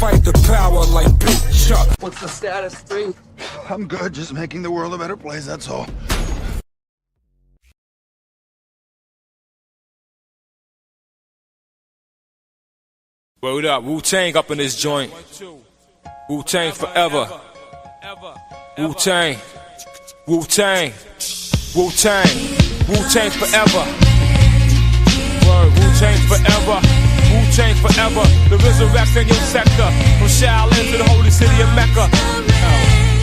fight the power like Big Chuck. What's the status, 3? I'm good, just making the world a better place, that's all. Word up, Wu-Tang up in this joint. Wu-Tang forever. Wu-Tang. Wu-Tang. Wu-Tang. Wu-Tang forever. Word, Wu-Tang forever. Wu-Tang forever. The resurrection in your sector. From Shaolin to the holy city of Mecca.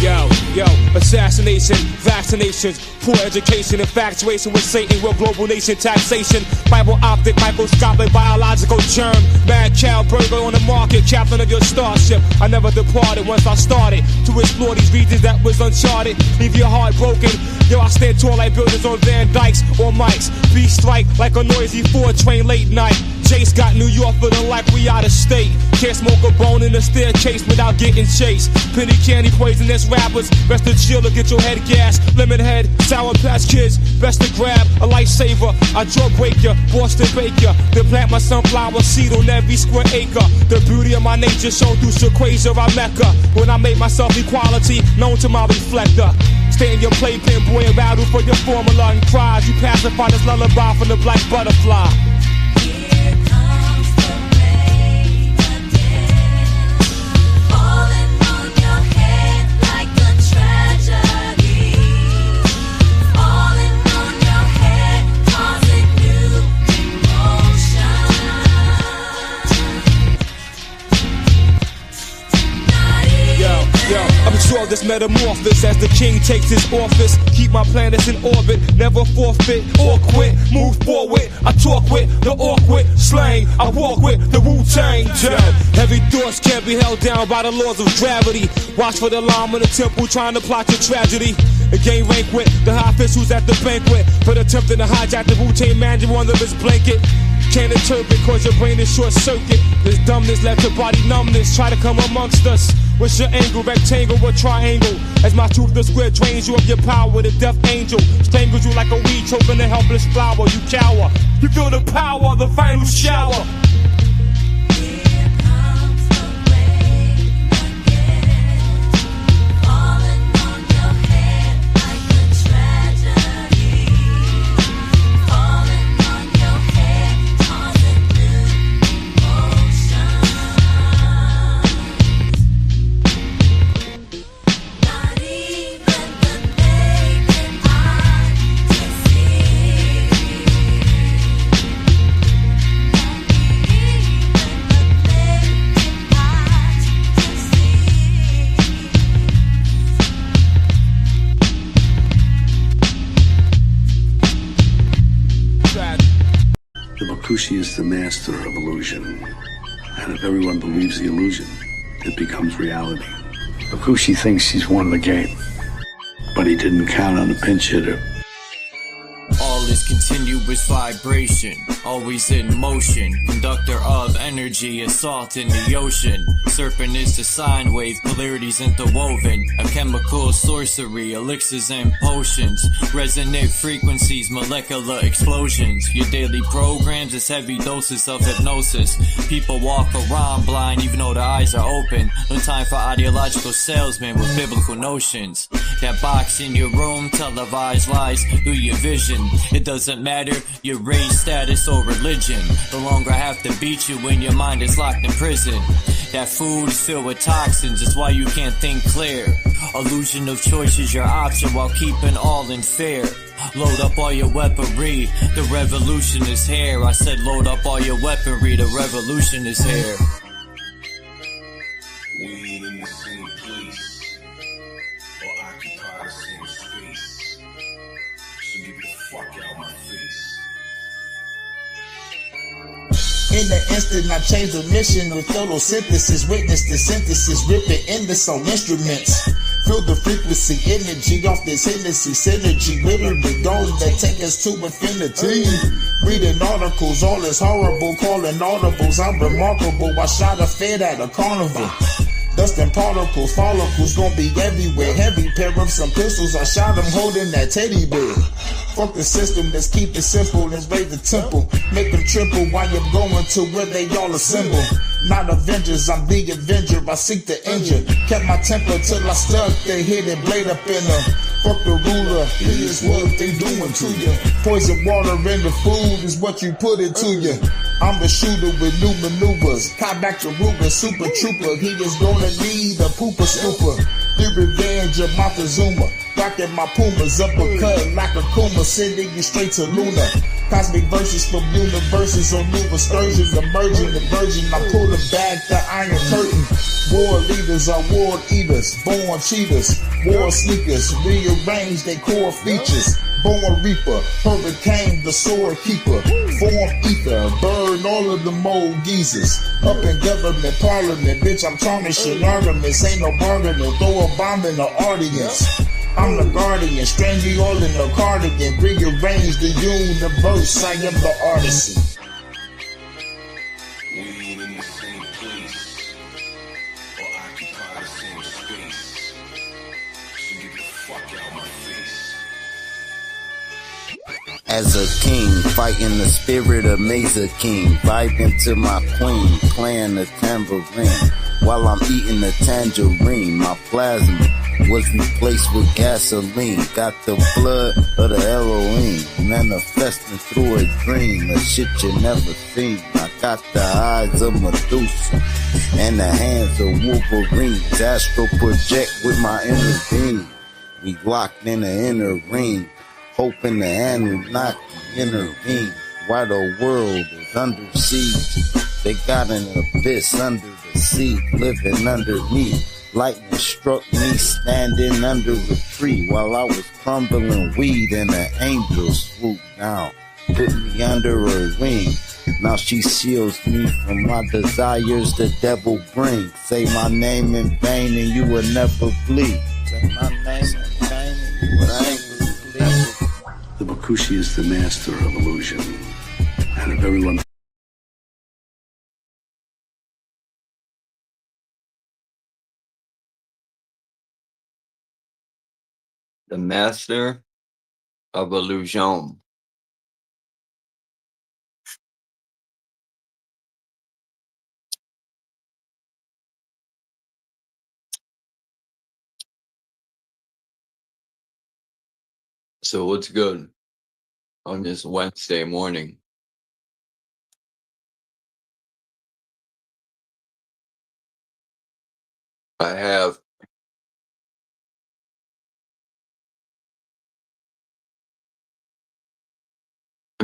Yo, assassination, vaccinations, poor education, infatuation with Satan, real global nation taxation, Bible optic, microscopic, biological germ, mad cow burger on the market, captain of your starship. I never departed once I started to explore these regions that was uncharted. Leave your heart broken. Yo, I stand tall like buildings on Van Dykes or Mikes. Beat strike like a noisy 4 train late night. Jace got New York feeling like we out of state. Can't smoke a bone in the staircase without getting chased. Penny candy poisonous rappers, best to chill or get your head gas. Lemon head, Sour Patch Kids, best to grab a lifesaver. I drug break ya, Boston Baker. Then plant my sunflower seed on every square acre. The beauty of my nature shown through Shaquasia, I Mecca. When I make myself equality, known to my reflector. Stay in your playpen, boy, and battle for your formula and cries. You pacify this lullaby from the black butterfly. Absorb this metamorphosis as the king takes his office. Keep my planets in orbit, never forfeit or quit. Move forward, I talk with the awkward slang. I walk with the Wu-Tang Jam. Heavy thoughts can't be held down by the laws of gravity. Watch for the llama in the temple trying to plot your tragedy. A game rank with the high officials at the banquet for attempting to hijack the Wu-Tang manual under his blanket. Can't interpret cause your brain is short circuit. This dumbness left your body numbness. Try to come amongst us. What's your angle, rectangle or triangle? As my truth the square drains you of your power. The death angel strangles you like a weed choking a helpless flower. You cower. You feel the power of the final shower. She is the master of illusion, and if everyone believes the illusion, it becomes reality. Bakushi thinks he's won the game, but he didn't count on a pinch hitter. All is continuous vibration, always in motion. Conductor of energy, assault in the ocean. Serpent is the sine wave, polarities interwoven. A chemical sorcery, elixirs and potions. Resonant frequencies, molecular explosions. Your daily programs is heavy doses of hypnosis. People walk around blind even though their eyes are open. No time for ideological salesmen with biblical notions. That box in your room, televised lies through your vision. It doesn't matter your race, status, or religion. No longer have to beat you when your mind is locked in prison. That food is filled with toxins, it's why you can't think clear. Illusion of choice is your option while keeping all in fear. Load up all your weaponry, the revolution is here. I said load up all your weaponry, the revolution is here. We ain't in the same place, or occupy the same space. So get the fuck out my face. In the instant I changed the mission with photosynthesis. Witness the synthesis, rip it in the soul instruments. Feel the frequency, energy off this Hennessy synergy. Literally goals that take us to infinity. Reading articles, all is horrible, calling audibles. I'm remarkable, I shot a fed at a carnival. Dust and particles, follicles gon' be everywhere. Heavy pair of some pistols, I shot them holding that teddy bear. Fuck the system, let's keep it simple. Let's raise the temple, make them triple while you're going to where they all assemble. Not Avengers, I'm the Avenger, I seek the injure. Kept my temper till I stuck the hidden blade up in her. Fuck the ruler, here's what they doing to you. Poison water in the food is what you put into you. I'm the shooter with new maneuvers. Cop back to Ruger, super trooper. He is gonna need a pooper scooper. The revenge of Montezuma. Rockin' my Pumas, uppercut like a Kuma, sending you straight to Luna. Cosmic verses from universes on new excursions, emerging the virgin. I pull the back the iron curtain. War leaders are war eaters, born cheaters, war sneakers, rearrange their core features. Born reaper, hurricane, the sword keeper, form ether, burn all of the mold geezers. Up in government, parliament, bitch, I'm tarnishing arguments, ain't no bargaining, throw a bomb in the audience. I'm the guardian, strange you all in the cardigan, rearrange the universe, I am the artisan. We ain't in the same place or occupy the same space. So get the fuck out my face. As a king, fighting the spirit of Mesa King, vibing to my queen, playing the tambourine, while I'm eating the tangerine. My plasma was replaced with gasoline, got the blood of the Elohim, manifesting through a dream, a shit you never seen. I got the eyes of Medusa, and the hands of Wolverine, astral project with my inner being. We locked in the inner ring, hoping the Anunnaki intervene. While the world is under siege, they got an abyss under the sea, living underneath. Lightning struck me standing under a tree while I was crumbling weed, and the angel swooped down, put me under her wing. Now she shields me from my desires the devil brings. Say my name in vain and you will never bleed. Say my name in vain and you will never bleed. The Bakushi is the master of illusion, and if everyone the master of illusion. So what's good on this Wednesday morning? I'm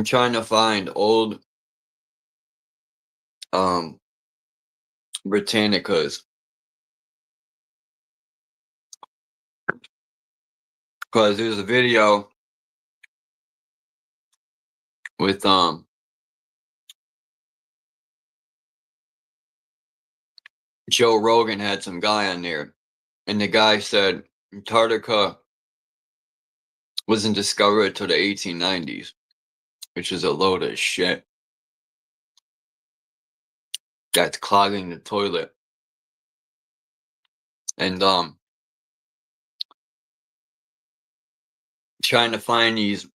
trying to find old Britannicas, because there's a video with Joe Rogan had some guy on there, and the guy said Antarctica wasn't discovered till the 1890s, which is a load of shit. That's clogging the toilet. And trying to find these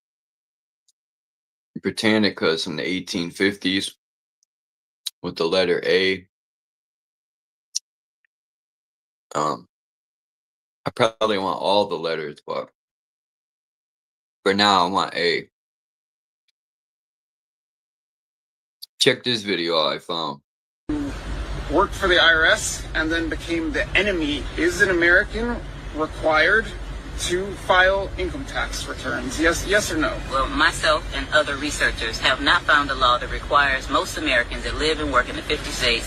Britannicas from the 1850s with the letter A. I probably want all the letters, but for now I want A. Check this video I found. Worked for the IRS and then became the enemy. Is an American required to file income tax returns? Yes or no? Well, myself and other researchers have not found a law that requires most Americans that live and work in the 50 states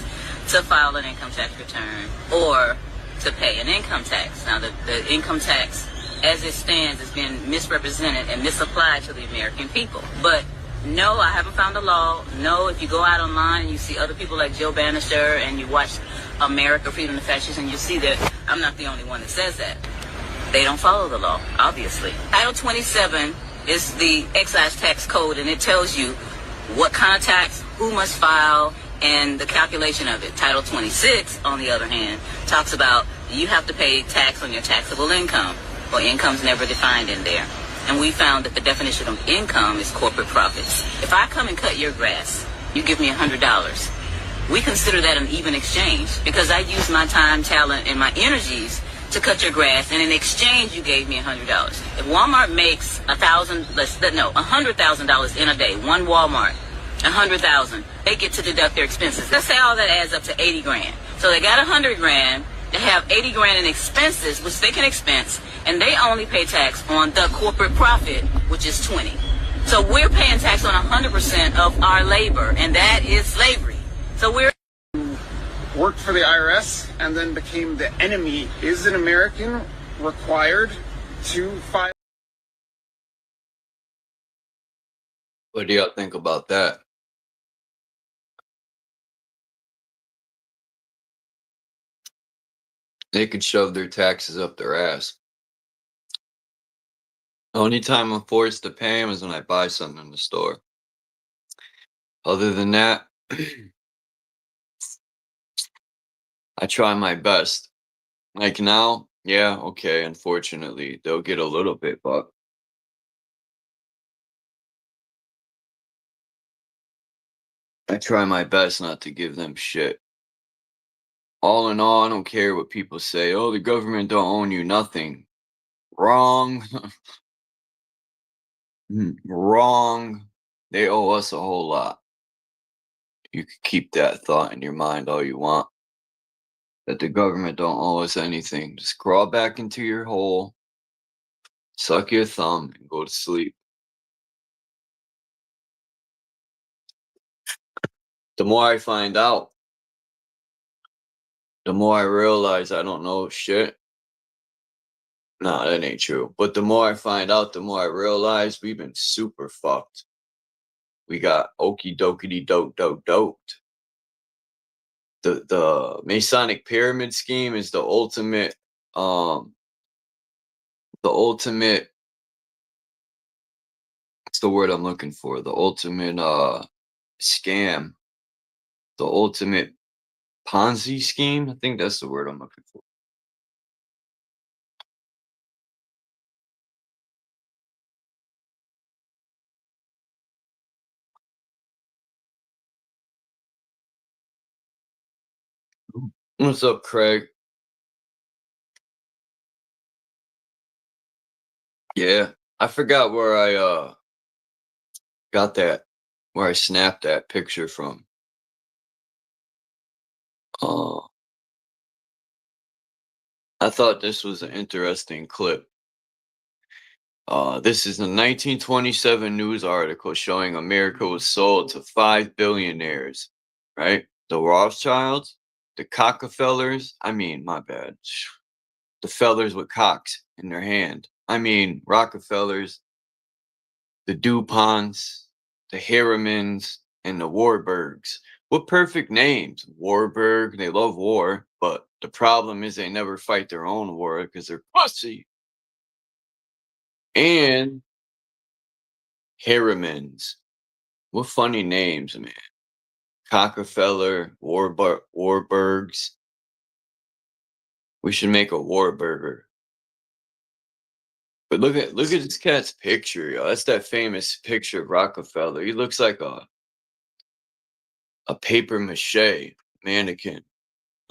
to file an income tax return or to pay an income tax. Now, the income tax, as it stands, has been misrepresented and misapplied to the American people. But no, I haven't found a law. No, if you go out online and you see other people like Joe Bannister and you watch America, Freedom, and Fascists, and you see that I'm not the only one that says that. They don't follow the law, obviously. Title 27 is the excise tax code, and it tells you what kind of tax, who must file, and the calculation of it. Title 26, on the other hand, talks about you have to pay tax on your taxable income. Well, income's never defined in there. and we found that the definition of income is corporate profits. If I come and cut your grass, you give me $100. We consider that an even exchange because I use my time, talent, and my energies to cut your grass, and in exchange, you gave me $100. If Walmart makes $100,000 in a day, one Walmart, $100,000, they get to deduct their expenses. Let's say all that adds up to 80 grand. So they got 100 grand, they have 80 grand in expenses, which they can expense, and they only pay tax on the corporate profit, which is 20. So we're paying tax on 100% of our labor, and that is slavery. So we're worked for the IRS and then became the enemy. Is an American required to file? What do y'all think about that? They could shove their taxes up their ass. The only time I'm forced to pay them is when I buy something in the store. Other than that, I try my best. Like now, yeah, okay, unfortunately, they'll get a little bit, but I try my best not to give them shit. All in all, I don't care what people say. Oh, the government don't own you nothing. Wrong. Wrong. They owe us a whole lot. You can keep that thought in your mind all you want. That the government don't owe us anything. Just crawl back into your hole, suck your thumb, and go to sleep. The more I find out, the more I realize I don't know shit. Nah, that ain't true. But the more I find out, the more I realize we've been super fucked. We got okie dokie doped. The Masonic pyramid scheme is the ultimate what's the word I'm looking for? The ultimate scam. The ultimate Ponzi scheme? I think that's the word I'm looking for. What's up, Craig? Yeah, I forgot where I got that, where I snapped that picture from. I thought this was an interesting clip. This is a 1927 news article showing America was sold to 5 billionaires, right? The Rothschilds, the Cockefellers, my bad. The fellers with cocks in their hand. Rockefellers, the DuPonts, the Harrimans, and the Warburgs. What perfect names. Warburg, they love war, but the problem is they never fight their own war because they're pussy. And Harrimans. What funny names, man. Cockefeller, Warburgs. We should make a Warburger. But look at this cat's picture, yo. That's that famous picture of Rockefeller. He looks like a paper mache mannequin.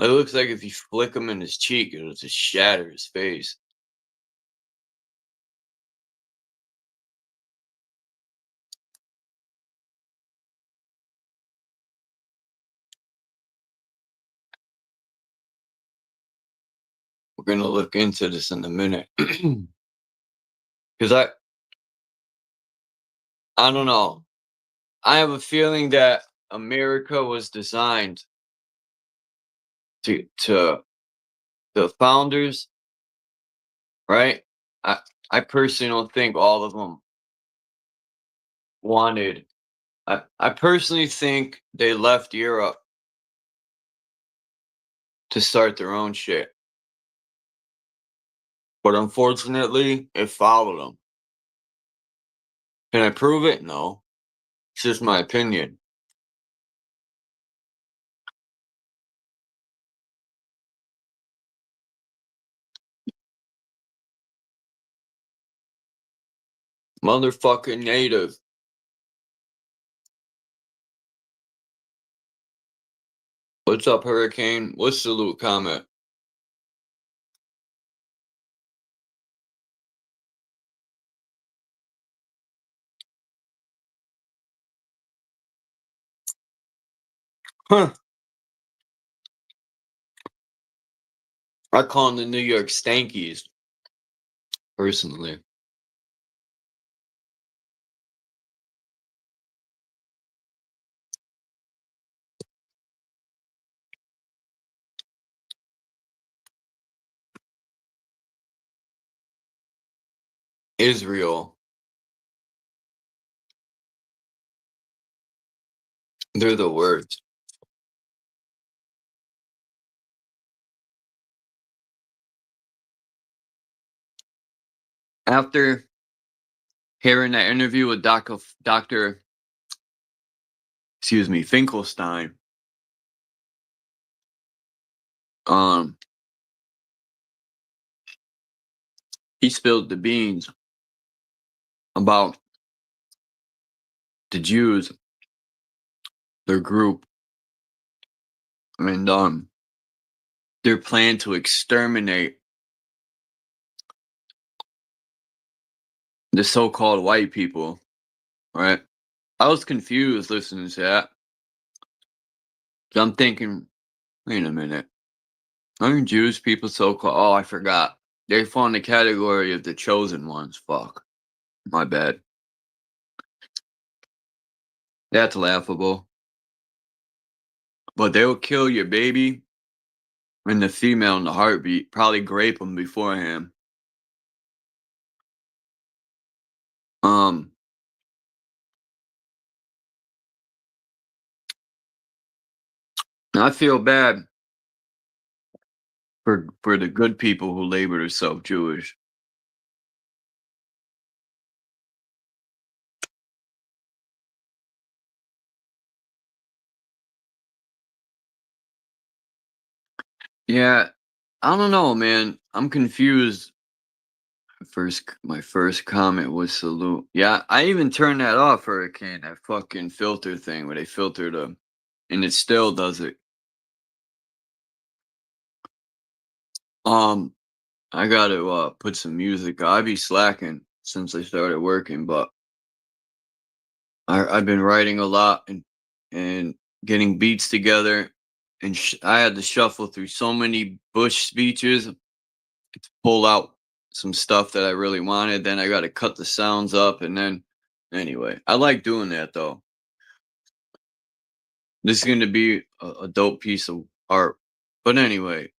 It looks like if you flick him in his cheek, it'll just shatter his face. We're gonna look into this in a minute. Because I don't know. I have a feeling that America was designed to the founders, right? I personally don't think all of them wanted. I personally think they left Europe to start their own shit. But unfortunately, it followed them. Can I prove it? No. It's just my opinion. Motherfucking native. What's up, Hurricane? What's the loot comment? Huh. I call them the New York Stankies, personally. Israel. They're the worst. After hearing that interview with Dr. Finkelstein, he spilled the beans about the Jews, their group, and their plan to exterminate the so-called white people, right? I was confused listening to that. I'm thinking, wait a minute. Aren't Jewish people so-called? Oh, I forgot. They fall in the category of the chosen ones. Fuck. My bad. That's laughable. But they'll kill your baby and the female in the heartbeat. Probably grape them beforehand. I feel bad for the good people who labor themselves Jewish. Yeah, I don't know, man. I'm confused. My first comment was salute. Yeah, I even turned that off, Hurricane. That fucking filter thing where they filter them, and it still does it. I gotta put some music. I be slacking since I started working, but I've been writing a lot and getting beats together, and I had to shuffle through so many Bush speeches to pull out some stuff that I really wanted. Then I got to cut the sounds up, and then anyway, I like doing that though. This is going to be a dope piece of art. But anyway,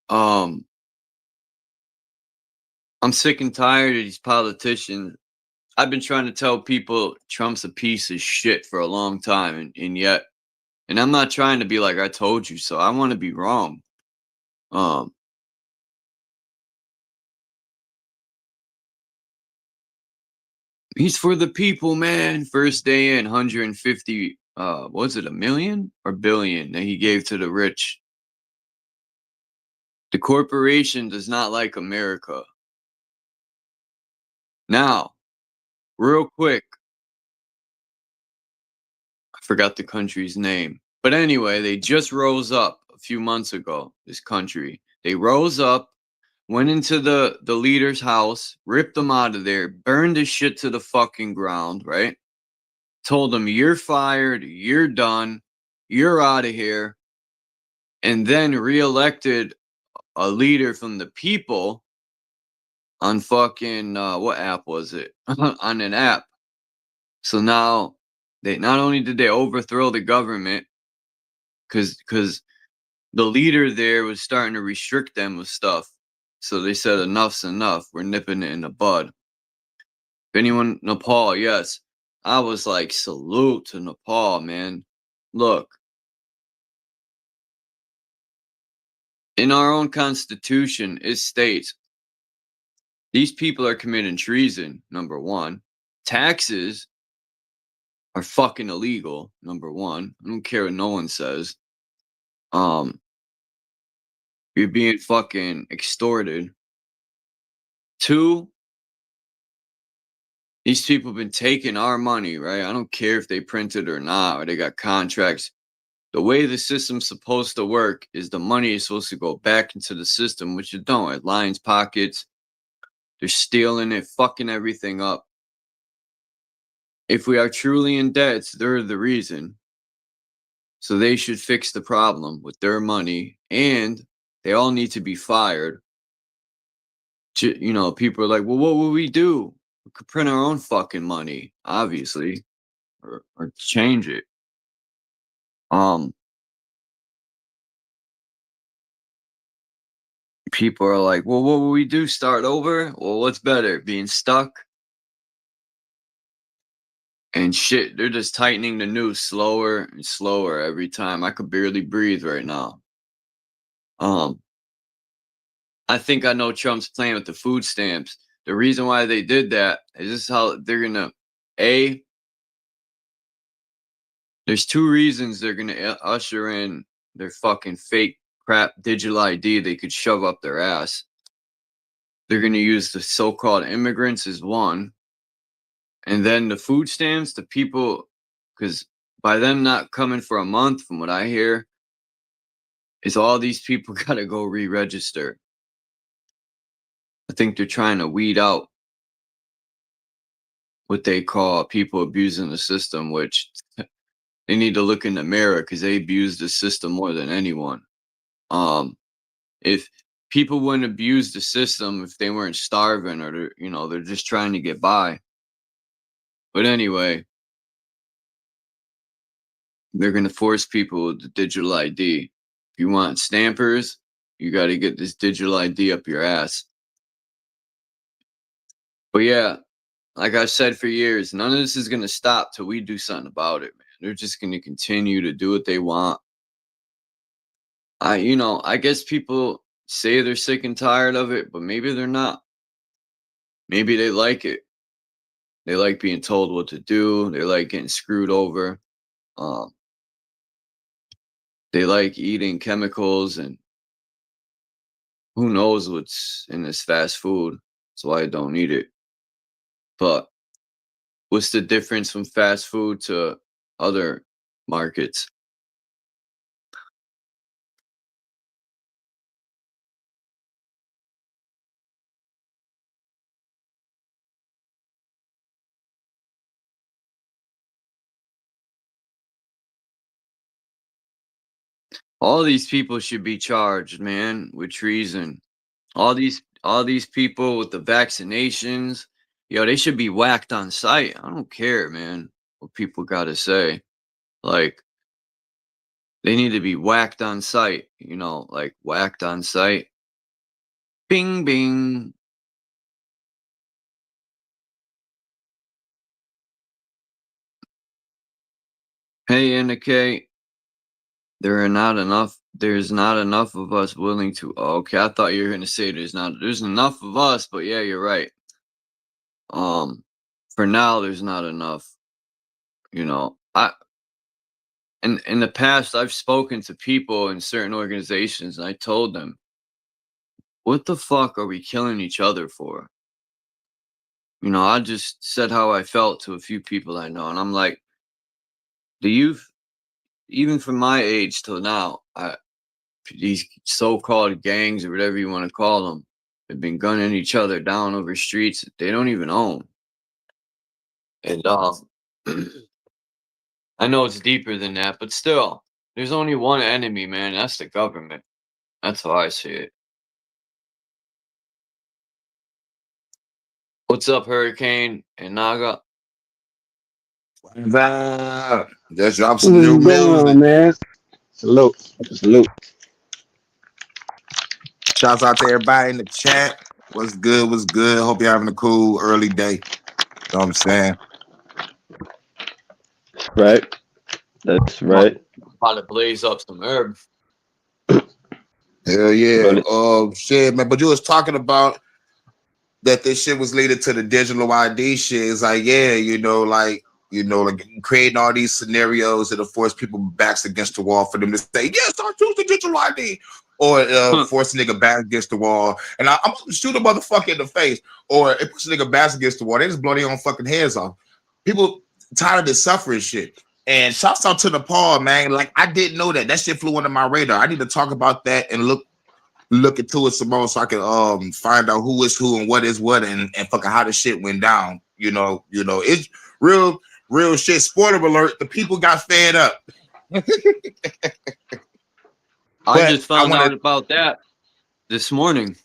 I'm sick and tired of these politicians. I've been trying to tell people Trump's a piece of shit for a long time, and yet, and I'm not trying to be like I told you so. I want to be wrong. He's for the people, man. First day in 150 was it a million or billion that he gave to the rich? The corporation does not like America. Now, real quick, I forgot the country's name. But anyway, they just rose up a few months ago, this country. They rose up, went into the leader's house, ripped them out of there, burned his shit to the fucking ground, right? Told them, you're fired, you're done, you're out of here. And then reelected a leader from the people on fucking, what app was it? On an app. So now, they not only did they overthrow the government, because the leader there was starting to restrict them with stuff. So they said, enough's enough. We're nipping it in the bud. If anyone, Nepal, yes. I was like, salute to Nepal, man. Look, in our own constitution, it states these people are committing treason, number one. Taxes are fucking illegal, number one. I don't care what no one says. You're being fucking extorted. Two, These people have been taking our money, right? I don't care if they print it or not, or they got contracts. The way the system's supposed to work is the money is supposed to go back into the system, which it don't. It lines pockets. They're stealing it, fucking everything up. If we are truly in debt, they're the reason. So they should fix the problem with their money, and they all need to be fired. You know, people are like, well, what would we do? We could print our own fucking money, obviously, or change it. People are like, well, what would we do? Start over? Well, what's better, being stuck? And shit, they're just tightening the noose slower and slower every time. I could barely breathe right now. I think I know Trump's playing with the food stamps. The reason why they did that is this how they're gonna there's two reasons they're gonna usher in their fucking fake crap digital ID they could shove up their ass. They're gonna use the so-called immigrants as one. And then the food stamps, the people, because by them not coming for a month, from what I hear, is all these people got to go re-register. I think they're trying to weed out what they call people abusing the system, which they need to look in the mirror because they abuse the system more than anyone. If people wouldn't abuse the system if they weren't starving or they're just trying to get by. But anyway, they're going to force people with the digital ID. If you want stampers, you got to get this digital ID up your ass. But yeah, like I've said for years, none of this is going to stop till we do something about it, man. They're just going to continue to do what they want. I guess people say they're sick and tired of it, but maybe they're not. Maybe they like it. They like being told what to do. They like getting screwed over. They like eating chemicals, and who knows what's in this fast food. That's why I don't eat it. But what's the difference from fast food to other markets? All these people should be charged, man, with treason. All these people with the vaccinations, they should be whacked on sight. I don't care, man, what people got to say. Like, they need to be whacked on sight, like whacked on sight. Bing, bing. Hey, indicate. There's not enough of us willing to. Oh, okay, I thought you were gonna say there's enough of us, but yeah, you're right. For now, there's not enough. In the past, I've spoken to people in certain organizations, and I told them, "What the fuck are we killing each other for?" I just said how I felt to a few people I know, and I'm like, the youth, even from my age till now, these so-called gangs or whatever you want to call them, have been gunning each other down over streets that they don't even own. And I know it's deeper than that, but still, there's only one enemy, man. That's the government. That's how I see it. What's up, Hurricane and Naga? Just drop some new music, man. Salute. Shouts out to everybody in the chat. What's good? Hope you're having a cool early day. You know what I'm saying? Right. That's right. About to blaze up some herbs. Hell yeah. Shit, man. But you was talking about that this shit was leading to the digital ID shit. It's like, yeah, like You know, like creating all these scenarios that'll force people backs against the wall for them to say, yes, I choose the digital ID. Or force a nigga back against the wall. And I'm gonna shoot a motherfucker in the face. Or it puts a nigga back against the wall. They just blow their own fucking heads off. People tired of this suffering shit. And shouts out to Nepal, man. Like, I didn't know that. That shit flew under my radar. I need to talk about that and look into it some more so I can find out who is who and what is what and fucking how the shit went down. You know, it's real shit. Spoiler alert, the people got fed up. I just found out about that this morning.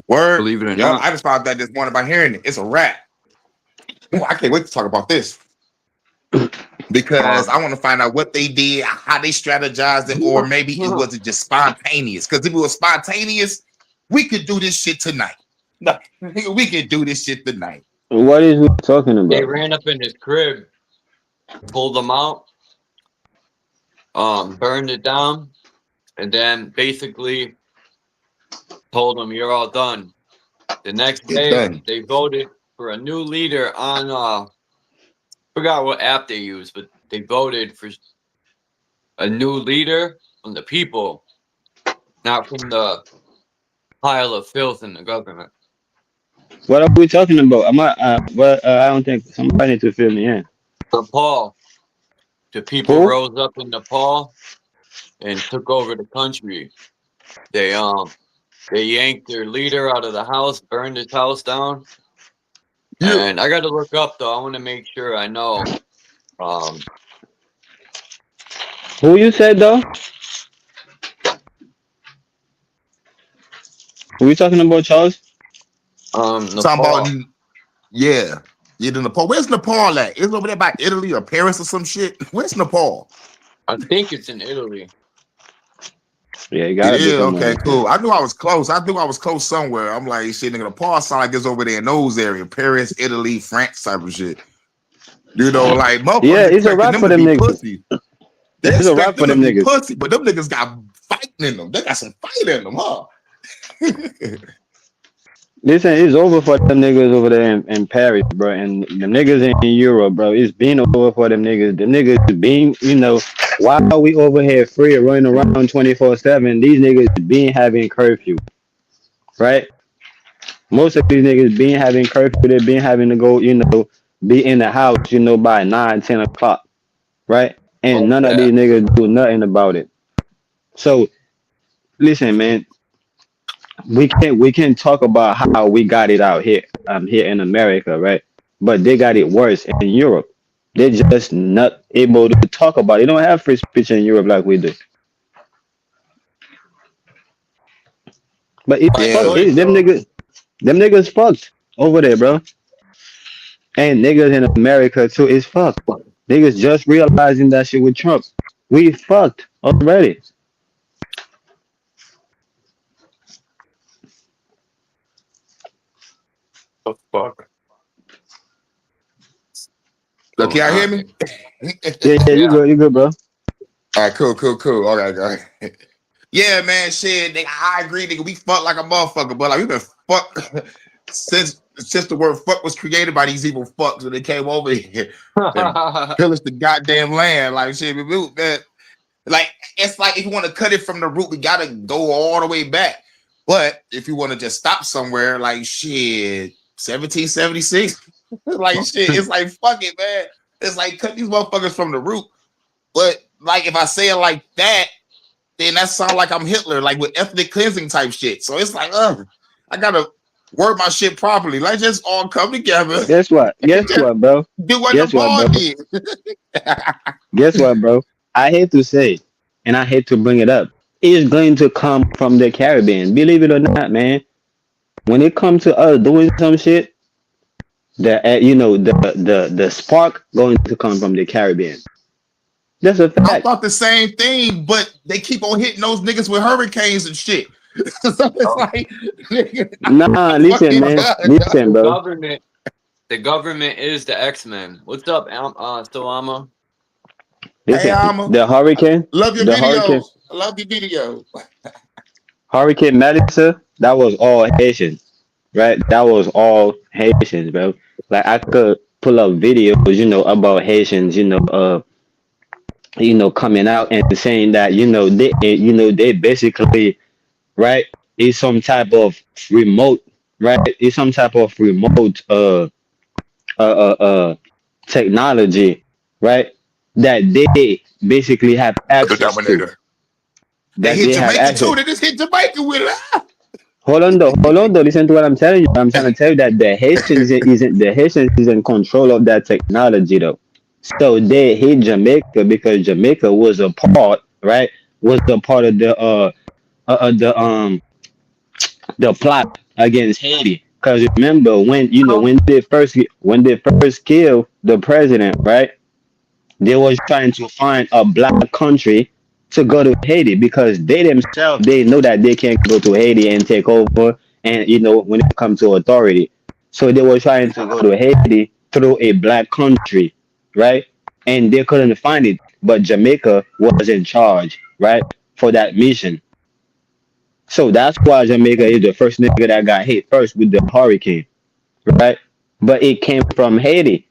Word. Believe it or not. I just found that this morning by hearing it. It's a wrap. Ooh, I can't wait to talk about this. Because I want to find out what they did, how they strategized it, or maybe it wasn't just spontaneous. Because if it was spontaneous, we could do this shit tonight. No, we could do this shit tonight. What is he talking about? They ran up in his crib, pulled them out, burned it down, and then basically told them, you're all done. The next day, they voted for a new leader on, forgot what app they used, but they voted for a new leader from the people, not from the pile of filth in the government. What are we talking about? I don't think somebody need to fill me in. Nepal. The people rose up in Nepal and took over the country. They yanked their leader out of the house, burned his house down. And I got to look up though. I want to make sure I know. Who you said though? Who you talking about, Charles? Talking about, yeah, the Nepal. Where's Nepal at? It's over there by Italy or Paris or some shit. Where's Nepal? I think it's in Italy. Yeah, you got it. Yeah, okay, cool. I knew I was close. Somewhere. I'm like, shit, nigga, Nepal sound like it's over there in those areas. Paris, Italy, France type of shit. You know, like, yeah, it's a rap for them niggas. It's a rap for them niggas. Pussy, but them niggas got fighting in them. They got some fight in them, huh? Listen, it's over for them niggas over there in Paris, bro, and the niggas in Europe, bro. It's been over for them niggas. The niggas being, while we over here free running around 24/7, these niggas been having curfew, right? Most of these niggas been having curfew. They been having to go, be in the house, by 9, 10 o'clock, right? And none of these niggas do nothing about it. So, listen, man. We can talk about how we got it out here, here in America, right? But they got it worse in Europe. They're just not able to talk about it. They don't have free speech in Europe like we do. But them niggas fucked over there, bro. And niggas in America too is fucked. Niggas just realizing that shit with Trump. We fucked already. The fuck? Look, y'all hear me? Yeah, you good, bro. All right, cool. All right. Yeah, man, shit, nigga, I agree, nigga. We fuck like a motherfucker, but like we been fucked since the word fuck was created by these evil fucks when they came over here and pillaged the goddamn land. Like shit, man. Like it's like if you want to cut it from the root, we gotta go all the way back. But if you want to just stop somewhere, like shit. 1776, like shit. It's like fuck it, man. It's like cut these motherfuckers from the root. But like if I say it like that, then that sounds like I'm Hitler, like with ethnic cleansing type shit. So it's like, I gotta word my shit properly. Like just all come together. Guess what, bro? Do what the ball did. Guess what, bro? I hate to say, and I hate to bring it up. It is going to come from the Caribbean. Believe it or not, man. When it comes to us doing some shit, the spark going to come from the Caribbean. That's a fact. I thought the same thing, but they keep on hitting those niggas with hurricanes and shit. So it's like, nah, listen, man. Listen, bro. The government is the X-Men. What's up, Salama? Listen, hey, Alma. The hurricane. Love your videos. I love your videos. Hurricane Melissa, that was all Haitians, right? That was all Haitians, bro. Like I could pull up videos, about Haitians, coming out and saying that, they basically, right, is some type of remote, right, is some type of remote, technology, right, that they basically have The access to, Dominator. They that hit they have Jamaica access. too. They just hit Jamaica with it. Hold on though. Listen to what I'm telling you. I'm trying to tell you that the Haitians is in control of that technology though. So they hit Jamaica because Jamaica was a part, right? Was a part of the plot against Haiti. Because remember when they first killed the president, right? They was trying to find a black country to go to Haiti because they themselves they know that they can't go to Haiti and take over and when it comes to authority. So they were trying to go to Haiti through a black country, right? And they couldn't find it. But Jamaica was in charge, right? For that mission. So that's why Jamaica is the first nigga that got hit first with the hurricane, right? But it came from Haiti.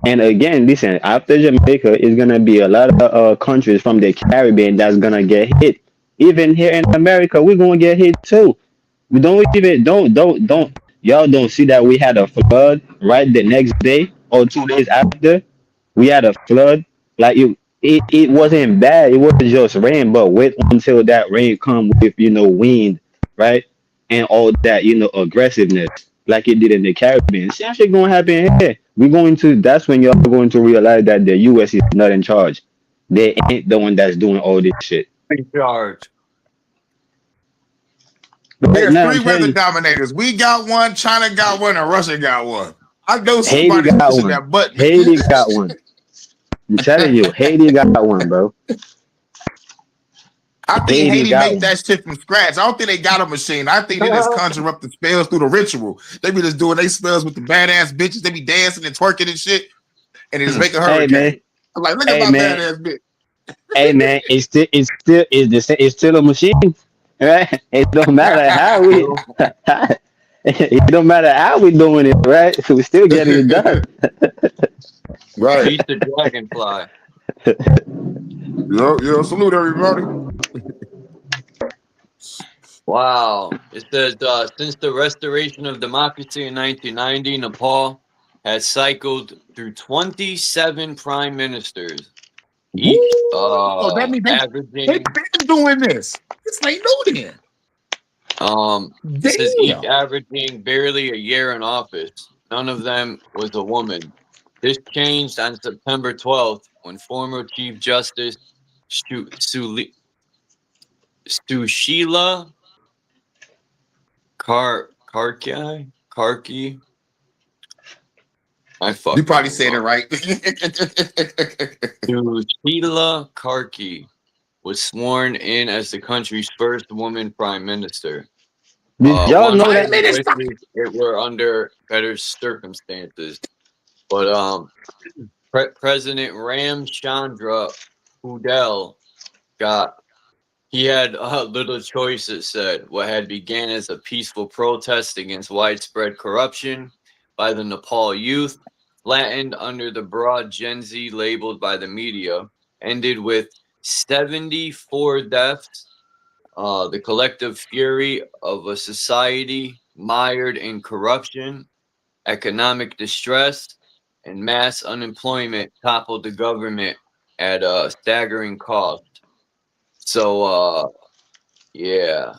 And again, listen, after Jamaica, is gonna be a lot of countries from the Caribbean that's gonna get hit. Even here in America, we're gonna get hit too. We don't even don't y'all don't see that we had a flood right the next day or 2 days after we had a flood. Like it wasn't bad. It wasn't just rain, but wait until that rain come with wind, right, and all that aggressiveness like it did in the Caribbean. Same shit gonna happen here. We're going to. That's when you're going to realize that the U.S. is not in charge. They ain't the one that's doing all this shit. In charge. Right There's now, three I'm telling weather you, dominators. We got one, China got one, and Russia got one. I know Haiti somebody's got pushing one. that button. Haiti got one. I'm telling you, Haiti got one, bro. I think Haiti Haiti got make one. that shit from scratch. I don't think they got a machine. I think they just conjure up the spells through the ritual. They be just doing their spells with the badass bitches. They be dancing and twerking and shit, and they just make a Hey man, hurricane. I'm like, look at hey my man, badass bitch. hey man. It's still a machine, right? It don't matter how we. It don't matter how we doing it, right? We still getting it done. Right. Beat the dragonfly. Yo, salute everybody. Wow. It says, since the restoration of democracy in 1990, Nepal has cycled through 27 prime ministers, each So that means they averaging been doing this. It's like new then. it says each Damn. averaging barely a year in office. None of them was a woman. This changed on September 12th when former Chief Justice Sushila Karki. I fucked You probably it saying it wrong. right. Sushila Karki was sworn in as the country's first woman prime minister. Did y'all One know Prime that? Minister. wishes it were under better circumstances, but President Ramchandra Udell he had little choice, it said. What had began as a peaceful protest against widespread corruption by the Nepal youth, flattened under the broad Gen Z labeled by the media, ended with 74 deaths, the collective fury of a society mired in corruption, economic distress, and mass unemployment toppled the government at a staggering cost. So, yeah.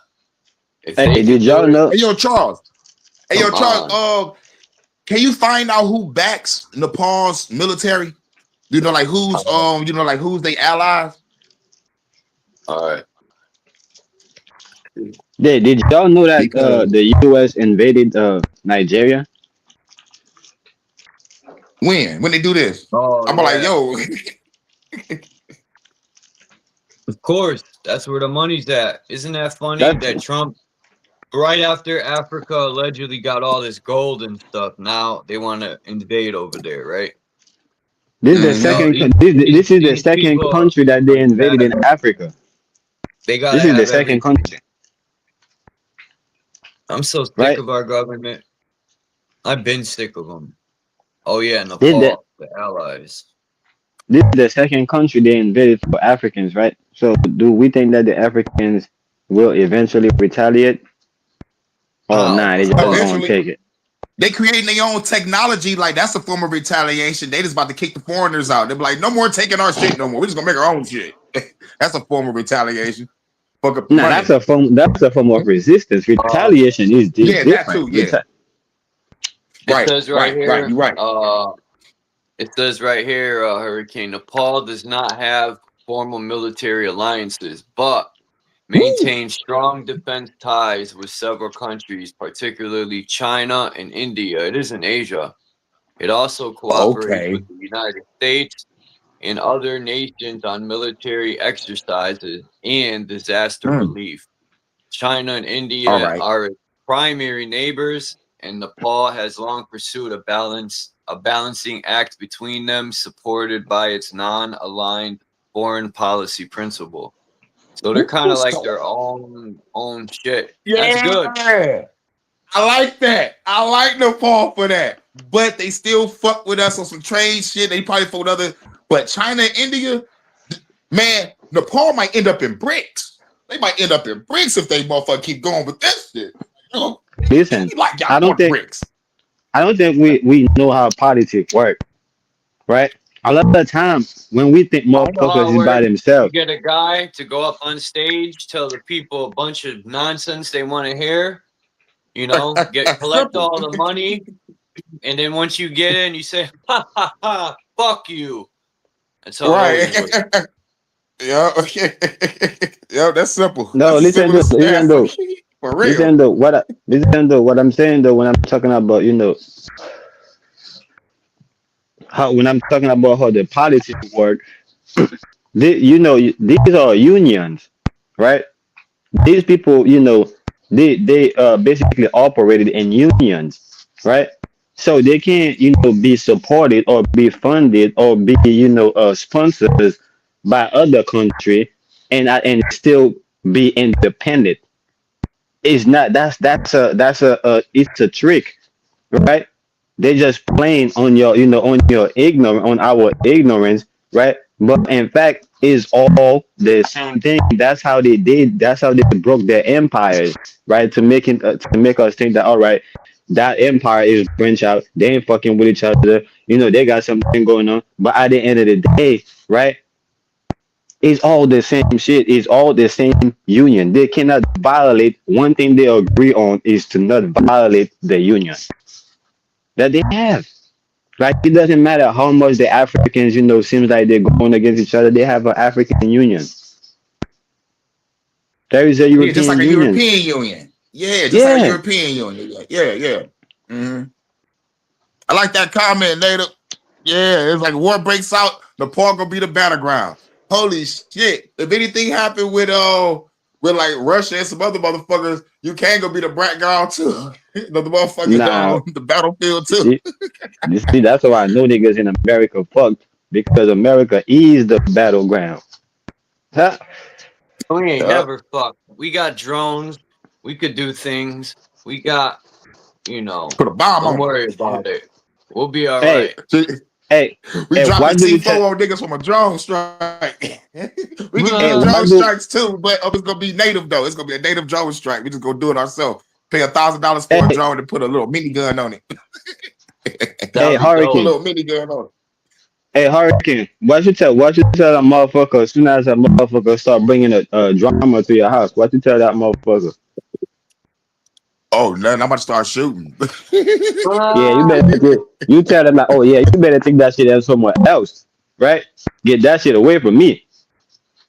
If Hey, they did could do y'all it, know? Hey, yo, Charles. come on. Can you find out who backs Nepal's military? You know, like who's they allies? All right. Did y'all know that Because the U.S. invaded Nigeria? when they do this, Oh, I'm like, yeah. yo, Of course. That's where the money's at. Isn't that funny That's that Trump, right after Africa allegedly got all this gold and stuff, now they want to invade over there, right? this is the Yo, second. This is the these second people country that they are invaded in bad. Africa. They got to This is the have second everything. country, I'm so sick right? of our government. I've been sick of them. Oh yeah, Did that? Nepal, the allies. This is the second country they invaded for Africans, right? So do we think that the Africans will eventually retaliate? Oh How nah, the they just fuck? gonna Eventually, take it. they creating their own technology. Like that's a form of retaliation. They just about to kick the foreigners out. They be like, no more taking our shit no more. We're just gonna make our own shit. That's a form of retaliation. Fuck up the Nah, that's money. a form. That's a form of resistance. Uh, Retaliation is Yeah, that different. too. Yeah. it Right. says right Right. Right. here. You're right. It says right here, Hurricane. Nepal does not have formal military alliances, but Woo. maintains strong defense ties with several countries, particularly China and India. It is in Asia. It also cooperates Okay. with the United States and other nations on military exercises and disaster Mm. relief. China and All India right. are its primary neighbors, and Nepal has long pursued a balancing act between them, supported by its non-aligned foreign policy principle. So they're kind Ooh, of like so their own shit. That's good. yeah. I like that. I like Nepal for that. But they still fuck with us on some trade shit. They probably fuck with other. But China and India, man, Nepal might end up in bricks. They might end up in bricks if they motherfucker keep going with this shit. You know, Listen, we like I y'all don't want think bricks. we know how politics work, right? A lot of the time when we think I know how motherfuckers it is by works. You themselves, get a guy to go up on stage, tell the people a bunch of nonsense they want to hear, collect Simple. all the money, and then once you get in, you say, ha ha ha, fuck you. That's how it always works. Right. Yeah. Yeah, that's simple. no, That's as listen simple though, as listen that. though, For real. listen though, what I'm saying though when I'm talking about, when I'm talking about how the politics work, these are unions, right? These people, they basically operated in unions, right? So they can't, be supported or be funded or be, sponsors by other country and still be independent. It's not. That's a it's a trick, right? They just playing on your ignorance, on our ignorance, right? But in fact, it's all the same thing. That's how they did. That's how they broke their empires, right? To make us think that all right, that empire is branch out. They ain't fucking with each other. They got something going on. But at the end of the day, right? It's all the same shit. It's all the same union. They cannot violate. One thing they agree on is to not violate the union that they have. Like it doesn't matter how much the Africans, seems like they're going against each other. They have an African Union. There is a Yeah, just like European a Union. European Union. Yeah, just like a Yeah. European Union. Yeah. Mhm. I like that comment, Native. Yeah, it's like war breaks out, Nepal gonna be the battleground. Holy shit! If anything happened with like Russia and some other motherfuckers, you can go be the background too. The motherfucker Nah, on the battlefield too. see, you see, that's why I know niggas in America fucked because America is the battleground. Huh? We ain't Yeah. never fucked. We got drones. We could do things. We got, Put a bomb don't on worry it. about it. We'll be all Hey, right. hey, We hey, why dropping do you T4 tell? on niggas from a drone strike. We can Hey, do why drone do? strikes too, but it's gonna be native though. It's gonna be a native drone strike. We just gonna do it ourselves. Pay $1,000 for a Hey, drone and put a little minigun on it. hey, That'll be Put a Hurricane. dope. little minigun on it. Hey, Hurricane. What you tell that motherfucker as soon as that motherfucker start bringing a drama to your house? What you tell that motherfucker? Oh, nothing. I'm about to start shooting. Yeah, you Ah, better you tell them like, oh yeah, you better take that shit out somewhere else, right? Get that shit away from me,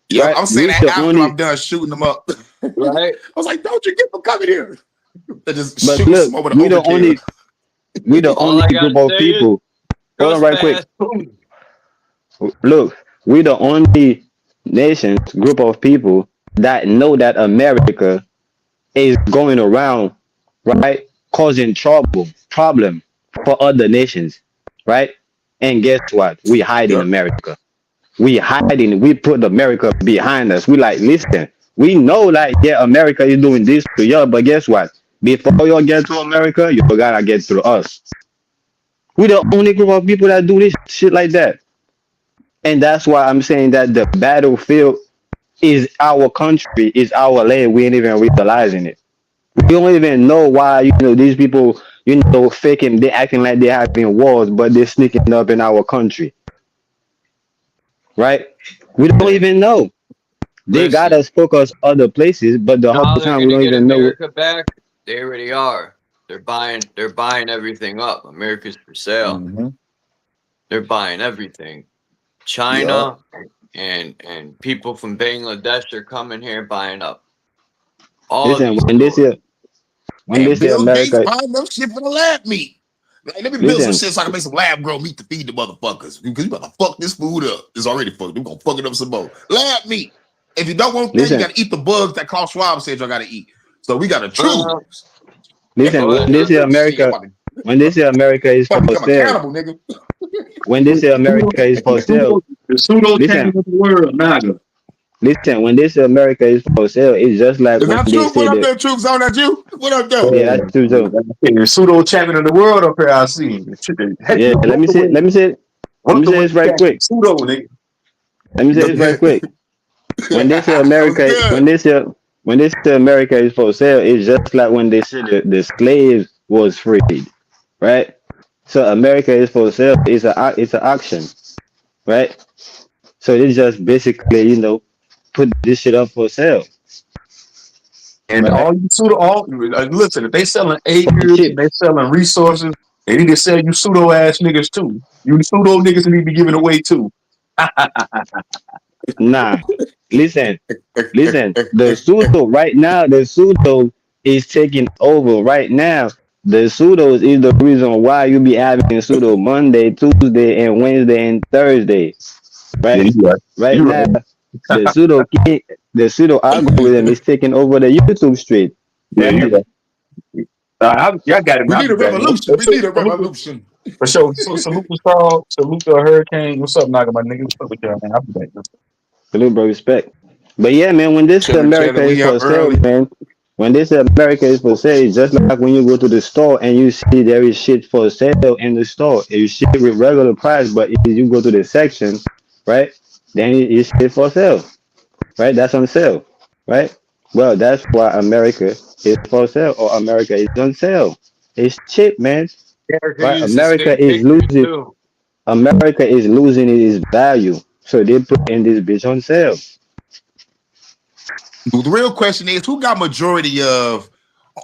Yep, right? I'm saying We that the after I'm only, done shooting them up. I right? was like, don't you get them coming here. They just but shooting look, some over the overkill. we the All only I group gotta of say is people. Hold on, right quick. trespass. Boom. Look, we the only group of people that know that America is going around, right, causing problem for other nations, right? And guess what? We hide in Yep. America. We hiding. We put America behind us. We like, listen. We know, like, yeah, America is doing this to y'all, but guess what? Before y'all get to America, you gotta get through us. We the only group of people that do this shit like that. And that's why I'm saying that the battlefield is our country, is our land. We ain't even realizing it. We don't even know why, these people, faking, they acting like they having wars, but they're sneaking up in our country. Right? We don't even know. They got Listen, us focus other places, but the whole now they're time we gonna don't get even know. America back. They already are. They're buying everything up. America's for sale. Mm-hmm. They're buying everything. Yeah. China and people from Bangladesh are coming here buying up all Listen, these when they stores. say And Bill Gates America, buying them shit for the lab meat. Like, let me build some listen, shit so I can make some lab grown meat to feed the motherfuckers. Because you about to fuck this food up. It's already fucked. We're gonna fuck it up some more. Lab meat. If you don't want that, you listen, gotta eat the bugs that Klaus Schwab said you gotta eat. So we gotta choose. listen. Go When ahead. they say Shit, America, when they say America is about for to become a sale, cannibal, nigga. when they say America is for sale, The pseudo listen, champion of the world, MAGA. listen. When they say America is for sale, it's just like Is when that they true? What say up that. there, troops? On that you? What up there? Yeah, that's true too. The pseudo champion of the world up here, I see. Heck, Yeah, you let vote me the say, way. let me say, let Vote me the say way this right quick. pseudo, nigga. Let me say this right quick. When they say That was America, good. when they say America is for sale, it's just like when they say the slaves was freed, right? So America is for sale. It's an auction, right? So it's just basically, put this shit up for sale, And right? all you pseudo, listen, if they selling For acres, cheap. they selling resources, they need to sell you pseudo ass niggas too. You pseudo niggas need to be given away too. Nah, listen, listen. The pseudo is taking over right now. The pseudos is the reason why you be having pseudo Monday, Tuesday, and Wednesday and Thursday. Yeah, Right? you right. Right You now, right. the pseudo king, the pseudo algorithm is taking over the YouTube street. Yeah, you Right? right. Y'all got him. We I'll need be a back. revolution. We need a revolution. For sure. So salute the Star, salute the Hurricane. What's up, Naga, my nigga? What's up with y'all, man? I'll be back. Salute, bro, respect. But yeah, man, when this Chilling, America chilling. is We up for sale, early. man, when this America is for sale, it's just like when you go to the store and you see there is shit for sale in the store. You see it with regular price, but if you go to the section, right, then it's shit for sale, right? That's on sale, right? Well, that's why America is for sale or America is on sale. It's cheap, man, America right? uses the same pictures too. America is losing its value, so they put in this bitch on sale. The real question is, who got majority of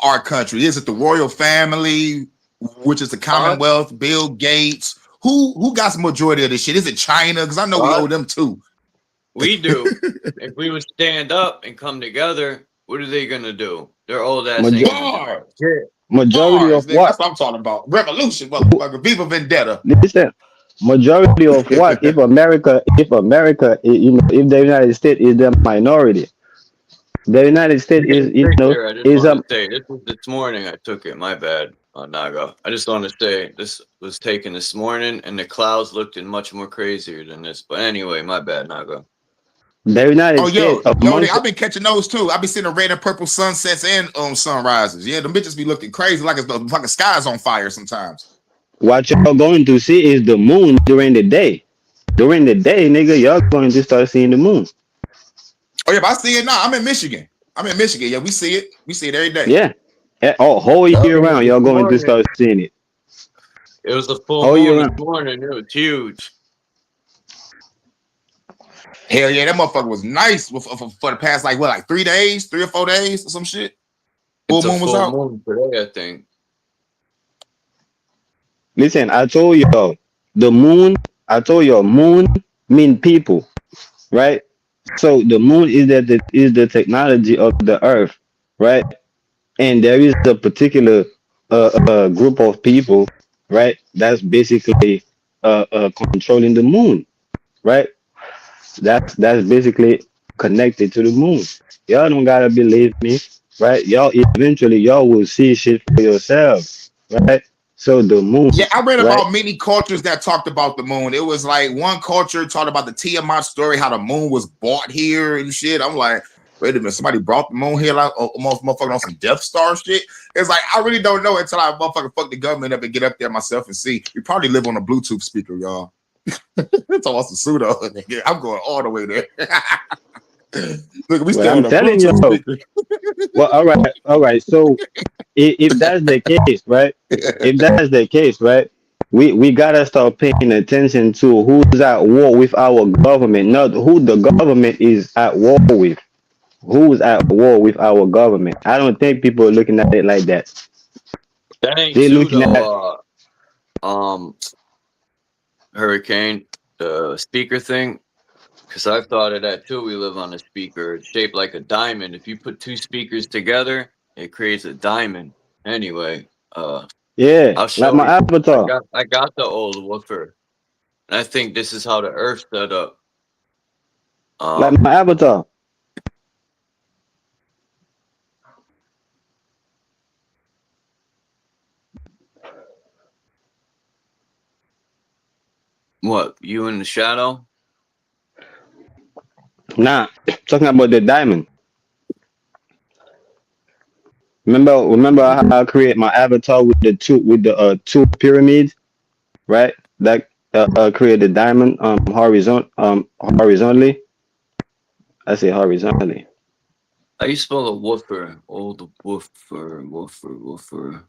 our country? Is it the royal family, which is the Us, Commonwealth, Bill Gates? Who got the majority of this shit? Is it China? Because I know we us, owe them too. we do. If we would stand up and come together, what are they gonna do? Their old ass ain't Major- gonna do Bars. shit. majority Bars, of nigga. what? That's what I'm talking about. Revolution, motherfucker. Viva Vendetta. Listen, majority of what? If the United States is the minority, the United States Look at is, this picture. I just is want a to say this was this morning. I took it. My bad, Naga. I just want to say this was taken this morning, and the clouds looked much more crazier than this. But anyway, my bad, Naga. the United Oh, States yo, amongst. I've been catching those too. I've been seeing the red and purple sunsets and sunrises. Yeah, them bitches be looking crazy, like the fucking sky's on fire sometimes. What y'all going to see is the moon during the day. During the day, nigga, y'all going to start seeing the moon. Oh yeah, but I see it now. I'm in Michigan. Yeah, we see it. We see it every day. Yeah. Whole Oh, year yeah, round, this y'all going to morning start seeing it. it was a full Whole year moon this round. morning. It was huge. Hell yeah, that motherfucker was nice for the past like 3 days, 3 or 4 days or some shit. Full It's a moon was full out. moon today, I think. Listen, I told y'all, moon mean people, right? So the moon is the technology of the earth, right? And there is a particular group of people, right? That's basically controlling the moon, right? That's basically connected to the moon. Y'all don't gotta believe me, right? Y'all will see shit for yourselves, right? So the moon, Yeah, I read right? about many cultures that talked about the moon. It was like one culture talked about the Tiamat story, how the moon was bought here and shit. I'm like, wait a minute, somebody brought them on here like almost motherfucking on some Death Star shit. It's like I really don't know until I motherfucking fuck the government up and get up there myself and see. We probably live on a Bluetooth speaker, y'all. It's almost a pseudo. I'm going all the way there. Look, we still I'm telling you. Well, all right. So if that's the case, right? If that's the case, right? We gotta start paying attention to who's at war with our government, not who the government is at war with. Who's at war with our government? I don't think people are looking at it like that. That ain't They're true looking at though. Hurricane, the speaker thing. Because I've thought of that too. We live on a speaker. It's shaped like a diamond. If you put two speakers together, it creates a diamond. Anyway, yeah, I'll like show my you. avatar. I got the old woofer. And I think this is how the Earth set up. Like my avatar. What? You in the shadow? Nah, talking about the diamond. Remember how I create my avatar with the two pyramids, right? That create the diamond horizontally. I say horizontally. How you spell a woofer? Oh, the woofer. WOOFER,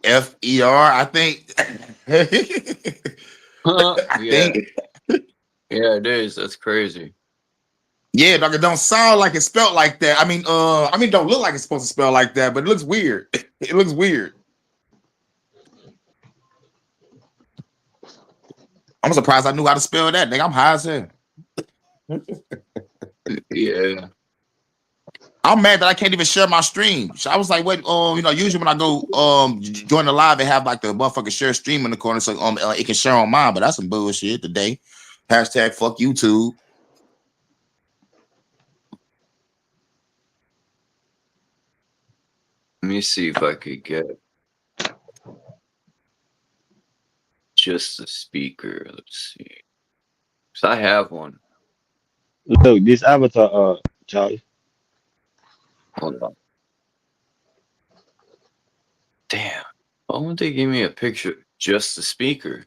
I think. I think. Yeah, it is. That's crazy. Yeah, dog, it don't sound like it's spelled like that. I mean, don't look like it's supposed to spell like that, but it looks weird. It looks weird. I'm surprised I knew how to spell that. Nigga, I'm high as hell. Yeah. I'm mad that I can't even share my stream. So I was like, what? Usually when I go join the live, they have like the motherfucking share stream in the corner, so it can share on mine. But that's some bullshit today. Hashtag fuck YouTube. Let me see if I could get just the speaker. Let's see. So I have one. Look, this avatar, Charlie. Hold on. Damn. Why won't they give me a picture? Just the speaker.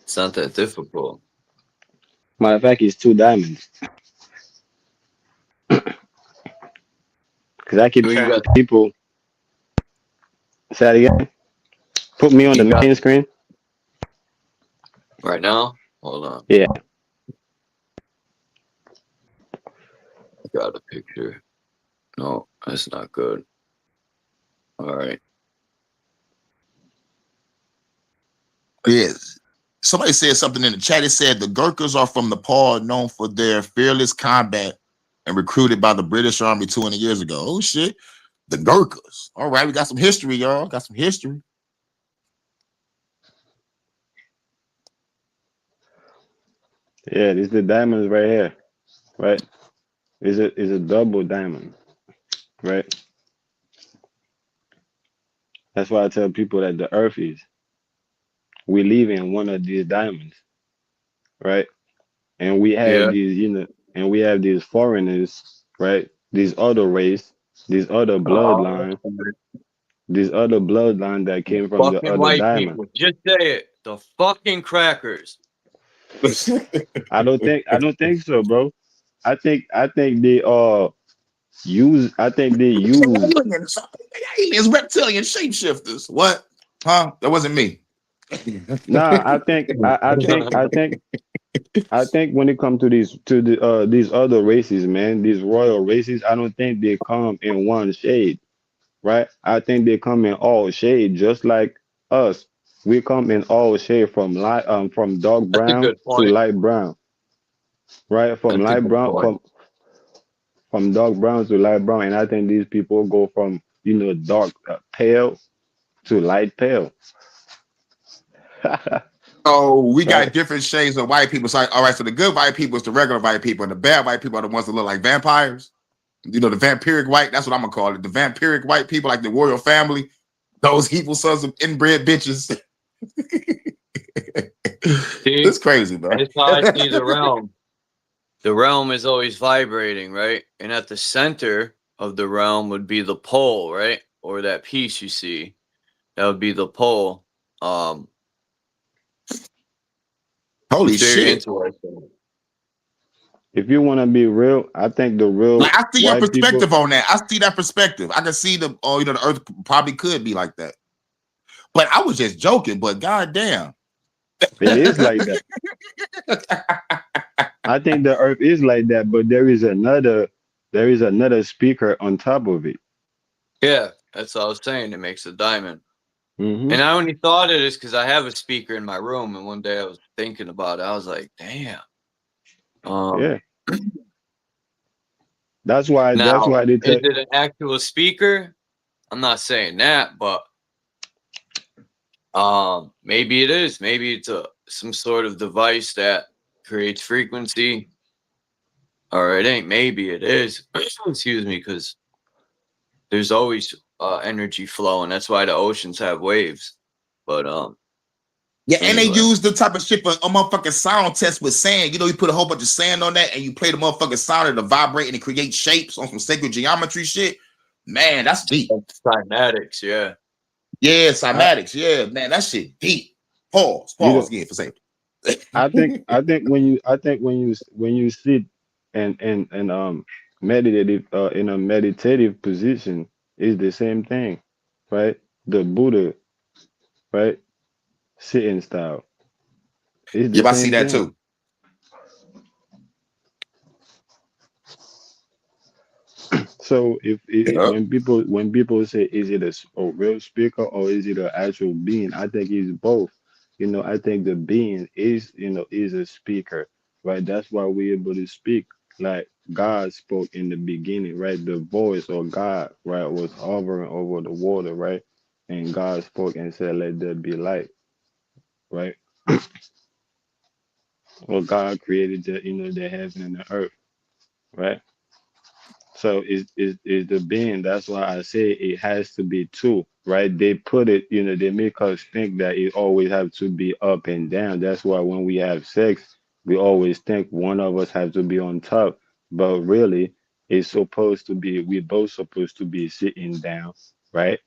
It's not that difficult. Matter of fact, it's two diamonds. Because I keep telling people. Say that again. Put me on the main screen. Right now? Hold on. Yeah. I got a picture. No, that's not good. All right. Yes. Somebody said something in the chat. It said the Gurkhas are from Nepal, known for their fearless combat and recruited by the British Army 200 years ago. Oh, shit. The Gurkhas. All right, we got some history, y'all. Got some history. Yeah, this is the diamonds right here. Right? Is a double diamond. Right? That's why I tell people that the earth is. We live in one of these diamonds. Right? And we have these, and we have these foreigners, right? These other race, these other bloodline, that came from the Fucking other white diamond. people. Just say it. The fucking crackers. I don't think so, bro. I think they use aliens, reptilian shapeshifters. What? Huh? That wasn't me. Nah, I think when it comes to these other races, man, these royal races, I don't think they come in one shade, right? I think they come in all shade, just like us. We come in all shade from dark brown to light brown, right? From dark brown to light brown, and I think these people go from dark pale to light pale. Oh, we got different shades of white people. So, all right, so the good white people is the regular white people, and the bad white people are the ones that look like vampires. The vampiric white, that's what I'm gonna call it. The vampiric white people, like the royal family, those evil sons of inbred bitches. It's crazy, bro. That's how I see the realm. the realm is always vibrating, right? And at the center of the realm would be the pole, right? Or that piece you see. That would be the pole. Holy Very shit. interesting. If you want to be real, I think the real Like, I see your white people, perspective on that. I see that perspective. I can see the the earth probably could be like that. But I was just joking, but goddamn. it is like that. I think the earth is like that, but there is another speaker on top of it. Yeah, that's what I was saying. It makes a diamond. Mm-hmm. And I only thought of this because I have a speaker in my room, and one day I was thinking about it. I was like, damn. Yeah. That's why Now, they is it an actual speaker? I'm not saying that, but maybe it is. Maybe it's some sort of device that creates frequency. Or it ain't. Maybe it is. Excuse me, because there's always energy flowing. That's why the oceans have waves. But yeah, and anyway. they use the type of shit for a motherfucking sound test with sand. You know, you put a whole bunch of sand on that and you play the motherfucking sound and it vibrate and it create shapes on some sacred geometry shit. Man, that's deep. Cymatics, yeah. Yeah, cymatics, yeah, man, that shit deep. Pause again for safety. I think when you sit and meditative in a meditative position is the same thing, right? The Buddha, right? Sitting style. It's the Yep, I same see that thing. too. So if when people say is it a real speaker or is it an actual being, I think it's both. You know, I think the being is is a speaker, right? That's why we're able to speak like God spoke in the beginning, right? The voice of God, right, was hovering over the water, right? And God spoke and said, "Let there be light," right? Well, God created the heaven and the earth, right? So is the being. That's why I say it has to be two, right? They put it, they make us think that it always have to be up and down. That's why when we have sex, we always think one of us has to be on top. But really, it's supposed to be we're both supposed to be sitting down, right?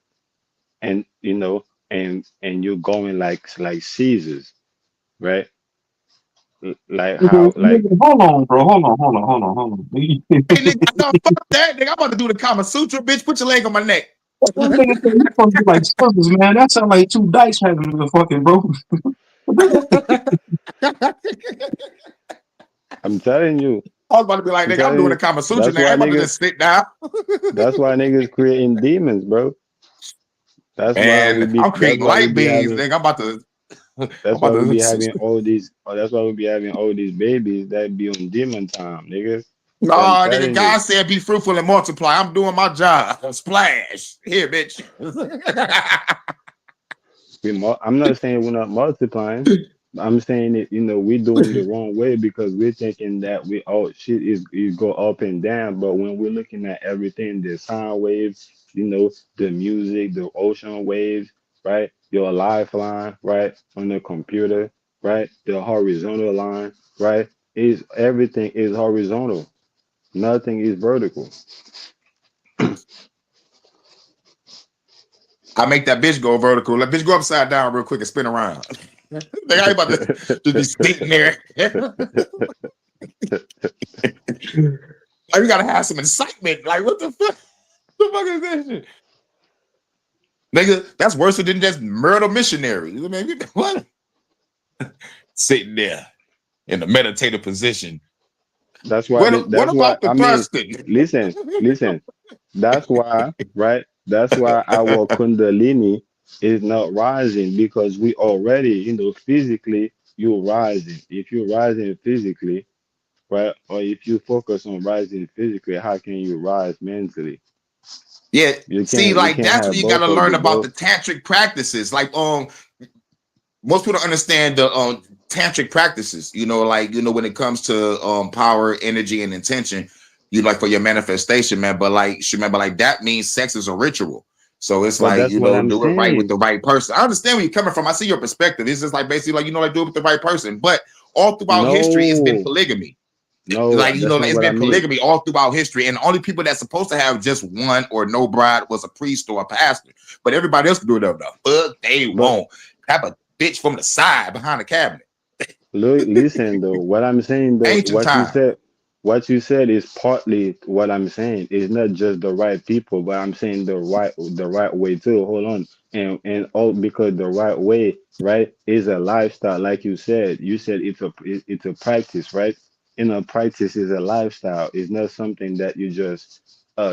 And and you're going like Caesars, right? Like how like Hold on, bro. Hold on. Hey, nigga, no, fuck that, nigga. I'm about to do the Kama Sutra, bitch. Put your leg on my neck. That nigga said you supposed to be like circles, man. That sounds like two dice having the fucking bro. I'm telling you. I was about to be like, nigga, I'm doing the Kama Sutra now. I'm about to just sit down. That's why niggas creating demons, bro. That's why I'm creating light beings, nigga. I'm about to. That's why we be having all these. That's why we be having all these babies that be on demon time, niggas. No, nigga, God said be fruitful and multiply. I'm doing my job. Splash. Here, bitch. I'm not saying we're not multiplying. I'm saying that, we're doing the wrong way because we're thinking that we all shit is go up and down. But when we're looking at everything, the sound waves, the music, the ocean waves, right? Your lifeline, right? On the computer, right? The horizontal line, right? Everything is horizontal. Nothing is vertical. I make that bitch go vertical. Let bitch go upside down real quick and spin around. They ain't about to be sitting there. Like, we gotta have some excitement. Like, what the fuck? The fuck is that shit? Nigga, that's worse than just murder missionary. I mean, what? Sitting there in a meditative position. That's why. What about the thrusting? Listen. That's why, right? That's why our Kundalini is not rising because we already, physically you're rising. If you're rising physically, right, or if you focus on rising physically, how can you rise mentally? Yeah, see, like that's what you got to learn about the tantric practices. Like, most people don't understand the tantric practices. When it comes to power, energy, and intention, like for your manifestation, man. But like, remember, like that means sex is a ritual. So it's like, do it right with the right person. I understand where you're coming from. I see your perspective. It's just like basically like, do it with the right person. But all throughout history, it's been polygamy. No, like, you that's know, not it's what I been mean. polygamy all throughout history, and the only people that's supposed to have just one or no bride was a priest or a pastor. But everybody else can do it up the fuck they won't. Have a bitch from the side behind the cabinet. Look, listen though. What I'm saying though, Ancient time. what you said is partly what I'm saying. It's not just the right people, but I'm saying the right way too. Hold on, and all because the right way, right, is a lifestyle. Like you said, it's a practice, right? In a practice is a lifestyle. It's not something that you just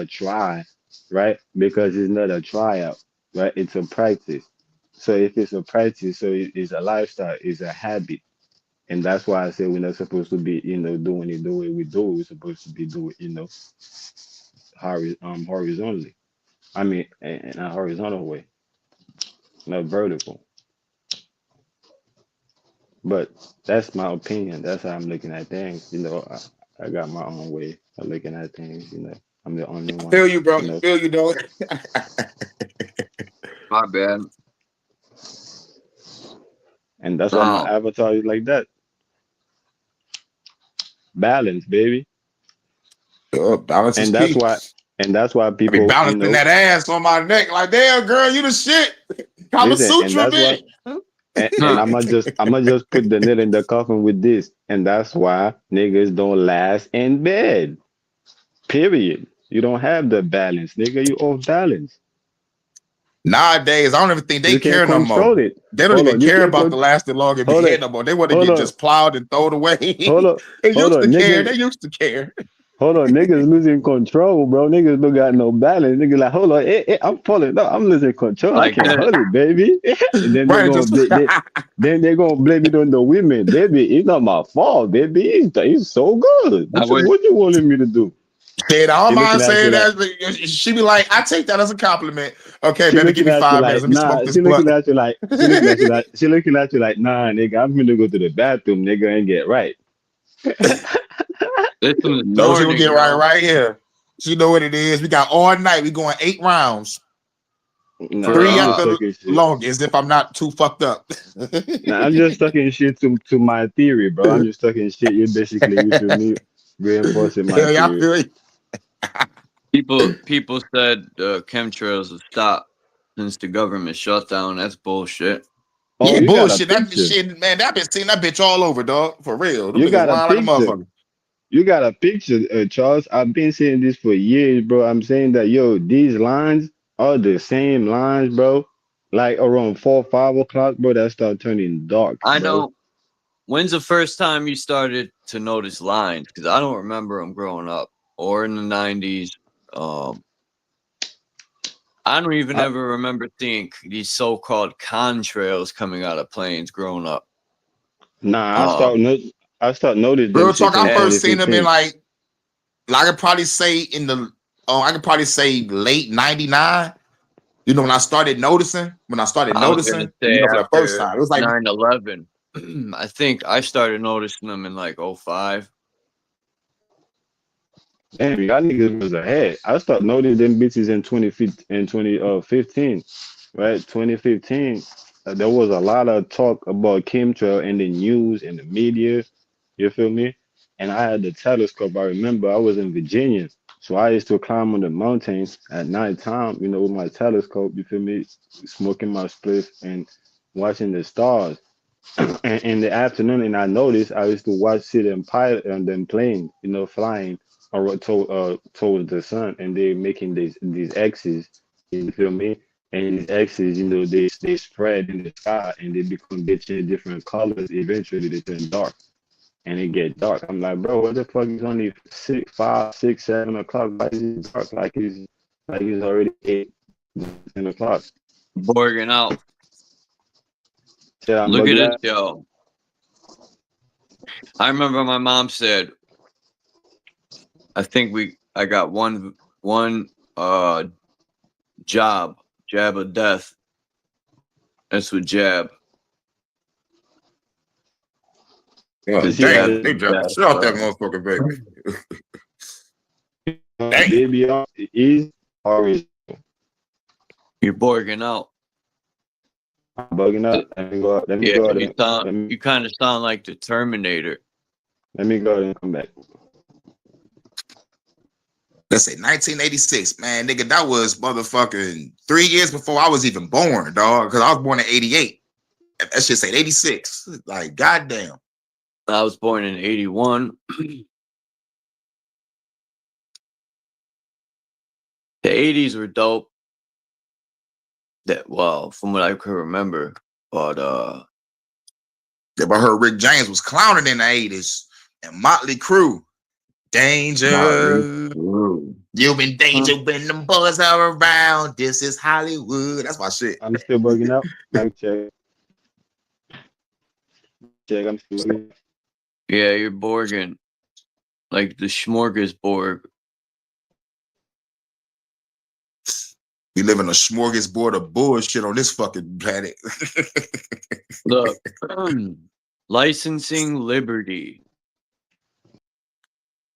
try, right? Because it's not a tryout, right? It's a practice. So if it's a practice, so it's a lifestyle, it's a habit. And that's why I say we're not supposed to be, doing it the way we do. We're supposed to be doing, horizontally. I mean, in a horizontal way, not vertical. But that's my opinion. That's how I'm looking at things. I got my own way of looking at things. I'm the only I one. feel you, bro. I feel you, though. My bad. And that's why my avatar is like that. Balance, baby. Balance is And that's key. why, I be people, balancing that ass on my neck, like, damn, girl, you the shit. Kama listen, and Sutra that's why. me. And I'm gonna just put the nail in the coffin with this, and that's why niggas don't last in bed. Period. You don't have the balance, nigga. You off balance. Nowadays, I don't even think they You can't care no more. control it. They don't Hold even on, you care can't about the lasting long in hold bed it. no more. They want to Hold get on, just plowed and thrown away. hold on, They hold used on, to care. niggas. They used to care. Hold on, niggas losing control, bro. Niggas don't got no balance. Niggas like, hold on, I'm falling. No, I'm losing control. I Like can't this. hold it, baby. And then Right, just they're gonna blame it on the women, baby. It's not my fault, baby. It's so good. I wish. What you wanted me to do? said, I don't She mind looking at you saying like that. She be like, I take that as a compliment. Okay, she baby, give looking me at you 5 minutes. like Let me smoke nah. this blunt. She looking at you like she looking at you like nah, nigga. I'm gonna go to the bathroom, nigga, and get right. This was No, she gonna morning, get yo. right here. She know what it is. We got all night. We going 8 rounds. Nah, For 3 I'm at just the talking shit. longest, if I'm not too fucked up. Nah, I'm just talking shit to my theory, bro. I'm just talking shit. You feel me, reinforcing my Hell yeah, I theory. feel it. People said chemtrails have stopped since the government shut down. That's bullshit. Oh, Yeah, you got a bullshit. That picture. shit, man. That bitch seen that bitch all over, dog. For real. Them You niggas got a wild like a picture. motherfucker. You got a picture, Charles. I've been saying this for years, bro. I'm saying that these lines are the same lines, bro. Like around 4, 5 o'clock, bro. That start turning dark, I bro. know. When's the first time you started to notice lines? Because I don't remember them growing up or in the 90s. I don't even ever remember seeing these so-called contrails coming out of planes growing up. Nah, I start noticing them Real shits talk, in I first seen them in 2015. like I could probably say in the I could probably say late 99. You know, when I started noticing, I was going to say for the first after time. It was like 9/11. I think I started noticing them in like 05. Damn, y'all niggas was ahead. I start noticing them bitches in 2015, right? 2015. There was a lot of talk about chemtrail in the news and the media. You feel me? And I had the telescope. I remember I was in Virginia, so I used to climb on the mountains at nighttime, with my telescope. You feel me? Smoking my spliff and watching the stars. And in the afternoon, and I noticed I used to watch them pilot and them plane, flying towards the sun, and they're making these X's. You feel me? And these X's, they spread in the sky, and they change different colors. Eventually, they turn dark, and it get dark. I'm like, bro, what the fuck is only 6, 5, 6, 7 o'clock? Why is it dark? Like it's already 8, 10 o'clock. Borging out. Yeah, I'm Look at bugging this, out. yo. I remember my mom said, I think I got one jab of death. That's what jab. yeah, This damn, is they dropped the shit off that motherfucker, baby. Damn. baby is always You're borging out. bugging out. Let me go out. Let me Yeah, go out. you kind of sound like the Terminator. Let me go and come back. Let's say 1986, man, nigga. That was motherfucking 3 years before I was even born, dog. Because I was born in '88. That shit said '86. Like, goddamn. I was born in '81. The '80s were dope. From what I can remember, but I heard Rick James was clowning in the '80s and Motley Crue. Danger. You've been danger when them boys are around. This is Hollywood. That's my shit. I'm still bugging out. Mic check. Check. I'm still bugging. Yeah, you're Borging. Like the smorgasbord. We live in a smorgasbord of bullshit on this fucking planet. Look, licensing liberty.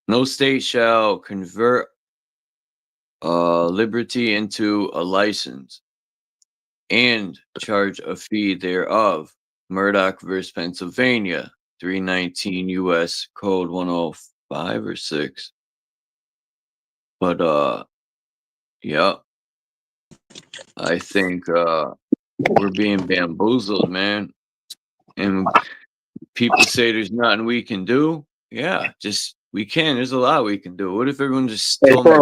No state shall convert liberty into a license and charge a fee thereof. Murdoch versus Pennsylvania, 319 U.S. Code 105 or 6. But yeah, I think we're being bamboozled, man. And people say there's nothing we can do. Yeah, we can. There's a lot we can do. What if everyone just told me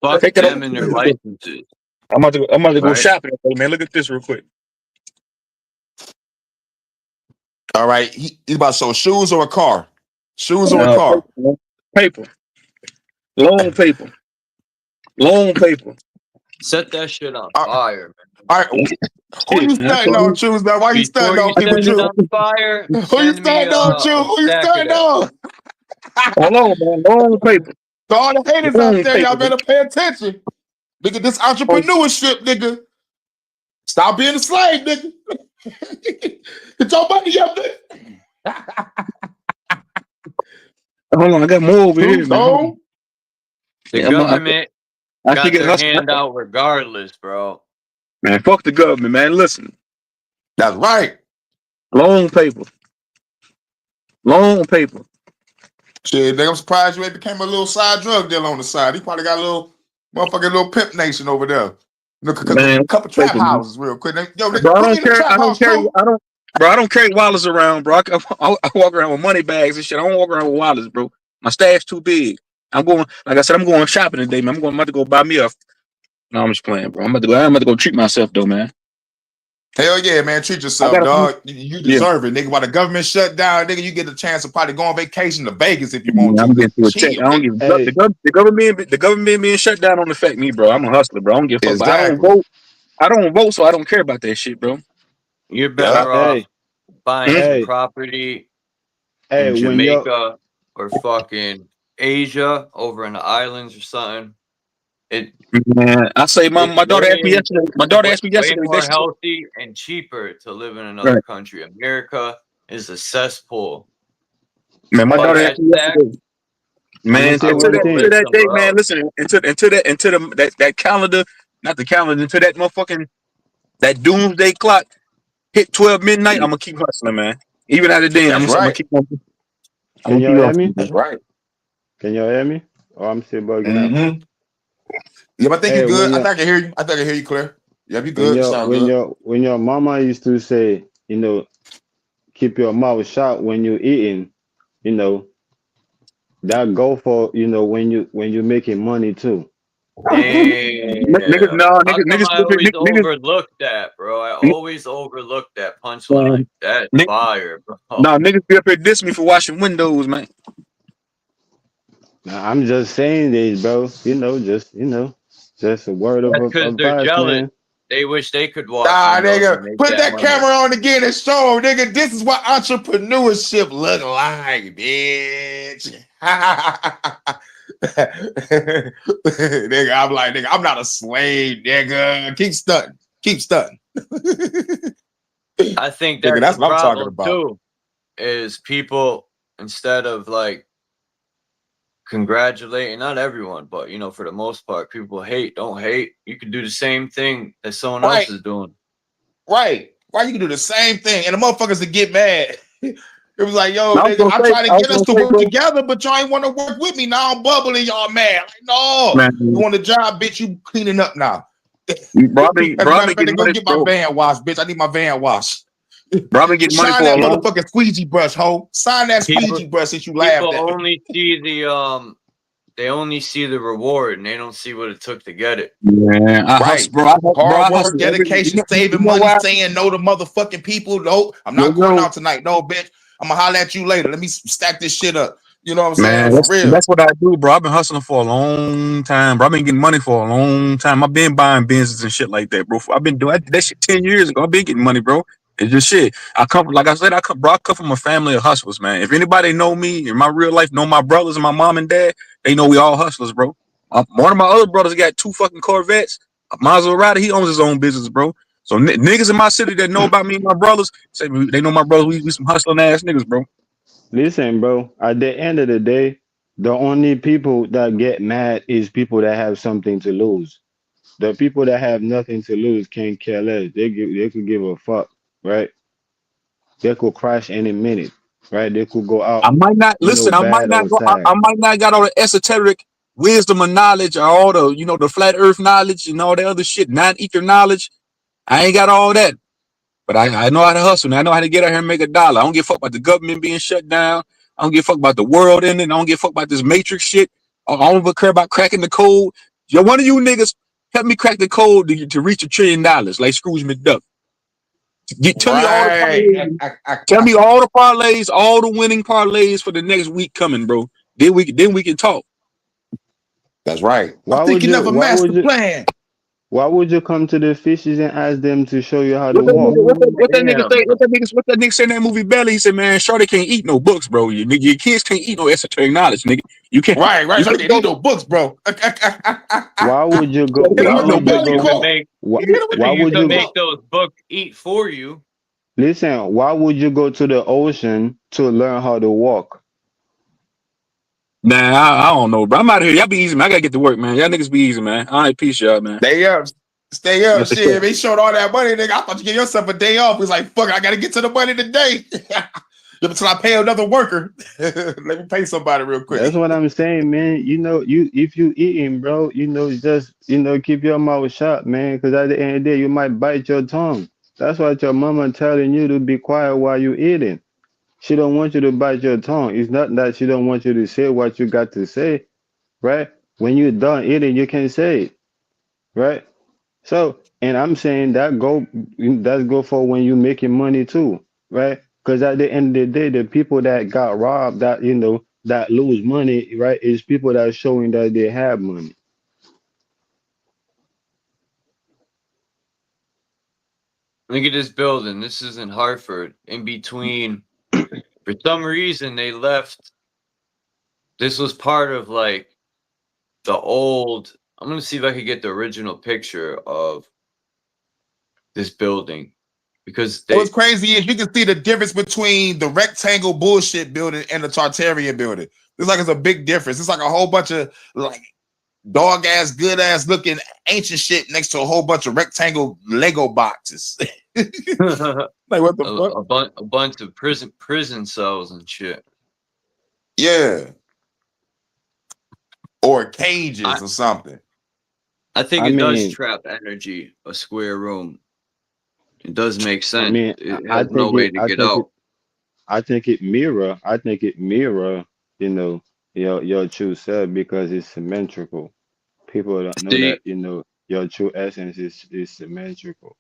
fuck them and their licenses? I'm about to go shopping, man. Look at this real quick. All right, he's about to show shoes or a car. Shoes or a car. Paper. Long paper. Long paper. Set that shit on fire, man. All right, who you starting on, shoes, man? Why you starting on people, shoes? On fire. Who you starting on, shoes? Who you starting on? Hold on, man. Long paper. So all the haters out there, y'all better pay attention. Nigga, this entrepreneurship, nigga. Stop being a slave, nigga. Get your money up there. Hold on, I got more over here, man. The government got their hand out regardless, bro. Man, fuck the government, man. Listen. That's right. Long paper. Long paper. Shit, nigga, I'm surprised you ain't became a little side drug dealer on the side. He probably got a little motherfucking little pimp nation over there. Man, a couple trap houses real quick. Yo, bro, I don't carry wallets around, bro. I walk around with money bags and shit. I don't walk around with wallets, bro. My stash too big. I'm going shopping today, man. I'm about to go buy me a. No, I'm just playing, bro. I'm about to go treat myself though, man. Hell yeah, man. Treat yourself, dog. You deserve it, nigga. While the government shut down, nigga, you get a chance to probably go on vacation to Vegas if you want to. I'm getting to a check. I don't give the government being shut down don't affect me, bro. I'm a hustler, bro. I don't give a fuck. Exactly. I don't vote, so I don't care about that shit, bro. You're better off buying some property in Jamaica or fucking Asia over in the islands or something. Man, I say my daughter asked me yesterday. My daughter asked me yesterday. Way more healthy and cheaper to live in another country. America is a cesspool. Man, my daughter asked me yesterday. Man, until that day, man. Listen, into that calendar, not the calendar, into that motherfucking that doomsday clock hit 12 midnight. I'm gonna keep hustling, man. Even at the day, I'm gonna keep hustling. Can y'all hear me? That's right. Can y'all hear me? Oh, I'm still bugging out. Yeah, but I think you're good. I think I can hear you. I think I can hear you clear. Yeah, you good. When your mama used to say, keep your mouth shut when you're eating, that go for when you're making money too. Hey, niggas overlook that, bro. I always overlook that punchline. That's fire, bro. Nah, niggas be up here dissing me for washing windows, man. Nah, I'm just saying this, bro. Just a word of advice, because they're jealous. Man. They wish they could watch. Nigga, put that camera on again and show them, nigga. This is what entrepreneurship look like, bitch. Nigga, I'm like, nigga, I'm not a slave, nigga. Keep stunting. I think that's what I'm talking about too. Is people instead of like congratulating, not everyone, but for the most part, people don't hate. You can do the same thing that someone else is doing. Right. Why you can do the same thing and the motherfuckers that get mad. It was like, yo, nigga, I'm trying to get us to work together, but y'all ain't want to work with me. Now I'm bubbling, y'all mad. Like, no, Man. you want a job, bitch? You cleaning up now. Bro, As a matter of fact, go get my van washed, bitch. I need my van washed. Bro, I've been getting money Sign for that a long. motherfucking squeegee brush, ho. Sign that squeegee brush since you laughed People at me. only see the they only see the reward and they don't see what it took to get it. Man, I hustle, bro. Hard work, dedication, saving money, saying no to motherfucking people. No, I'm not going out tonight. No, bitch. I'm gonna holler at you later. Let me stack this shit up. You know what I'm saying? Man, For real. that's what I do, bro. I've been hustling for a long time, bro. I've been getting money for a long time. I've been buying business and shit like that, bro. I've been doing that shit 10 years ago. I've been getting money, bro. It's just shit. I come from a family of hustlers, man. If anybody know me in my real life, know my brothers and my mom and dad, they know we all hustlers, bro. One of my other brothers got 2 fucking Corvettes. Maserati, he owns his own business, bro. So niggas in my city that know about me and my brothers, say they know my brothers. We some hustling ass niggas, bro. Listen, bro, at the end of the day, the only people that get mad is people that have something to lose. The people that have nothing to lose can't care less. They could give a fuck, right? They could crash any minute, right? They could go out, I might not listen. I might bad not go. outside. I might not got all the esoteric wisdom and knowledge, or all the the flat Earth knowledge and all the other shit, non-ether knowledge. I ain't got all that, but I know how to hustle. And I know how to get out here and make a dollar. I don't give a fuck about the government being shut down. I don't give a fuck about the world ending. I don't give a fuck about this matrix shit. I don't care about cracking the code. Yo, one of you niggas help me crack the code to reach $1 trillion, like Scrooge McDuck. Tell me all the parlays, tell me all the parlays, all the winning parlays for the next week coming, bro. Then we can talk. That's right. Why I'm would thinking you? of a Why would master you? plan. Why would you come to the fishes and ask them to show you how to What walk? that nigga say? What that nigga say in that movie Belly? He said, "Man, Shorty can't eat no books, bro. Your kids can't eat no esoteric knowledge, nigga. You can't. Right. You So they can't need no books, bro. Why would you go? Hit him Why with no would you belly go? quote. Why You would can you make those books eat for you. listen? Why would you go to the ocean to learn how to walk? Nah, I don't know, bro. I'm out of here. Y'all be easy, man. I gotta get to work, man. Y'all niggas be easy, man. All right, peace, y'all, man. Stay up. Stay up. Yeah, for Shit. sure. They showed all that money, nigga. I thought you give yourself a day off. It was like, fuck, I gotta get to the money today. Until I pay another worker. Let me pay somebody real quick. That's what I'm saying, man. If you eating, bro, just keep your mouth shut, man. Because at the end of the day, you might bite your tongue. That's what your mama telling you to be quiet while you eating. She don't want you to bite your tongue. It's not that she don't want you to say what you got to say, right? When you're done eating, you can say it, right? So, and I'm saying that's go for when you making money too, right? Because at the end of the day, the people that got robbed, that lose money, right, is people that are showing that they have money. Look at this building. This is in Hartford. In between, for some reason, they left. This was part of like the old. I'm gonna see if I could get the original picture of this building because What's crazy is you can see the difference between the rectangle bullshit building and the Tartarian building. It's like it's a big difference. It's like a whole bunch of like dog ass, good ass looking ancient shit next to a whole bunch of rectangle Lego boxes. Like what the fuck? a bunch of prison cells and shit. Yeah. Or cages or something. I think it does trap energy, a square room. It does make sense. I mean, it has no way to get out. I think it mirror, your true self because it's symmetrical. People don't know that, your true essence is symmetrical.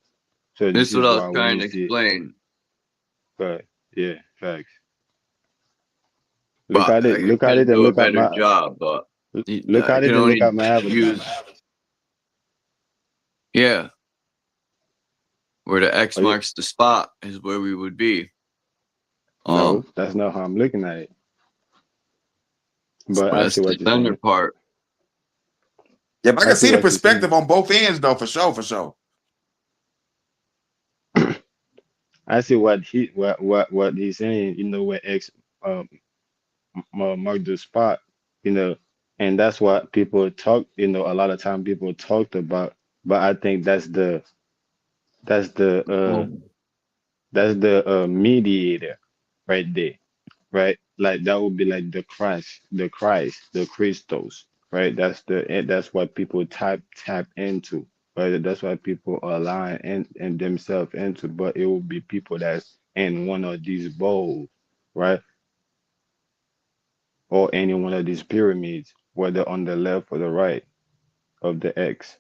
So This this is what is I why was when trying you to see, explain. but yeah, facts. But Look at I it, look at can it, and do a look at better my job. But look I at it can and look only at my avatar. use, where the X marks the spot is where we would be. No, that's not how I'm looking at it. But I that's see the what you're center saying. part. Yeah, but I can see the perspective on both ends though, for sure. I see what he's saying, where X mark the spot, and that's what people talk, a lot of time people talked about, but I think that's the mediator right there. right? Like that would be like the Christ, the Christos, right? That's what people tap into, right? That's what people align and themselves into. But it will be people that's in one of these bowls, right? Or any one of these pyramids, whether on the left or the right of the X.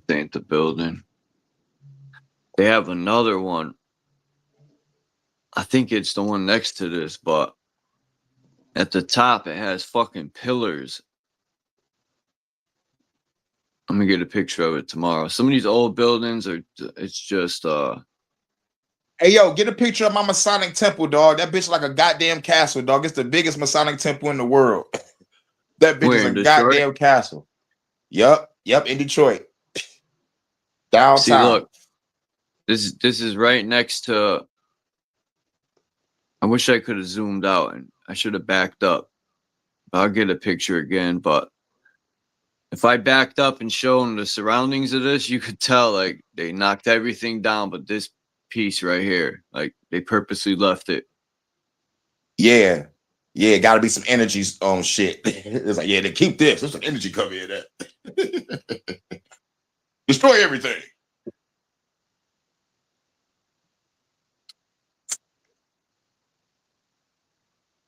This ain't the building. They have another one. I think it's the one next to this, but at the top it has fucking pillars. I'm gonna get a picture of it tomorrow. Some of these old buildings are, it's just Hey, yo, get a picture of my Masonic temple, dog. That bitch like a goddamn castle, dog. It's the biggest Masonic temple in the world. That bitch is a goddamn castle. Yup, in Detroit. Downtown. See, look, this is right next to. I wish I could have zoomed out and I should have backed up. I'll get a picture again, but if I backed up and shown the surroundings of this, you could tell like they knocked everything down, but this piece right here, like they purposely left it. Yeah, got to be some energy on shit. It's like, yeah, they keep this. There's some energy coming in that. Destroy everything.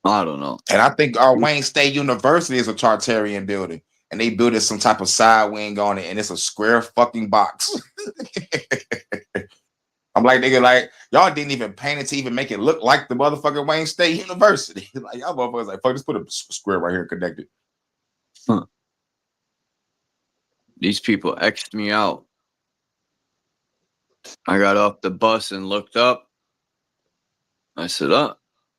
I don't know. And I think our Wayne State University is a Tartarian building, and they built some type of side wing on it, and it's a square fucking box. I'm like, nigga, like, y'all didn't even paint it to even make it look like the motherfucking Wayne State University. Like, y'all motherfuckers like, fuck, just put a square right here connected. Huh. These people X'd me out. I got off the bus and looked up. I said,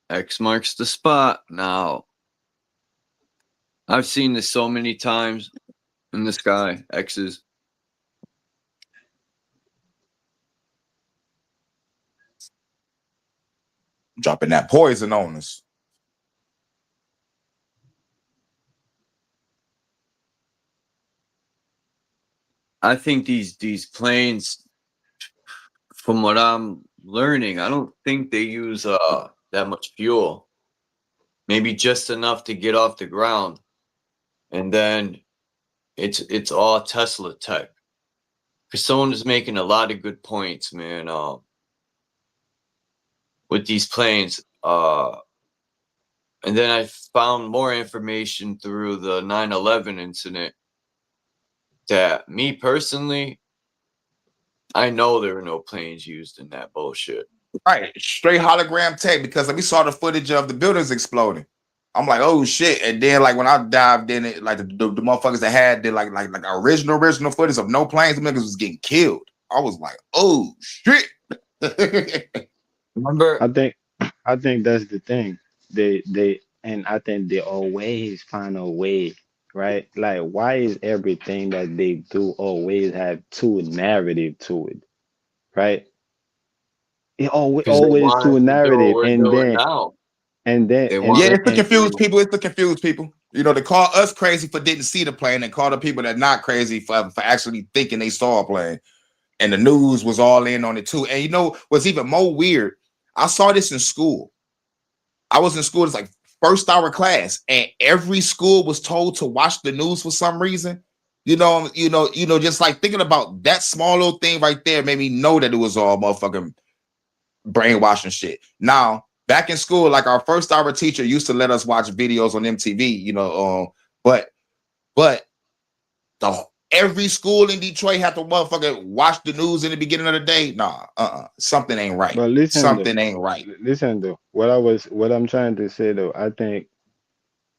X marks the spot. Now, I've seen this so many times in the sky, X's. Dropping that poison on us. I think these planes, from what I'm learning, I don't think they use that much fuel. Maybe just enough to get off the ground. And then it's all Tesla tech. Because someone is making a lot of good points, man. With these planes. And then I found more information through the 9/11 incident that me personally, I know there were no planes used in that bullshit. Right, straight hologram tech, because we saw the footage of the buildings exploding. I'm like, oh shit. And then like when I dived in it, like the motherfuckers that had the like original footage of no planes, the niggas was getting killed. I was like, oh shit. Remember, I think that's the thing. And I think they always find a way, right? Like, why is everything that they do always have two narrative to it, right? It always two narrative, It's to confuse people. It's to confuse people. You know, they call us crazy for didn't see the plane, and call the people that not crazy for actually thinking they saw a plane. And the news was all in on it too. And you know what's even more weird? I saw this in school. I was in school, it's like first hour class, and every school was told to watch the news for some reason. You know, just like thinking about that small little thing right there made me know that it was all motherfucking brainwashing shit. Now, back in school, like our first hour teacher used to let us watch videos on MTV, you know, but every school in Detroit had to motherfucking watch the news in the beginning of the day. Nah, something ain't right. But listen, something ain't right. Listen though, what I'm trying to say though, I think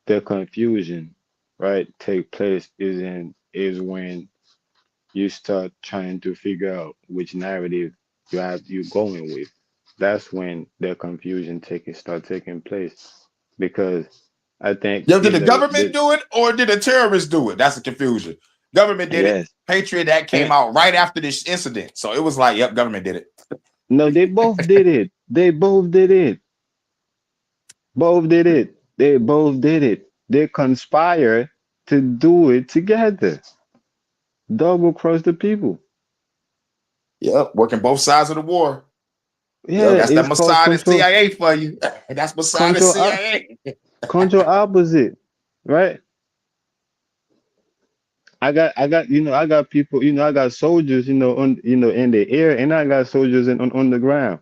the confusion, right, take place is when you start trying to figure out which narrative you going with. That's when the confusion start taking place, because I think did the government do it or did the terrorists do it? That's the confusion. Government did it. Patriot Act came out right after this incident, so it was like, yep, government did it. No, they both did it. They both did it. They both did it. They conspired to do it together. Dog will crush the people. Yep, working both sides of the war. Yeah, Yo, that's that it's called Mossad and control. CIA for you. That's Mossad and Control. CIA. Control opposite, right? I got people, I got soldiers, in the air, and I got soldiers on the ground.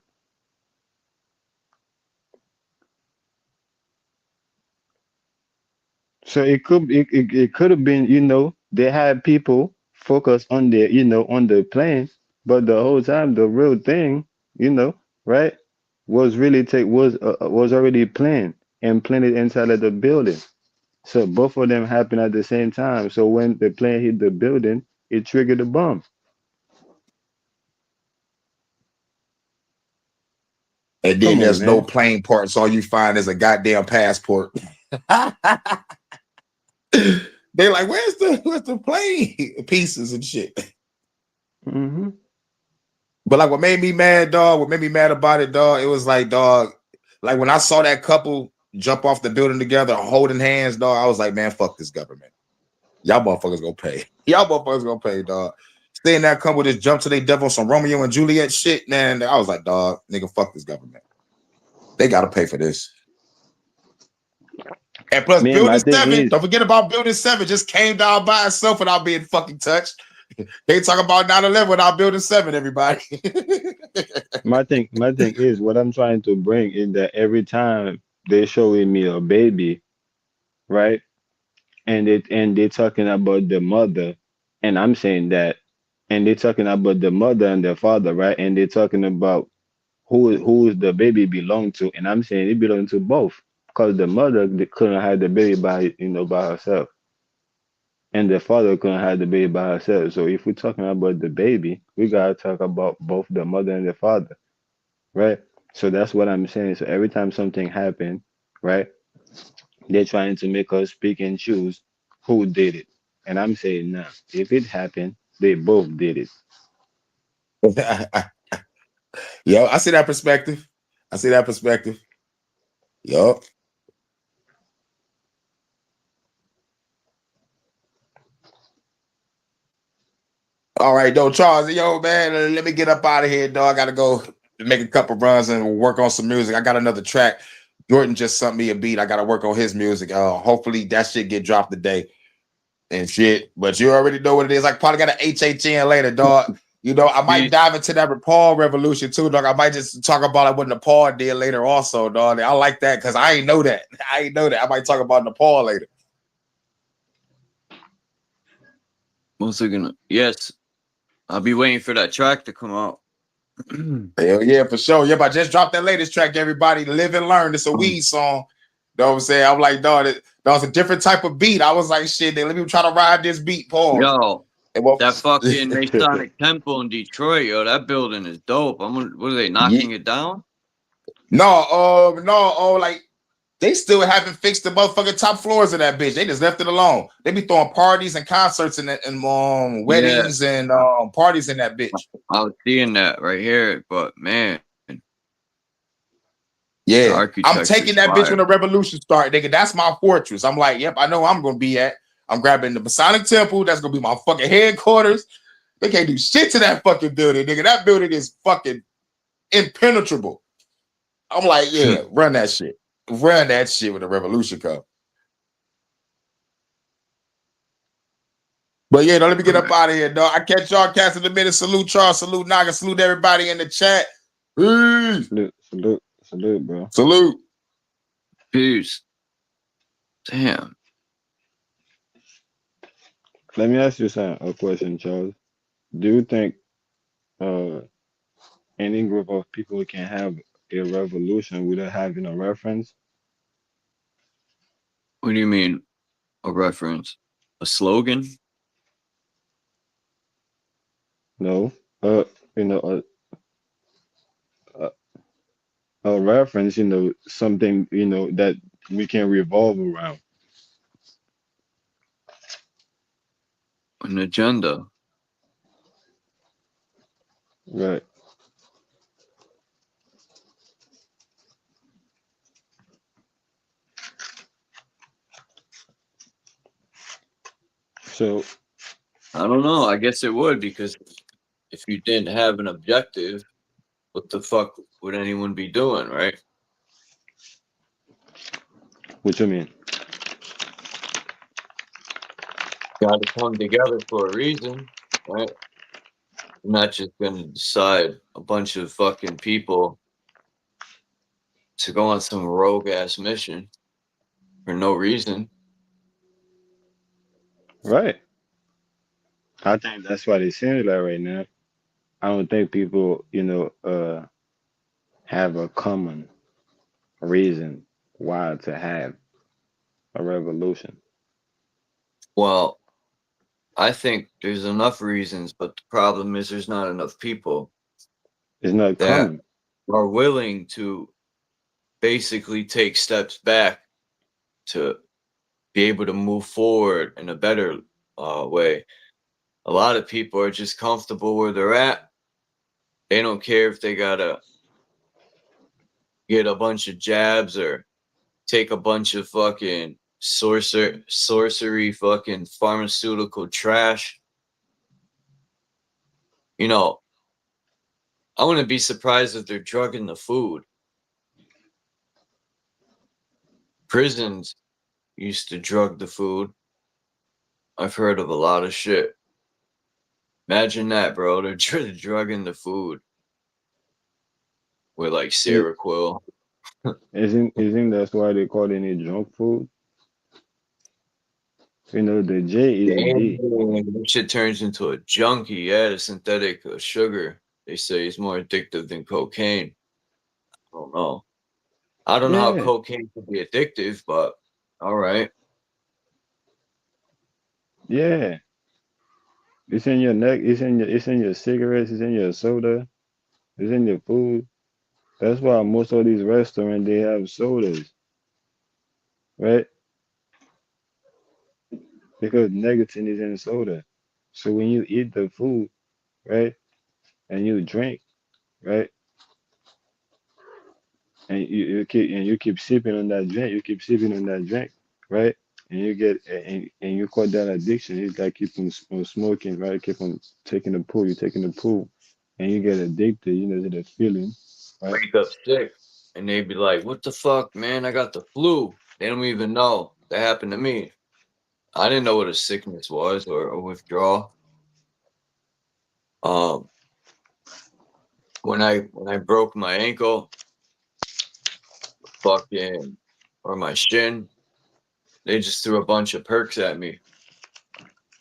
So it could have been, they had people focus on on the plane, but the whole time the real thing, right, was really take was already planned and planted inside of the building. So both of them happened at the same time. So when the plane hit the building, it triggered the bomb. And then Come on, there's no man. plane parts. All you find is a goddamn passport. They like, where's the plane pieces and shit? Mm-hmm. But like, what made me mad, dog? What made me mad about it, dog? It was like, dog, like when I saw that couple jump off the building together, holding hands, dog. I was like, man, fuck this government. Y'all motherfuckers gonna pay. Y'all motherfuckers gonna pay, dog. Seeing that couple just jump to they devil some Romeo and Juliet shit, man. I was like, dog, nigga, fuck this government. They gotta pay for this. And plus, Man, my Building thing 7, is, don't forget about Building 7, just came down by itself without being fucking touched. They talk about 9/11 without Building 7, everybody. my thing is, what I'm trying to bring is that every time they showing me a baby, right? And they talking about the mother, and I'm saying that, and they talking about the mother and the father, right? And they talking about who is the baby belong to, and I'm saying it belong to both, because the mother they couldn't have the baby by herself, and the father couldn't have the baby by herself. So if we're talking about the baby, we gotta talk about both the mother and the father, right? So that's what I'm saying. So every time something happen, right, they're trying to make us pick and choose who did it. And I'm saying, nah, if it happened, they both did it. Yo, I see that perspective. I see that perspective. Yo. All right, though, Charles. Yo, man, let me get up out of here, dog. I gotta go make a couple runs and work on some music. I got another track. Jordan just sent me a beat. I gotta work on his music. Hopefully that shit get dropped today and shit. But you already know what it is. I probably got an HHN later, dog. I might dive into that Nepal revolution too, dog. I might just talk about what Nepal did later, also, dog. I like that because I ain't know that. I might talk about Nepal later. Once again, yes, I'll be waiting for that track to come out. Hell yeah, for sure. Yep, I just dropped that latest track, everybody. Live and Learn. It's a weed song. You know what I'm saying? I'm like, dog, that was a different type of beat. I was like, shit, let me try to ride this beat, Paul. Yo, that fucking Masonic Temple in Detroit, yo, that building is dope. What are they knocking it down? No, like they still haven't fixed the motherfucking top floors of that bitch. They just left it alone. They be throwing parties and concerts and weddings and parties in that bitch. I was seeing that right here, but man. Yeah, I'm taking that bitch when the revolution started, nigga. That's my fortress. I'm like, yep, I know I'm gonna be at. I'm grabbing the Masonic Temple. That's gonna be my fucking headquarters. They can't do shit to that fucking building, nigga. That building is fucking impenetrable. I'm like, yeah, run that shit. Run that shit when the revolution comes. But yeah, let me get up out of here, dog. I catch y'all cats in a minute. Salute Charles, salute Naga, salute everybody in the chat. Peace. Salute, bro. Salute. Peace. Damn. Let me ask you a question, Charles. Do you think any group of people can have a revolution without having a reference? What do you mean? A reference? A slogan? No. You know, a reference, something, that we can revolve around. An agenda. Right. So I don't know. I guess it would, because if you didn't have an objective, what the fuck would anyone be doing, right? what you mean? Got to come together for a reason, right? I'm not just gonna decide a bunch of fucking people to go on some rogue ass mission for no reason. Right. I think that's why they seem like right now. I don't think people, have a common reason why to have a revolution. Well, I think there's enough reasons, but the problem is there's not enough people It's not that common. are willing to basically take steps back to be able to move forward in a better way. A lot of people are just comfortable where they're at. They don't care if they gotta get a bunch of jabs or take a bunch of fucking sorcery fucking pharmaceutical trash. You know, I wouldn't be surprised if they're drugging the food. Prisons used to drug the food. I've heard of a lot of shit. Imagine that, bro. They're drugging the food with like Is- Seroquel. Isn't that's why they call it junk food? The J is a D. Damn, shit turns into a junkie. Yeah, the synthetic sugar. They say is more addictive than cocaine. I don't know. I don't know how Yeah. cocaine can be addictive, but all right. Yeah. It's in your neck, it's in your cigarettes, it's in your soda, it's in your food. That's why most of these restaurants they have sodas, right? Because nicotine is in soda. So when you eat the food, right, and you drink, right, and you keep sipping on that drink, right, and you call that addiction. It's like keep on smoking, right? Keep on taking the pull, you're taking the pull, and you get addicted, to the feeling, right? Wake up sick, and they'd be like, "What the fuck, man? I got the flu." They don't even know. That happened to me. I didn't know what a sickness was or a withdrawal. Um, when I broke my ankle, fucking, or my shin, they just threw a bunch of perks at me.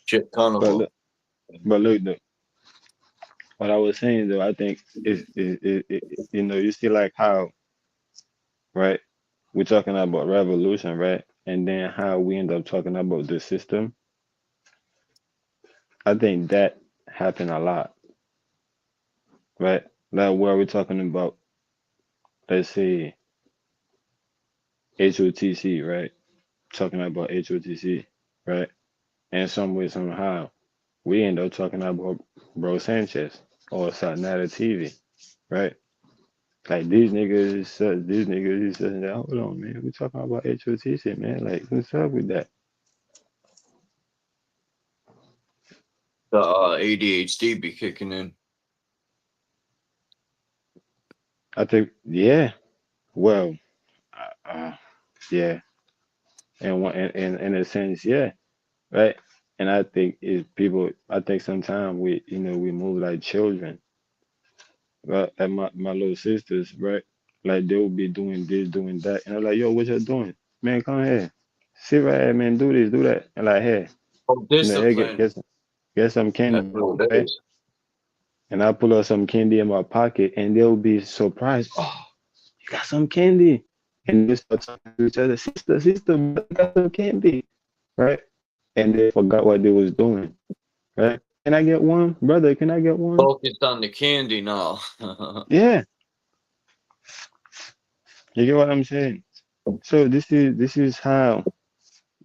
Shit ton of But them. look, though, what I was saying though, I think you see like how, right? We're talking about revolution, right? And then how we end up talking about the system. I think that happened a lot, right? Like where we're talking about, let's say HOTC, right? Talking about HOTC, right? And some way, somehow, we end up talking about Bro Sanchez or Satnata TV, right? Like these niggas is such that. Hold on, man. We talking about HOTC, man. Like, what's up with that? The ADHD be kicking in. I think, yeah. Well, yeah. And in a sense, yeah, right. And I think is people. I think sometimes we move like children, right? Like my little sisters, right? Like they will be doing this, doing that, and I'm like, yo, what you doing, man? Come here, sit right here, man. Do this, do that, and like, hey, Oh, hey, get discipline. get some, get some That's candy, what it right? is. And I pull out some candy in my pocket, and they'll be surprised. Oh, you got some candy, and they start talking to each other, sister, brother, got some candy, right? And they forgot what they was doing, right? Can I get one, brother? Can I get one? Focused on the candy now. Yeah, you get what I'm saying. So this is how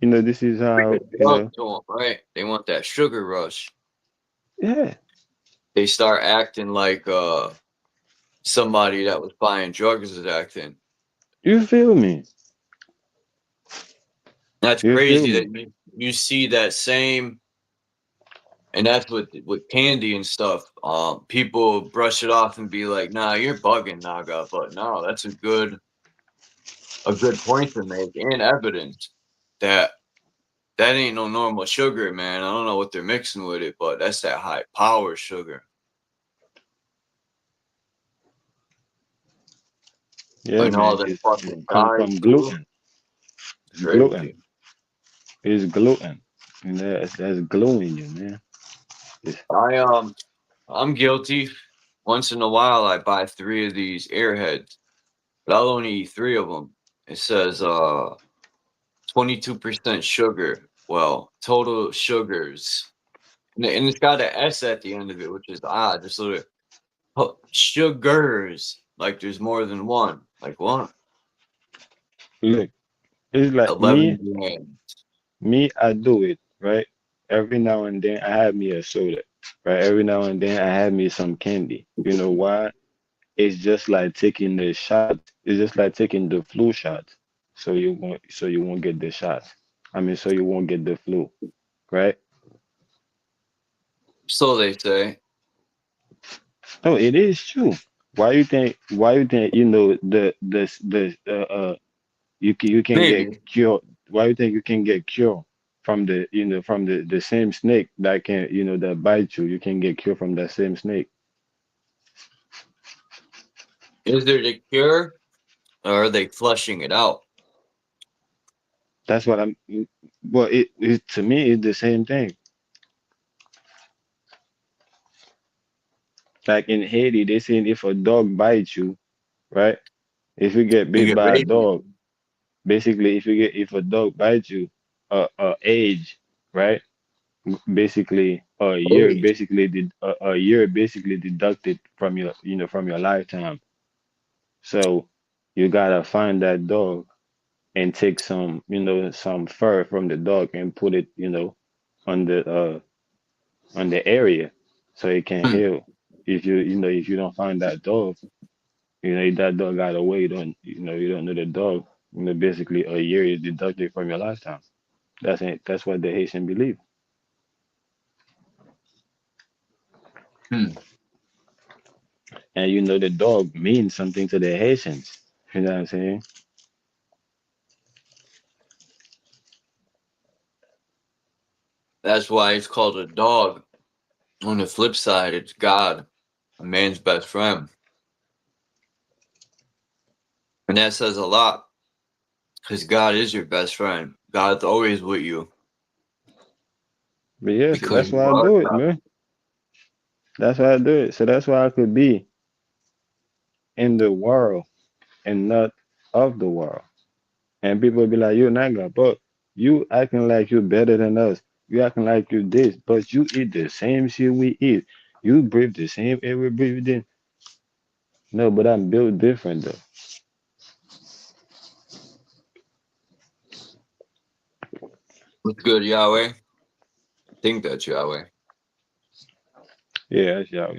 this is how Drug to 'em, right? They want that sugar rush. yeah. They start acting like somebody that was buying drugs is acting. You feel me? That's You feel crazy me? that you see that same And that's with candy and stuff. People brush it off and be like, "Nah, you're bugging, Naga." But no, that's a good point to make and evidence that ain't no normal sugar, man. I don't know what they're mixing with it, but that's that high power sugar. Yeah, And all man. that It fucking comes dyes, from too. gluten. Crazy. Gluten. It's gluten. And that's glue in you, man. I'm guilty. Once in a while, I buy 3 of these Airheads, but I'll only eat 3 of them. It says 22% sugar. Well, total sugars, and it's got an S at the end of it, which is odd. Just little sugars, like there's more than one. Like what? Look, it's like 11 grams. I do it, right? Every now and then I have me a soda, right? Every now and then I have me some candy. You know why? It's just like taking the shot. It's just like taking the flu shot. So you won't get the shot. I mean, so you won't get the flu, right? So they say. No, it is true. Why you think you know you can get Maybe. cured? Why you think you can get cured from the same snake that can that bite you? You can get cured from that same snake. Is there the cure, or are they flushing it out? That's what I'm. Well, it to me it's the same thing. Like in Haiti, they say if a dog bites you, right? If you get You bit get by a rabies. dog, basically, if a dog bites you, age, right? Basically, Age. a year basically deducted from your from your lifetime. So you gotta find that dog and take some some fur from the dog and put it on the area so it can Hmm. heal. If you don't find that dog, if that dog got away, you don't know the dog. Basically a year is deducted from your lifetime. That's what the Haitian believe. Hmm. And the dog means something to the Haitians. You know what I'm saying? That's why it's called a dog. On the flip side, it's God, a man's best friend. And that says a lot, because God is your best friend. God's always with you But yeah, so because that's you why I are do it, God. man. That's why I do it. So that's why I could be in the world and not of the world. And people be like, you're not God, but you acting like you're better than us. You acting like you this, but you eat the same shit we eat. You breathe the same air we breathe in. No, but I'm built different though. What's good, Yahweh? I think that's Yahweh. Yeah, that's y'all.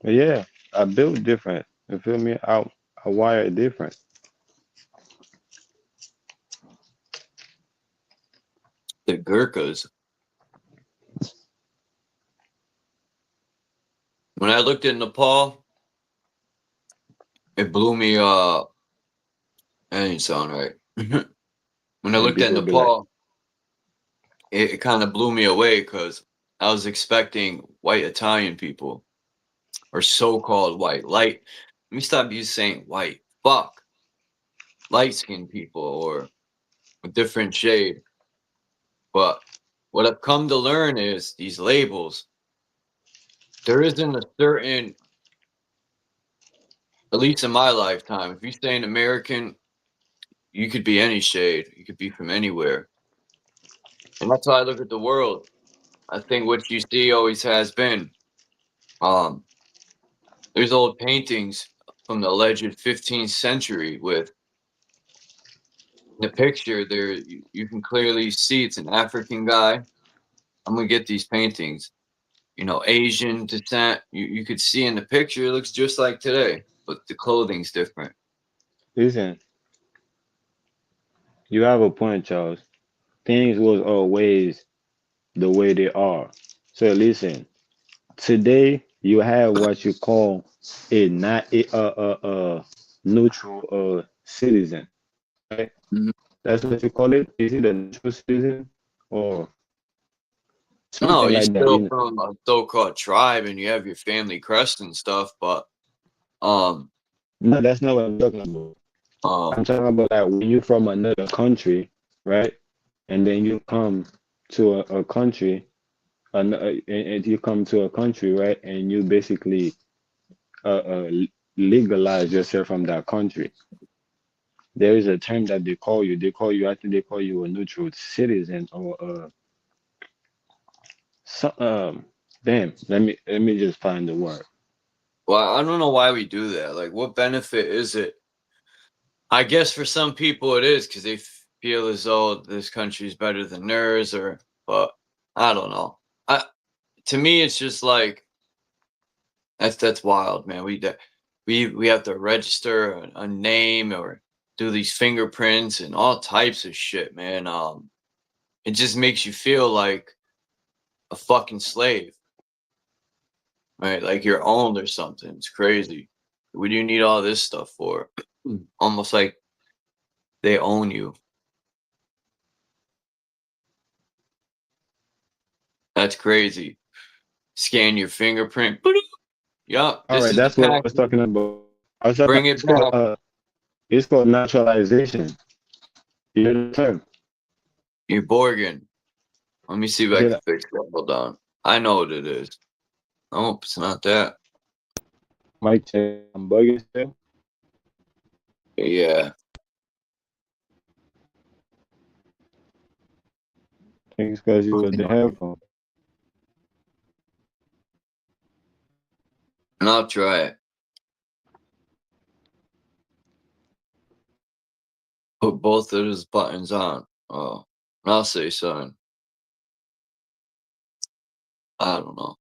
But yeah, I built different. You feel me? I wired different. The Gurkhas. When I looked at Nepal, it blew me that didn't sound right. When I And looked at people be like, Nepal, it kind of blew me away because I was expecting white Italian people or so-called white light. Let me stop you saying white. Fuck, light-skinned people or a different shade. But what I've come to learn is these labels. There isn't a certain, at least in my lifetime, if you say an American, you could be any shade. You could be from anywhere. And that's how I look at the world. I think what you see always has been. Um, there's old paintings from the alleged 15th century with in the picture there you can clearly see it's an African guy. I'm gonna get these paintings. Asian descent. You could see in the picture it looks just like today, but the clothing's different. listen, you have a point, Charles. things was always the way they are. So listen, today you have what you call a not a neutral citizen, right? Mhm. That's what you call it. Is it a neutral citizen or No, something you're like that? still from a so-called tribe and you have your family crest and stuff, but um No, that's not what I'm talking about. I'm talking about like when you're from another country, right? And then you come to a country, and you come to a country, right? And you basically legalize yourself from that country. There is a term that they call you. They call you. I think they call you a neutral citizen or so, damn. Let me just find the word. well, I don't know why we do that. Like, what benefit is it? I guess for some people it is because they feel as though this country is better than theirs, but I don't know. To me, it's just like that's wild, man. We have to register a name or do these fingerprints and all types of shit, man. It just makes you feel like a fucking slave, right? Like you're owned or something. It's crazy. What do you need all this stuff for? Almost like they own you. That's crazy. Scan your fingerprint. Yup, All this right, is the that's what I pack. was talking about. I was talking. Bring it back. It's called naturalization. You hear the term? You're Borgin. Let me see if You I hear can that? fix that. Hold on. I know what it is. Nope, it's not that. Mic check. I'm bugging still. Yeah. I think it's because you with the headphone. And I'll try it. Put both of those buttons on. Oh, and I'll say something. I don't know.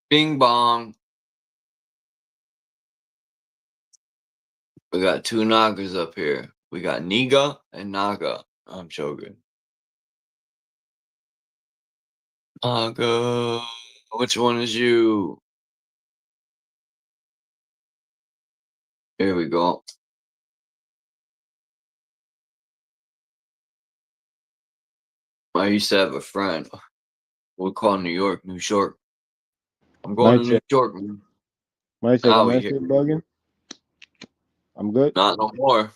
Bing bong. We got two Nagas up here. We got Niga and Naga. I'm joking. Naga. Which one is you? Here we go. I used to have a friend. We'll call New York, New York. I'm going Mic to New check. York, man. Mic check. Now Am we I here. still bugging? I'm good. Not no more.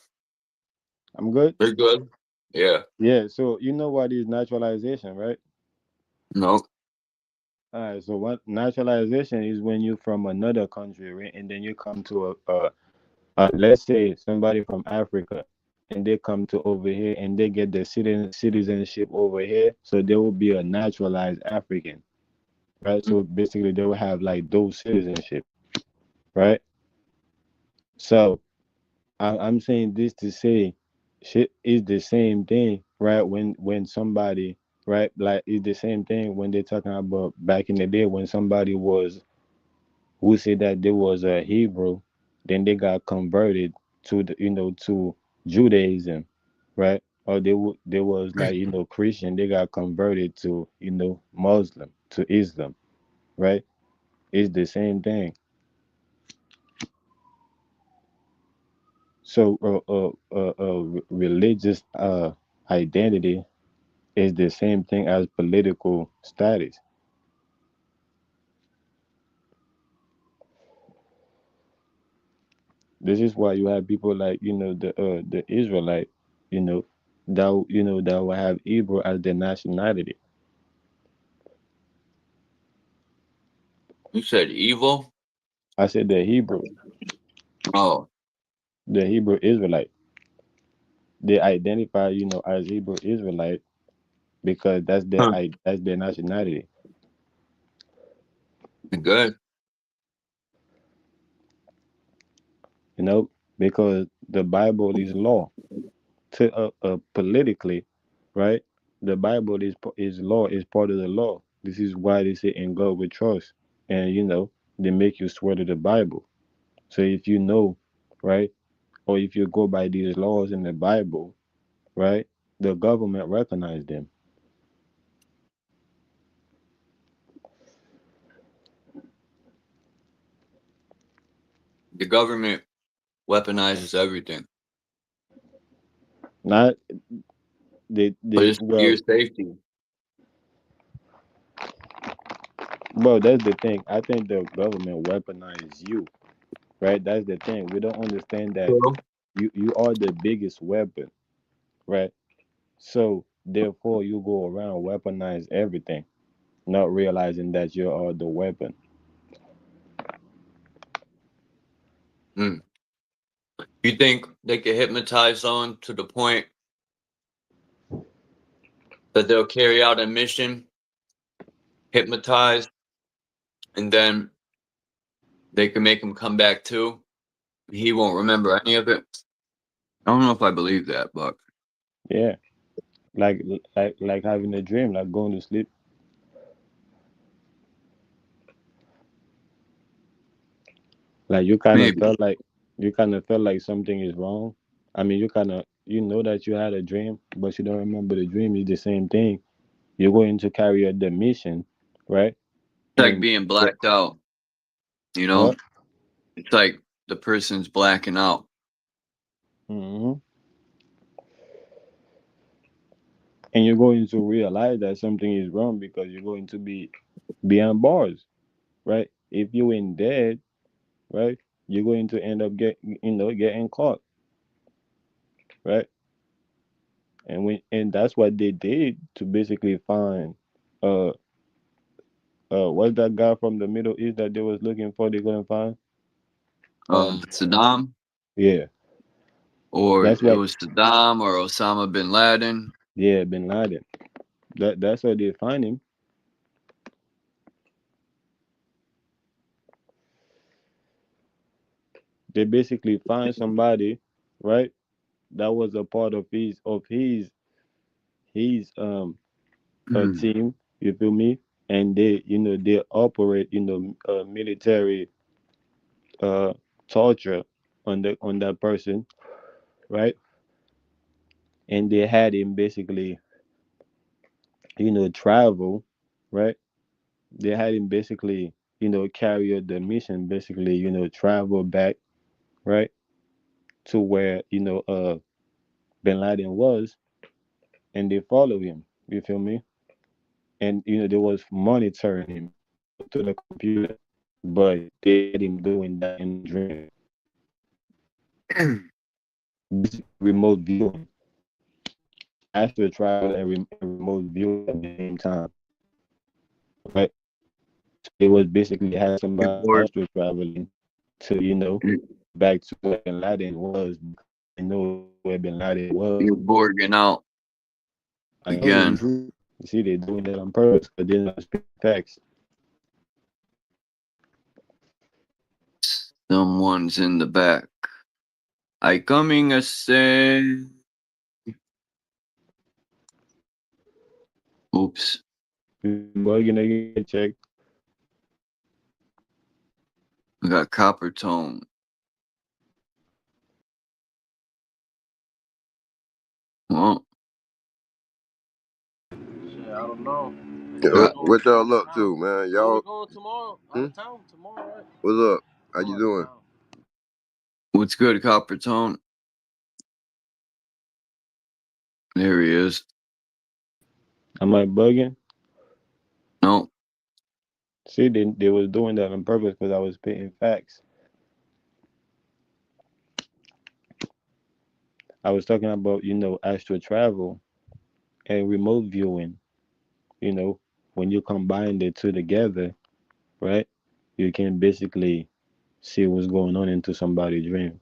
I'm good. They're good. Yeah. Yeah. So you know what is naturalization, right? No. All right. So what naturalization is when you from another country, right? And then you come to let's say somebody from Africa, and they come to over here and they get the citizenship over here, so they will be a naturalized African, right? So basically, they will have like those citizenship, right? So I'm saying this to say, shit is the same thing, right? When somebody, right, like it's the same thing when they're talking about back in the day when somebody was who said that they was a Hebrew, then they got converted to the to Judaism, right? Or they was like Christian, they got converted to Muslim to Islam, right? It's the same thing. So religious identity is the same thing as political status. This is why you have people like the Israelite, that will have Hebrew as their nationality. You said evil? I said the Hebrew, Oh. the Hebrew Israelite. They identify, as Hebrew Israelite because Huh. that's their nationality. Good. you know, because the Bible is law. To politically, right? The Bible is law, is part of the law. This is why they say in God we trust, and they make you swear to the Bible. So if you know, right, or if you go by these laws in the Bible, right, the government recognize them. The government weaponizes everything. Not But it's for your well, safety. that's the thing. I think the government weaponize you, right? That's the thing. We don't understand that True. you are the biggest weapon, right? So therefore, you go around weaponize everything, not realizing that you are the weapon. Mm. You think they can hypnotize someone to the point that they'll carry out a mission, hypnotize, and then they can make him come back too? He won't remember any of it. I don't know if I believe that, but Yeah, like having a dream, like going to sleep. Like maybe. you kind of felt like something is wrong. I mean, you know that you had a dream, but you don't remember the dream. It's the same thing. You're going to carry out the mission, right? It's like And being blacked out, you know? what? It's like the person's blacking out. hmm And you're going to realize that something is wrong because you're going to be behind bars, right? If you ain't dead, right, you're going to end up getting caught, right? And that's what they did to basically find uh what's that guy from the Middle East that they was looking for, they couldn't find? Saddam, Yeah, or that's it what. was Saddam or Osama bin Laden. Yeah, Bin Laden. That's how they find him. They basically find somebody, right? That was a part of his team. You feel me? And they operate military uh torture on that person, right? And they had him basically travel, right? They had him basically carry out the mission, basically travel back, right, to where Bin Laden was, and they follow him. You feel me? And they was monitoring him to the computer, but they had him doing that in a dream. Basically, remote viewing, astral travel, and remote viewing at the same time, right? So it was basically had You're somebody bored. astral traveling to back to where Bin Laden was, because they know where Bin Laden was. You're borging out I told you, again. you see, they're doing that on purpose because they're not speaking facts. Someone's in the back. I coming a say. Oops. Boy, get checked. We got copper tone. Well, Shit, I don't know. What y'all up to, man? Y'all going tomorrow? Out of town tomorrow, right? what's up? How you doing? what's good, copper tone? There he is. Am I bugging? No. See, they was doing that on purpose because I was spitting facts. I was talking about, astral travel and remote viewing. When you combine the two together, right? You can basically see what's going on into somebody's dream.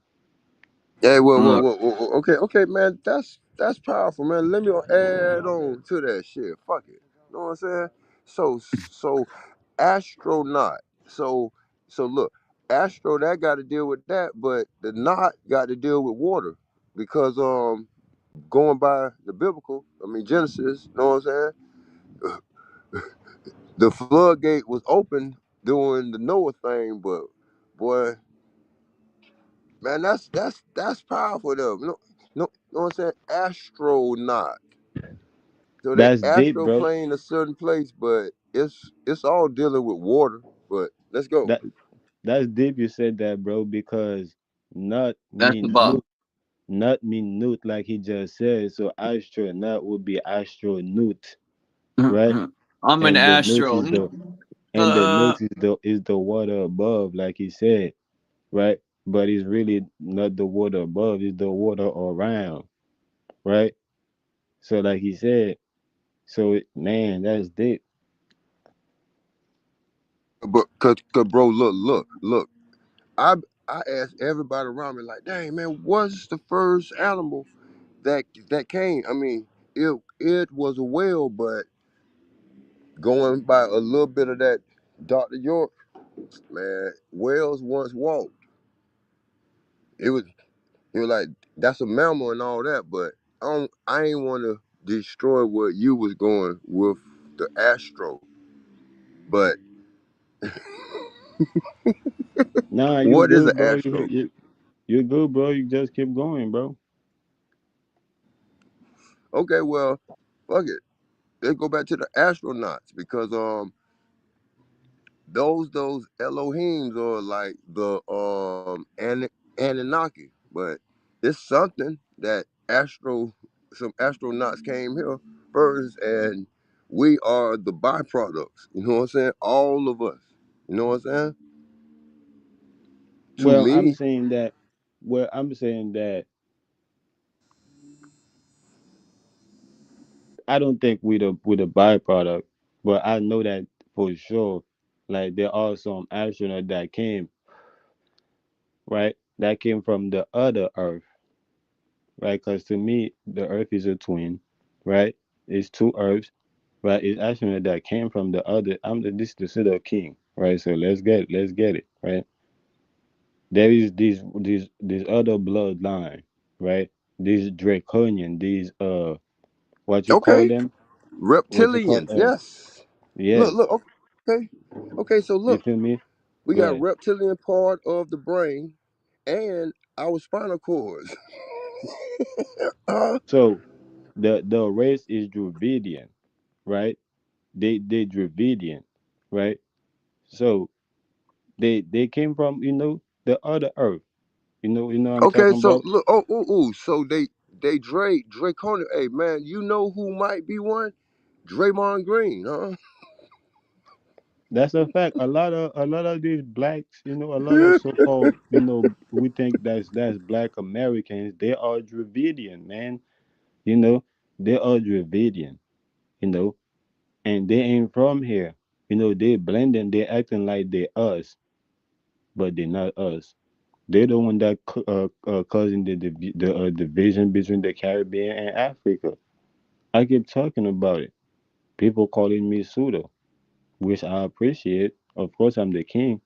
Hey, Look, okay, man. That's powerful, man. Let me add on to that shit. Fuck it. You know what I'm saying? So astronaut. So look. Astro that got to deal with that, but the knot got to deal with water because going by the biblical, I mean Genesis, you know what I'm saying? The floodgate was open doing the Noah thing, but boy, man, that's powerful though. Know what I'm saying? Astronaut. So they That's deep, astro bro. plane a certain place, but it's all dealing with water. But let's go. That that's deep. You said that, bro, because not That's mean about newt, not mean newt like he just said. So astronaut would be astronaut, right? I'm an And the note astro. is the water above, like he said, right? But it's really not the water above; it's the water around, right? So, like he said, man, that's deep. But cause bro, look. I I asked everybody around me like, dang man, what's the first animal that came? I mean, it was a whale, but going by a little bit of that Dr. York, man, whales once walked. It was it was like that's a mammal and all that, but I ain't want to destroy what you was going with the Astro. But Nah, you what is an good, bro. Astro? You good, bro. You just keep going, bro. Okay, well, fuck it. Let's go back to the astronauts because those Elohims are like the Anunnaki, but it's something that some astronauts came here first, and we are the byproducts. You know what I'm saying? All of us. You know what I'm saying? To Well, I'm me, saying that. Well, I'm saying that I don't think we the byproduct, but I know that for sure. Like there are some astronauts that came, right? That came from the other Earth, right? Because to me, the Earth is a twin, right? It's two Earths, right? It's astronaut that came from the other. This is the Pseudo King, right? So let's get it, right? There is this other bloodline, right? These draconian, these what you call okay, them? What you call reptilians, yes. yes. Look, okay, okay. So You look, feel me? we Go got ahead. reptilian part of the brain and our spinal cords. So the race is Dravidian, right? They Dravidian, right? So they came from the other Earth. You know what I'm Okay, talking so about. look, so they Draconian. Hey man, you know who might be one? Draymond Green, huh? That's a fact. A lot of these blacks, a lot of so-called, we think that's black Americans. They are Dravidian, man. You know, they are Dravidian. You know, and they ain't from here. They blending. They acting like they us, but they're not us. They're the one that causing the division between the Caribbean and Africa. I keep talking about it. People calling me pseudo, which I appreciate. Of course, I'm the king,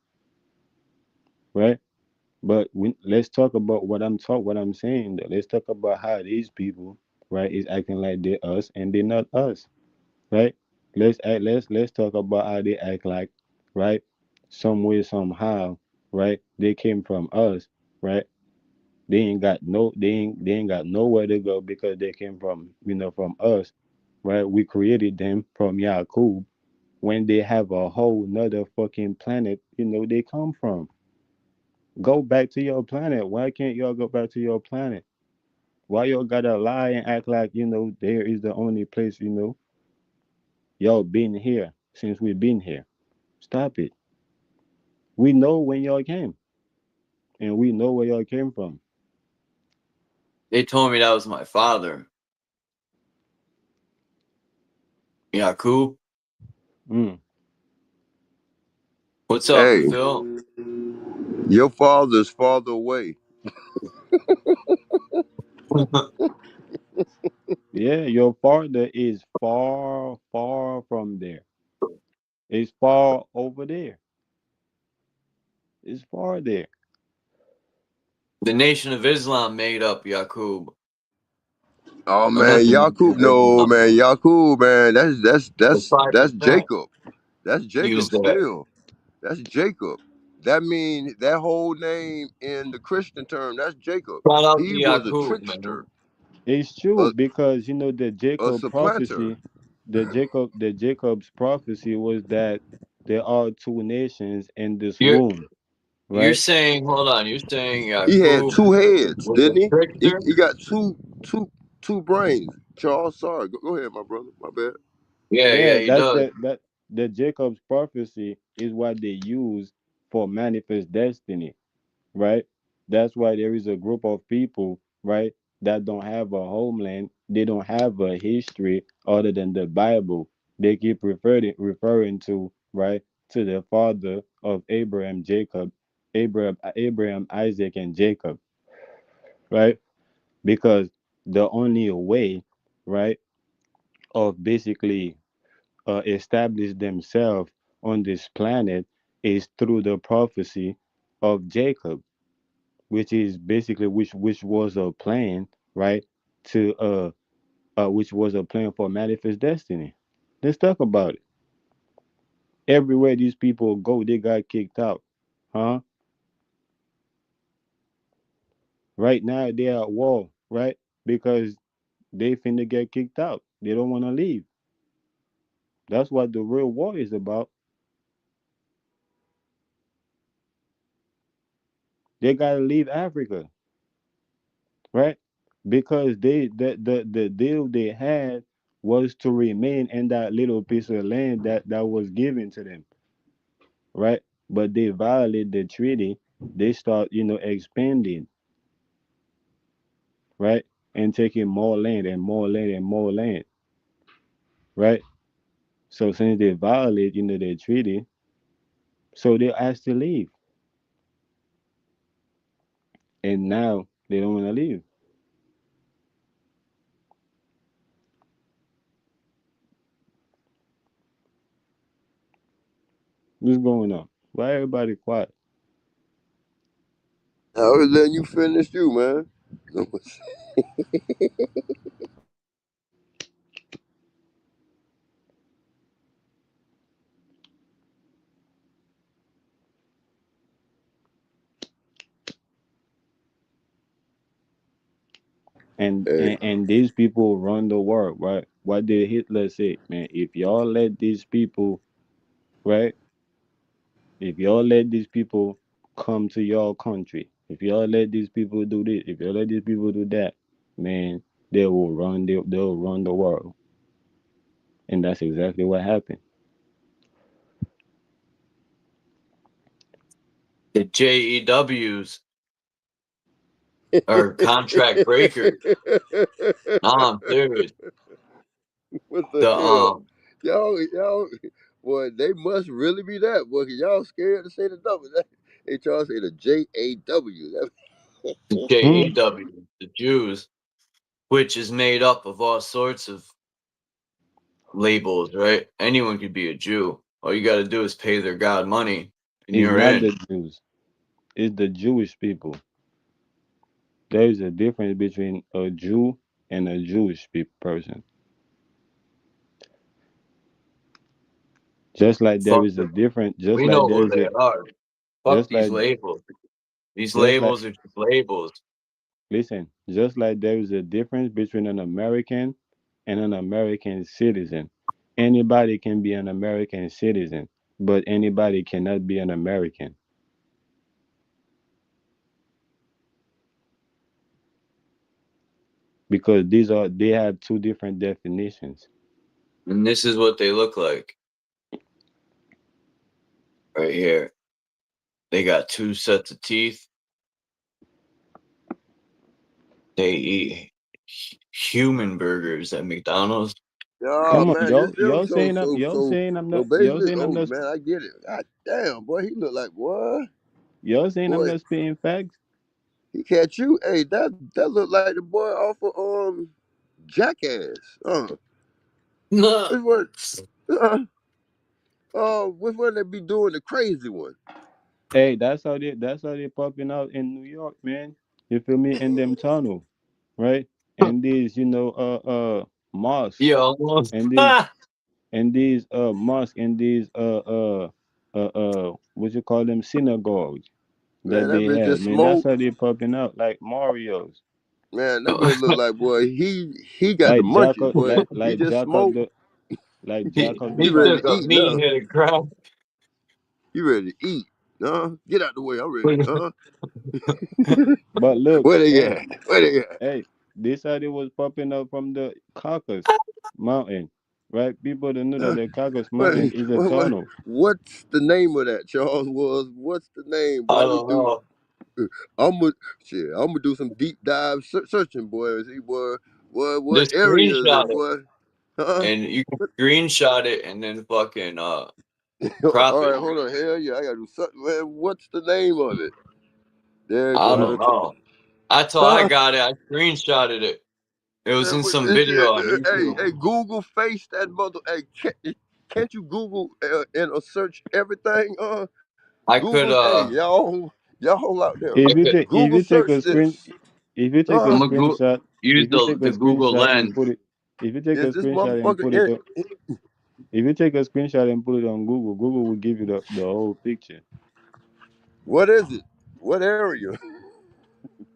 right? But let's talk about what I'm saying. Though. Let's talk about how these people, right, is acting like they're us and they're not us, right? Let's talk about how they act like, right, some way somehow, right? They came from us, right? They ain't got nowhere to go because they came from us, right? We created them from Yakub when they have a whole nother fucking planet, they come from. Go back to your planet. Why can't y'all go back to your planet? Why y'all gotta lie and act like there is the only place y'all been here since we've been here? Stop it. We know when y'all came, and we know where y'all came from. they told me that was my father. Yeah, cool. Mm. What's up, Hey, Phil? your father's farther away. Yeah, your father is far, far from there. It's far over there. It's far there. The Nation of Islam made up Yaqub. Oh Or not man, the Nation Yaqub, of no Islam. man, Yaqub, man, The 5%. Jacob. That's Use Jacob that. still. That's Jacob. That means that whole name in the Christian term, that's Jacob. Shout out to He was a Yaqub, trickster, Mhm. It's true because you know the a Jacob supplanter. prophecy, the Jacob's prophecy was that there are two nations in this You're womb, you're right? saying, hold on, you're saying He had Yaqub two heads, was didn't a he? trickster? He got two brains. Charles, sorry. Go ahead, my brother. My bad. Yeah, Yeah, he that's does. that the Jacob's prophecy is what they use for manifest destiny, right? That's why there is a group of people, right, that don't have a homeland. They don't have a history other than the Bible. They keep referring to, right, to the father of Abraham, Jacob, Abraham, Isaac, and Jacob, right? Because the only way, right, of basically establish themselves on this planet is through the prophecy of Jacob, which is basically which was a plan, right? To which was a plan for manifest destiny. Let's talk about it. Everywhere these people go, they got kicked out, huh? Right now they are at war, right? Because they finna get kicked out. They don't want to leave. That's what the real war is about. They gotta leave Africa, right? Because the deal they had was to remain in that little piece of land that was given to them, right? But they violate the treaty. They start, expanding, right, and taking more land and more land and more land, right? So since they violate, their treaty, so they asked to leave, and now they don't want to leave. What's going on? Why everybody quiet? I was letting you finish, you man. And, Hey, and and these people run the world, right? What did Hitler say, man? If y'all let these people, right? If y'all let these people come to your country, if y'all let these people do this, if y'all let these people do that, man, they'll run the world. And that's exactly what happened. The JEWs are contract breakers. No, I'm serious. what the The hell? Y'all, boy, they must really be that. Boy, 'cause y'all scared to say the number. They try to say the JAW. Hmm. JEW, the Jews, which is made up of all sorts of labels, right? Anyone could be a Jew. All you got to do is pay their god money, and It's you're not in. the Jews, it's the Jewish people. There is a difference between a Jew and a Jewish person. Just like there Fuck is a them. different, We know who they are. Fuck just these like, labels. These just like, labels are just labels. listen, just like there is a difference between an American and an American citizen. Anybody can be an American citizen, but anybody cannot be an American because they have two different definitions. And this is what they look like right here. They got two sets of teeth. They eat human burgers at McDonald's. Oh Come on, man, just them. So y'all basically, saying I'm oh not man, I get it. God damn, boy, he look like what? y'all saying I'm Boy, not spitting facts. he catch you. Hey, that look like the boy off of Jackass. No. Which one? Which one they be doing the crazy one? Hey, that's how they popping out in New York, man. You feel me? In them tunnel, right? And these, mosques, Yeah, almost. and these mosques, and these what you call them, synagogues Man, that that they bitch have, just man. That's smoked. how they popping out like Mario's, Man, that boy look like, boy, he got the like munchies, Jacob, boy. He like just Jacob smoked. the like he, Jacob the He he ready took to Baptist. a eat mean now. hit of crap. He ready to eat. Get out the way. I'm ready. But look, Where they hey, at? Where they at? hey, this how they was popping up from the Caucasus Mountain, right? People that knew that Uh, the Caucasus what, Mountain is a tunnel. what's the name of that, Charles? What's the name, I boy? We don't do. know. I'm gonna I'm gonna do some deep dive searching, boy. And see, boy, what Just area is screenshot it, it, boy? Huh? and you can screenshot it and then fucking All crop right, it. hold on. Hell yeah, I gotta do something, man. What's the name of it? There I go don't the. know. That's how I Huh? got it. I screenshotted it. It was in some This video shit, on hey, YouTube. hey, Google face that mother. Hey, can't you Google and search everything? I could Google, hey, y'all out there, I could If Google you take search a screen this. if you take a Uh, I'm gonna screenshot use if you take a the Google screenshot and Lens. put it if you take a is this screenshot and motherfucker put it in? on if you take a screenshot and put it on Google, Google will give you the whole picture. What is it? What area?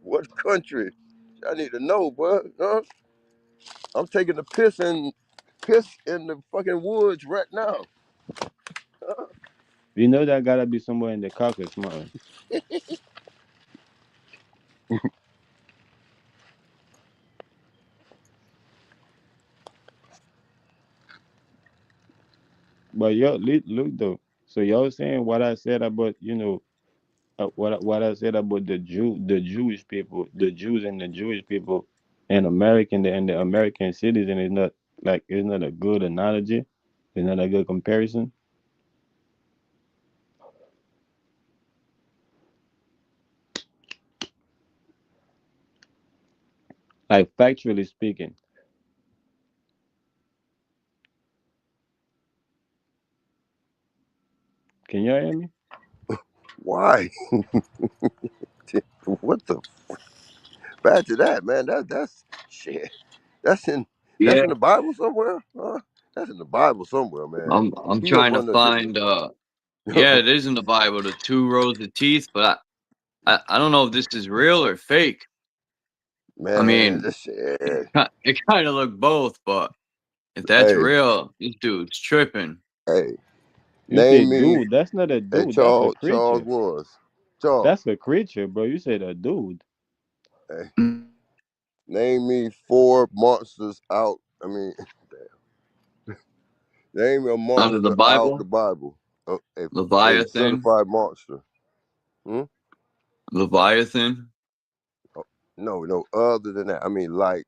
What country? I need to know, bud. I'm taking a piss in the fucking woods right now. You know that gotta be somewhere in the Caucasus Mountain. But look though. So y'all saying what I said about, what I said about the Jewish people, the Jews and the Jewish people, and the American citizen is not like it's not a good analogy. It's not a good comparison. Like factually speaking, can you hear me? Why? What the? Back to that, man. That's shit. That's in that's Yeah, in the Bible somewhere. That's in the Bible somewhere, man. I'm He up trying to under the find. Yeah, it is in the Bible, the two rows of teeth, but I don't know if this is real or fake. I man. mean, This shit. it kind of look both, but if that's Hey, real, this dude's tripping. hey. You say Name me. dude, that's not a Hey, dude, that's a Charles creature. was. Charles. That's a creature, bro. You said a dude. Hey, name me four monsters out. I mean, name me a Out of the monster out the Bible, Bible. A Leviathan, certified monster. Hmm? Leviathan. Oh, no. Other than that, I mean, like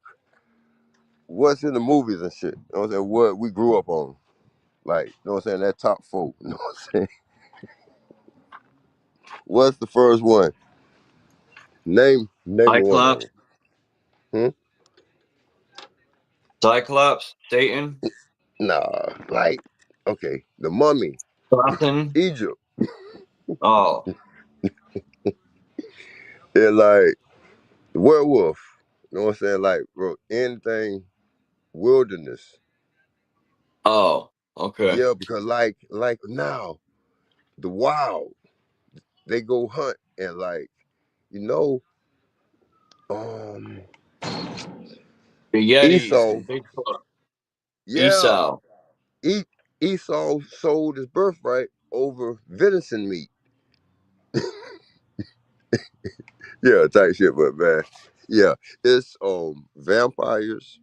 what's in the movies and shit. You know what I'm saying? What we grew up on. Like, you know what I'm saying? That top four. You know what I'm saying? What's the first one? Name me one of Cyclops, them. Hmm? Cyclops, Satan, Nah, like, okay, the mummy, Satan. Egypt. Oh, And like the werewolf. You know what I'm saying? Like, bro, anything wilderness. oh, okay. Yeah, because like now, the wild, they go hunt and like, you know, um The Yetis, the Esau, Bigfoot, yeah. Esau. E- Esau sold his birthright over venison meat. Yeah, type shit, but man, yeah, it's vampires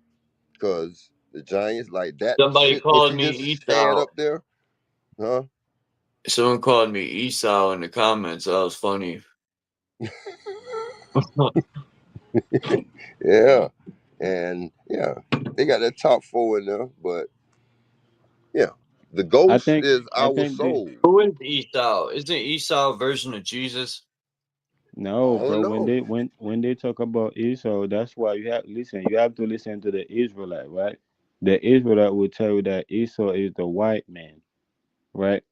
because the giants like that Somebody shit that called you me just said Esau. up there, huh? Someone called me Esau in the comments. That was funny. Yeah, and yeah, they got that top four in there, but yeah, the I ghost think is I our think the soul. Who is Esau? Isn't Esau a version of Jesus? I No, don't bro. know, When they talk about Esau, that's why you have to listen to the Israelite, right? The Israelite will tell you that Esau is the white man, right?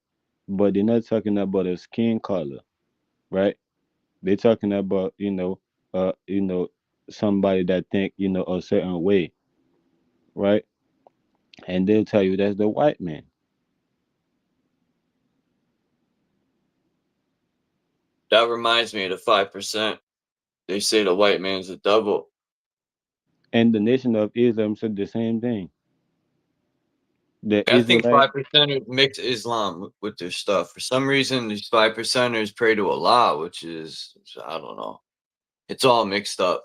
But they're not talking about a skin color. right? They're talking about, somebody that think, a certain way, right? And they'll tell you that's the white man. That reminds me of the 5%. They say the white man's the devil. And the Nation of Islam said the same thing. The I think Israelite, 5%ers mix Islam with their stuff. For some reason, these 5%ers pray to Allah, which is, I don't know. It's all mixed up.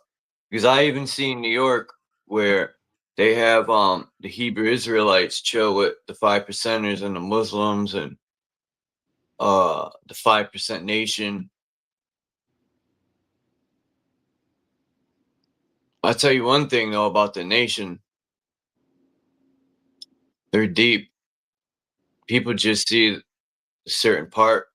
Because I even see in New York where they have the Hebrew Israelites chill with the 5%ers and the Muslims and the 5% nation. I'll tell you one thing though about the nation. They're deep. People just see a certain part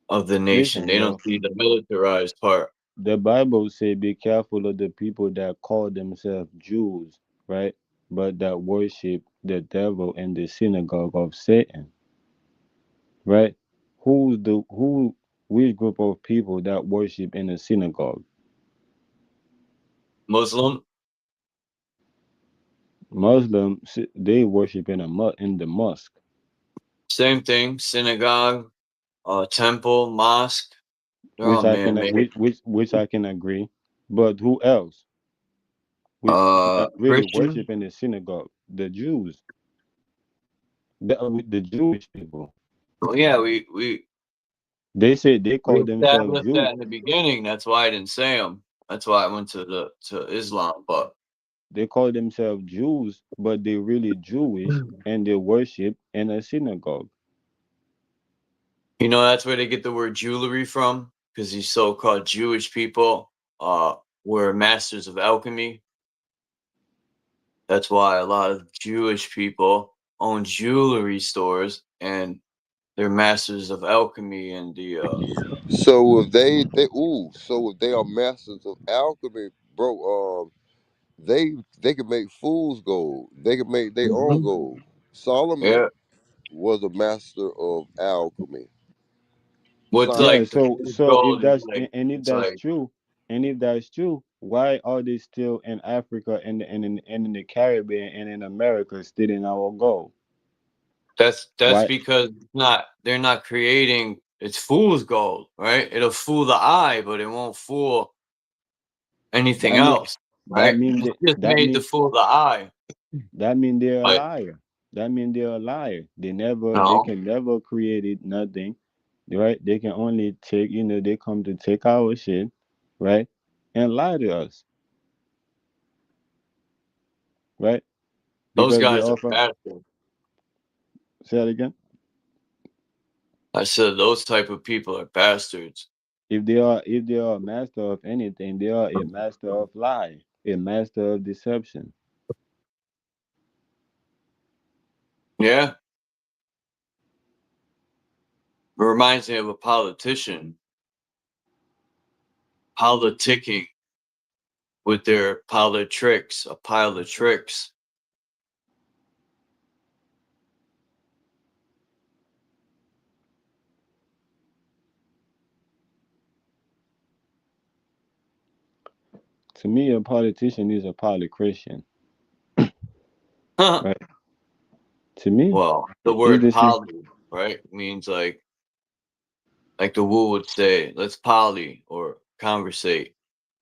of the nation. listen, They don't bro. see the militarized part. The Bible say, "Be careful of the people that call themselves Jews, right? But that worship the devil in the synagogue of Satan, right? Which group of people that worship in a synagogue? Muslim, Muslims, they worship in the mosque, same thing. Synagogue, temple, mosque. They're all which I can man-made. which I can agree. But who else? That really Christian. worship in the synagogue? The Jews, the Jewish people. Well, yeah, we They say they we call themselves established Jews. that in the beginning. That's why I didn't say them. That's why I went to Islam. But They call themselves Jews, but they really Jewish and they worship in a synagogue. you know that's where they get the word jewelry from, because these so-called Jewish people were masters of alchemy. That's why a lot of Jewish people own jewelry stores and they're masters of alchemy and the So if they are masters of alchemy, bro, they can make fool's gold. They can make their own gold. yeah. Solomon was a master of alchemy. What's Yeah, like the Science. food so if gold is that's like if it's that's like true, why are they still in Africa and in the Caribbean and in America stealing our gold? that's Why? because they're not creating it's fool's gold, right? It'll fool the eye, but it won't fool anything That mean else, that right? mean It's that just that made to mean fool the eye. that mean they're a But liar. That mean they're a liar. They no, can never create nothing, right? They can only take, they come to take our shit, right? And lie to us, right? those Because they guys are offer, bastards. say that again. I said those type of people are bastards. If they are a master of anything, they are a master of lie, a master of deception. Yeah. It reminds me of a politician politicking with their tricks, a pile of tricks. To me, a politician is a polychristian, right? To me, Well, the it's word the same. poly, right, means like the Wu would say, let's poly or conversate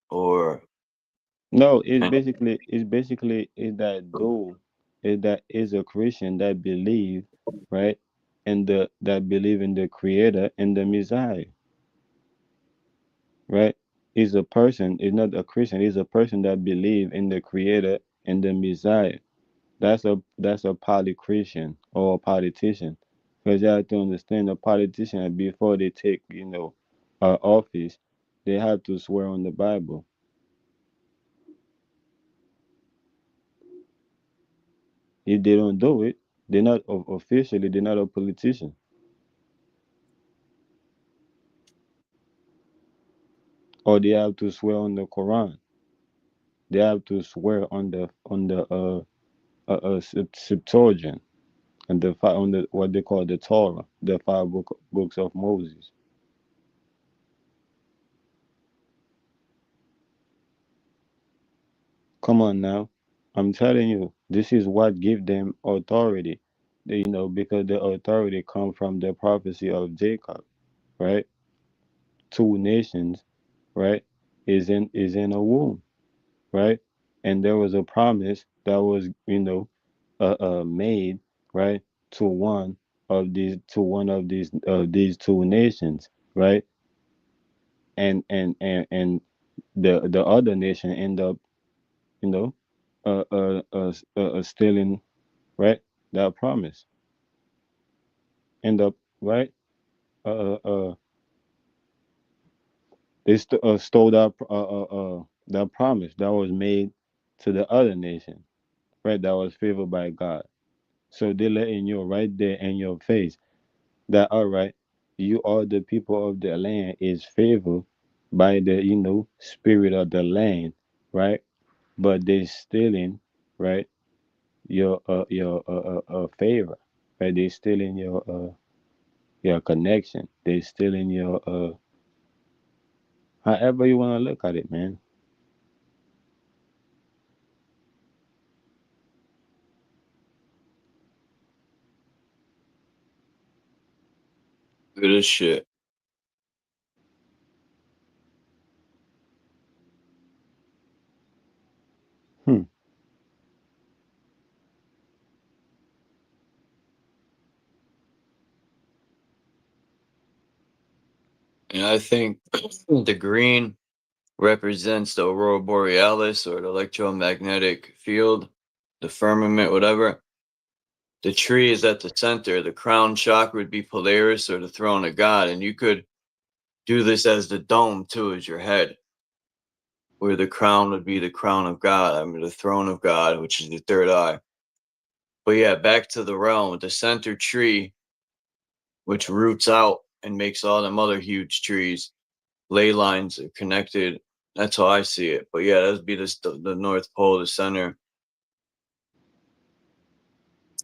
or No, and is that though is that is a Christian that believe, right, and the that believe in the Creator and the Messiah, right? Is a person, is not a Christian, is a person that believe in the Creator and the Messiah. That's a poly Christian or a politician. Because you have to understand, a politician before they take, office, they have to swear on the Bible. If they don't do it, they're not officially, they're not a politician. Or they have to swear on the Quran. They have to swear on the Septuagint on the what they call the Torah, the books of Moses. Come on now. I'm telling you, this is what give them authority. Because the authority come from the prophecy of Jacob, right? Two nations, right? Is in a womb, right? And there was a promise that was, made, right, to one of these two nations, right? And the other nation end up, you know, stealing, right, that promise. End up, right? Uh, uh, uh they stole that promise that was made to the other nation, right? That was favored by God. So they letting you right there in your face that all right, you are the people of the land is favored by the spirit of the land, right? But they stealing, right, your favor, right? They stealing your connection. They stealing your however you want to look at it, man. Good as shit. Hmm. And I think the green represents the aurora borealis or the electromagnetic field, the firmament, whatever. The tree is at the center. The crown chakra would be Polaris or the throne of God. And you could do this as the dome too, as your head, where the crown would be the crown of God. I mean, the throne of God, which is the third eye. But yeah, back to the realm with the center tree, which roots out and makes all them other huge trees. Ley lines are connected. That's how I see it. But yeah, that'd be the North Pole, the center.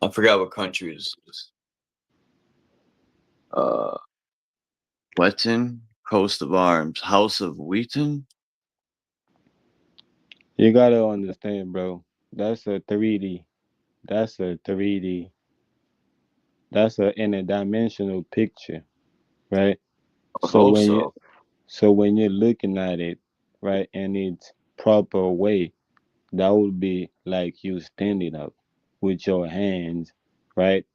I forgot what country this is. Wheaton, Coast of Arms, House of Wheaton. You gotta understand, bro. That's a 3D. That's a 3D. That's a interdimensional picture, right? I So hope when you so. so when you're looking at it, right, in its proper way, that would be like you standing up with your hands, right,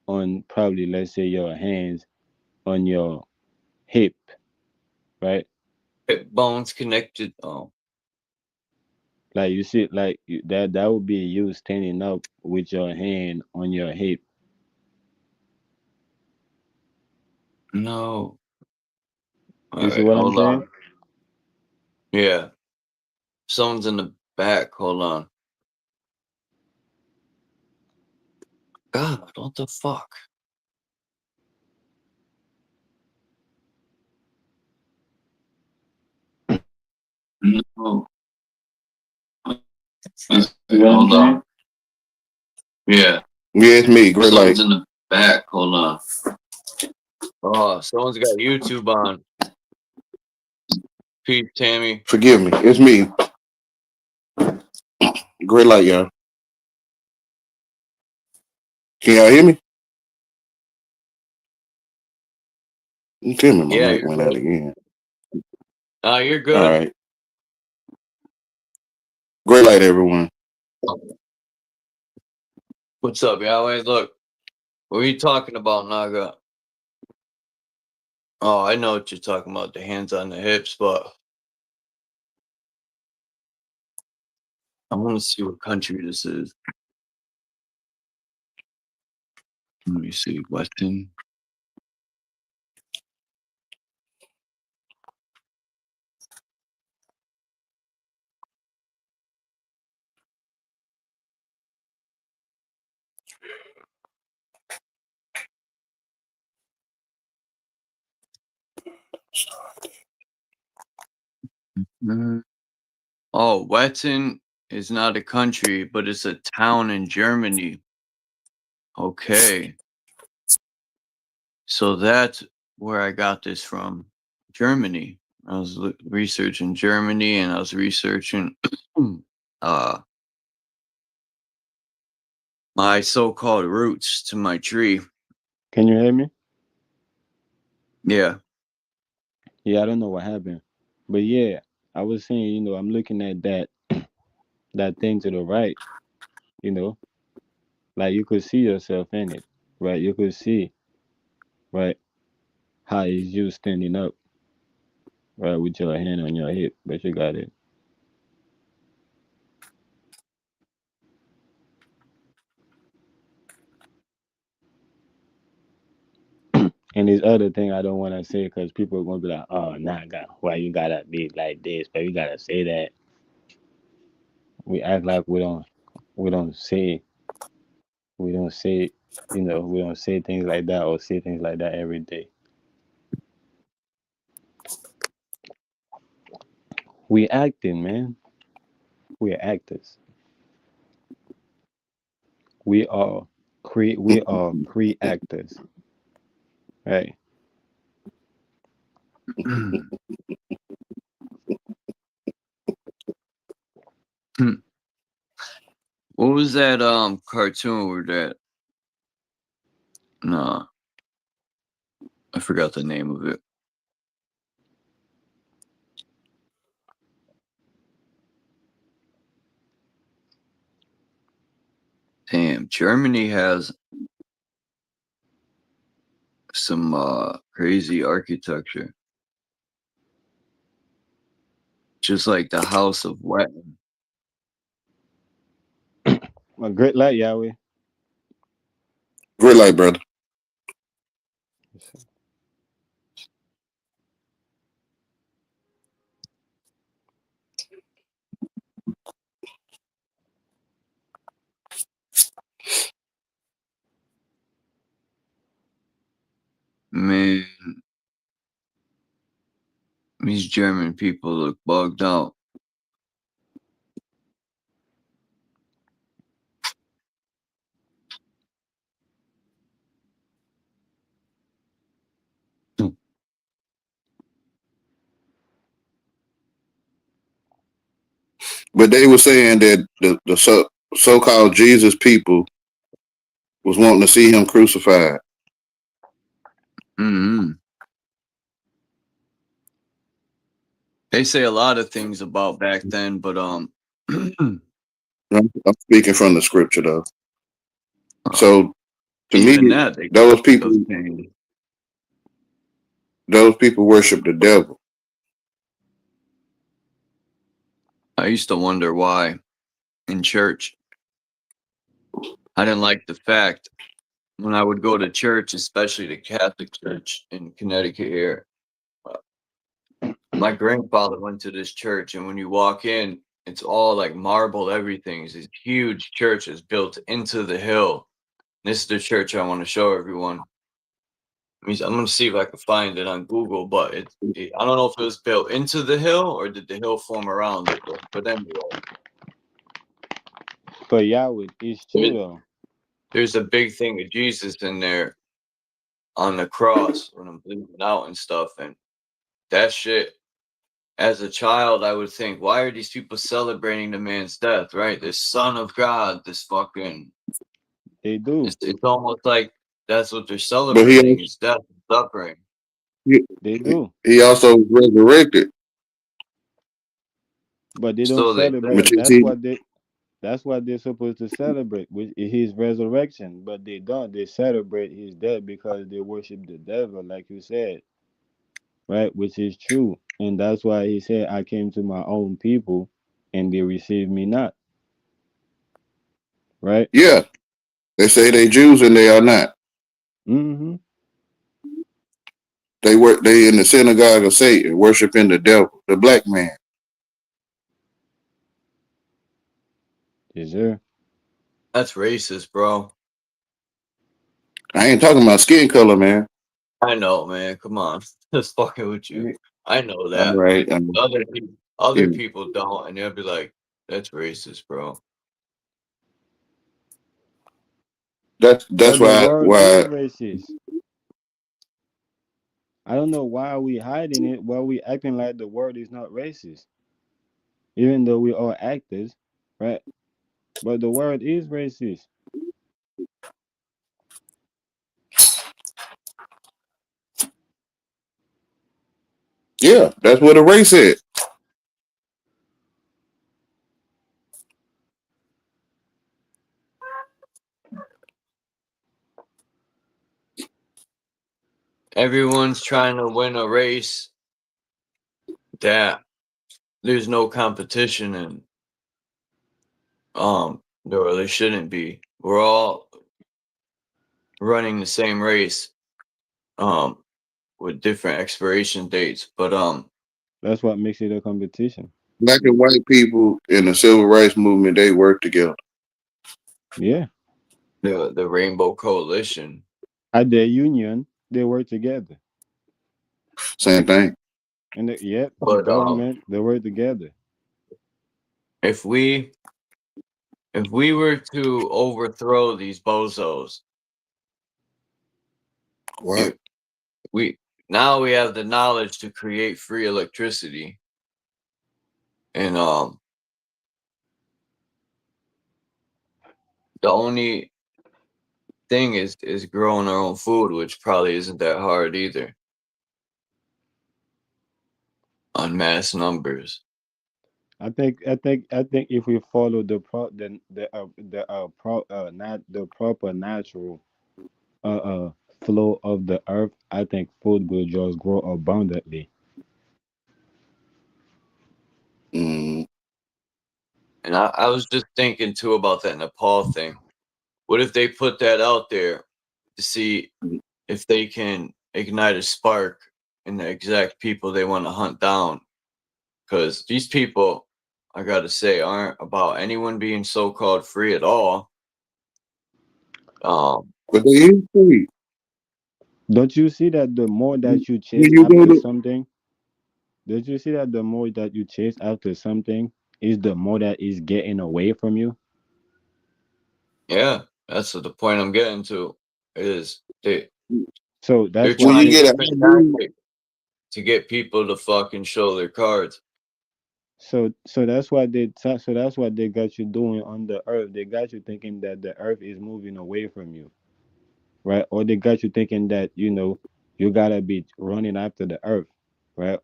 on probably let's say your hands on your hip, right? Hip bones connected. Oh, Like you see, like that would be you standing up with your hand on your hip. no. All You see right, what I'm hold saying? on. Yeah. Someone's in the back. Hold on. God, what the fuck? No. Hold on. Yeah. Yeah, it's me. Great light. Someone's in the back. Hold on. Oh, someone's got YouTube on. Pete, Tammy. Forgive me. It's me. Great light, y'all. Can y'all hear me? You tell me my Yeah, mic you're went out good. again. You're All good. right. Great light, everyone. What's up, Yahweh? Look, what are you talking about, Naga? Oh, I know what you're talking about, the hands on the hips, but I want to see what country this is. Let me see. Western. Oh, Wettin is not a country, but it's a town in Germany. Okay. So that's where I got this from. Germany. I was researching Germany and I was researching my so-called roots to my tree. Can you hear me? Yeah. Yeah, I don't know what happened. But yeah, I was saying, I'm looking at that thing to the right, you know, like you could see yourself in it, right? You could see, right, how is you standing up, right, with your hand on your hip, but you got it. And this other thing I don't want to say because people are gonna be like, "Oh, nah, why you gotta be like this?" But you gotta say that. We act like we don't say, we don't say, we don't say things like that or say things like that every day. We acting, man. We are actors. We are pre-actors, right? What was that cartoon where that? Nah, I forgot the name of it. Damn, Germany has some crazy architecture. Just like the House of Wetton. A great light, Yahweh. Great light, brother. Man, these German people look bugged out. But they were saying that the so-called Jesus people was wanting to see him crucified. Mm-hmm. They say a lot of things about back then, but I'm speaking from the scripture though. So to even me, that those people worship the devil. I used to wonder why in church. I didn't like the fact when I would go to church, especially the Catholic church in Connecticut here. My grandfather went to this church, and when you walk in, it's all like marble, everything. It's these huge churches built into the hill. This is the church I want to show everyone. I'm going to see if I can find it on Google, but I don't know if it was built into the hill or did the hill form around it. But anyway. But Yahweh, it's true though. There's a big thing of Jesus in there on the cross when I'm bleeding out and stuff. And that shit, as a child, I would think, why are these people celebrating the man's death, right? This son of God, this fucking... They do. It's almost like that's what they're celebrating, is death and suffering. They do. He also resurrected. But they don't So celebrate. That's what they're supposed to celebrate, which is his resurrection. But they don't. They celebrate his death because they worship the devil, like you said, right? Which is true, and that's why he said, "I came to my own people, and they received me not." Right? Yeah, they say they Jews and they are not. Mm-hmm. They in the synagogue of Satan, worshiping the devil, the black man. Yes, sir. That's racist, bro. I ain't talking about skin color, man. I know, man. Come on. Just fucking with you. I know that. All right. Other people don't, and they'll be like, that's racist, bro. That's but why the word is racist. I don't know why we hiding it, why we acting like the word is not racist. Even though we are actors, right? But the world is racist. Yeah, that's what the race is. Everyone's trying to win a race that there's no competition in. There really shouldn't be. We're all running the same race, with different expiration dates. But That's what makes it a competition. Black and white people in the civil rights movement, they work together. Yeah. the Rainbow Coalition. At their union, they work together. Same thing. And yep, the But government, they work together. if we were to overthrow these bozos, What? we have the knowledge to create free electricity, and the only thing is growing our own food, which probably isn't that hard either on mass numbers. I think if we follow not the proper natural flow of the earth, I think food will just grow abundantly. Mm. And I was just thinking too about that Nepal thing. What if they put that out there to see if they can ignite a spark in the exact people they want to hunt down? Because these people, I gotta say, aren't about anyone being so-called free at all. But they is free. Don't you see that the more that you chase When you go after to something, don't you see that the more that you chase after something is the more that is getting away from you? Yeah, that's the point I'm getting to. Is So they're that's why when you trying they get different an tactics to get people to fucking show their cards. so that's what they got you doing on the earth. They got you thinking that the earth is moving away from you, right? Or they got you thinking that you gotta be running after the earth, right?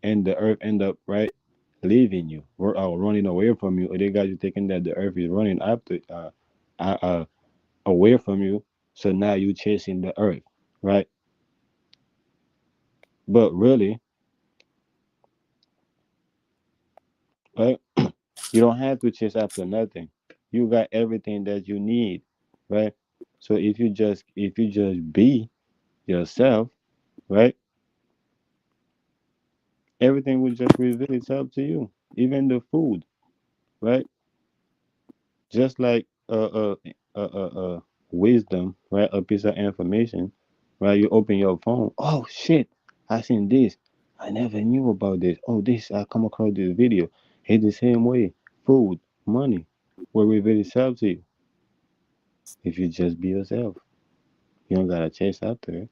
And the earth end up leaving you or running away from you. Or they got you thinking that the earth is running after uh, uh away from you. So now you chasing the earth, right? But really, right? You don't have to chase after nothing. You got everything that you need, right? So if you just be yourself, right? Everything will just reveal itself to you. Even the food, right? Just like wisdom, right? A piece of information, right? You open your phone. Oh shit! I seen this. I never knew about this. Oh, this I come across this video. It's the same way. Food, money, will reveal itself to you if you just be yourself. You don't gotta chase after it.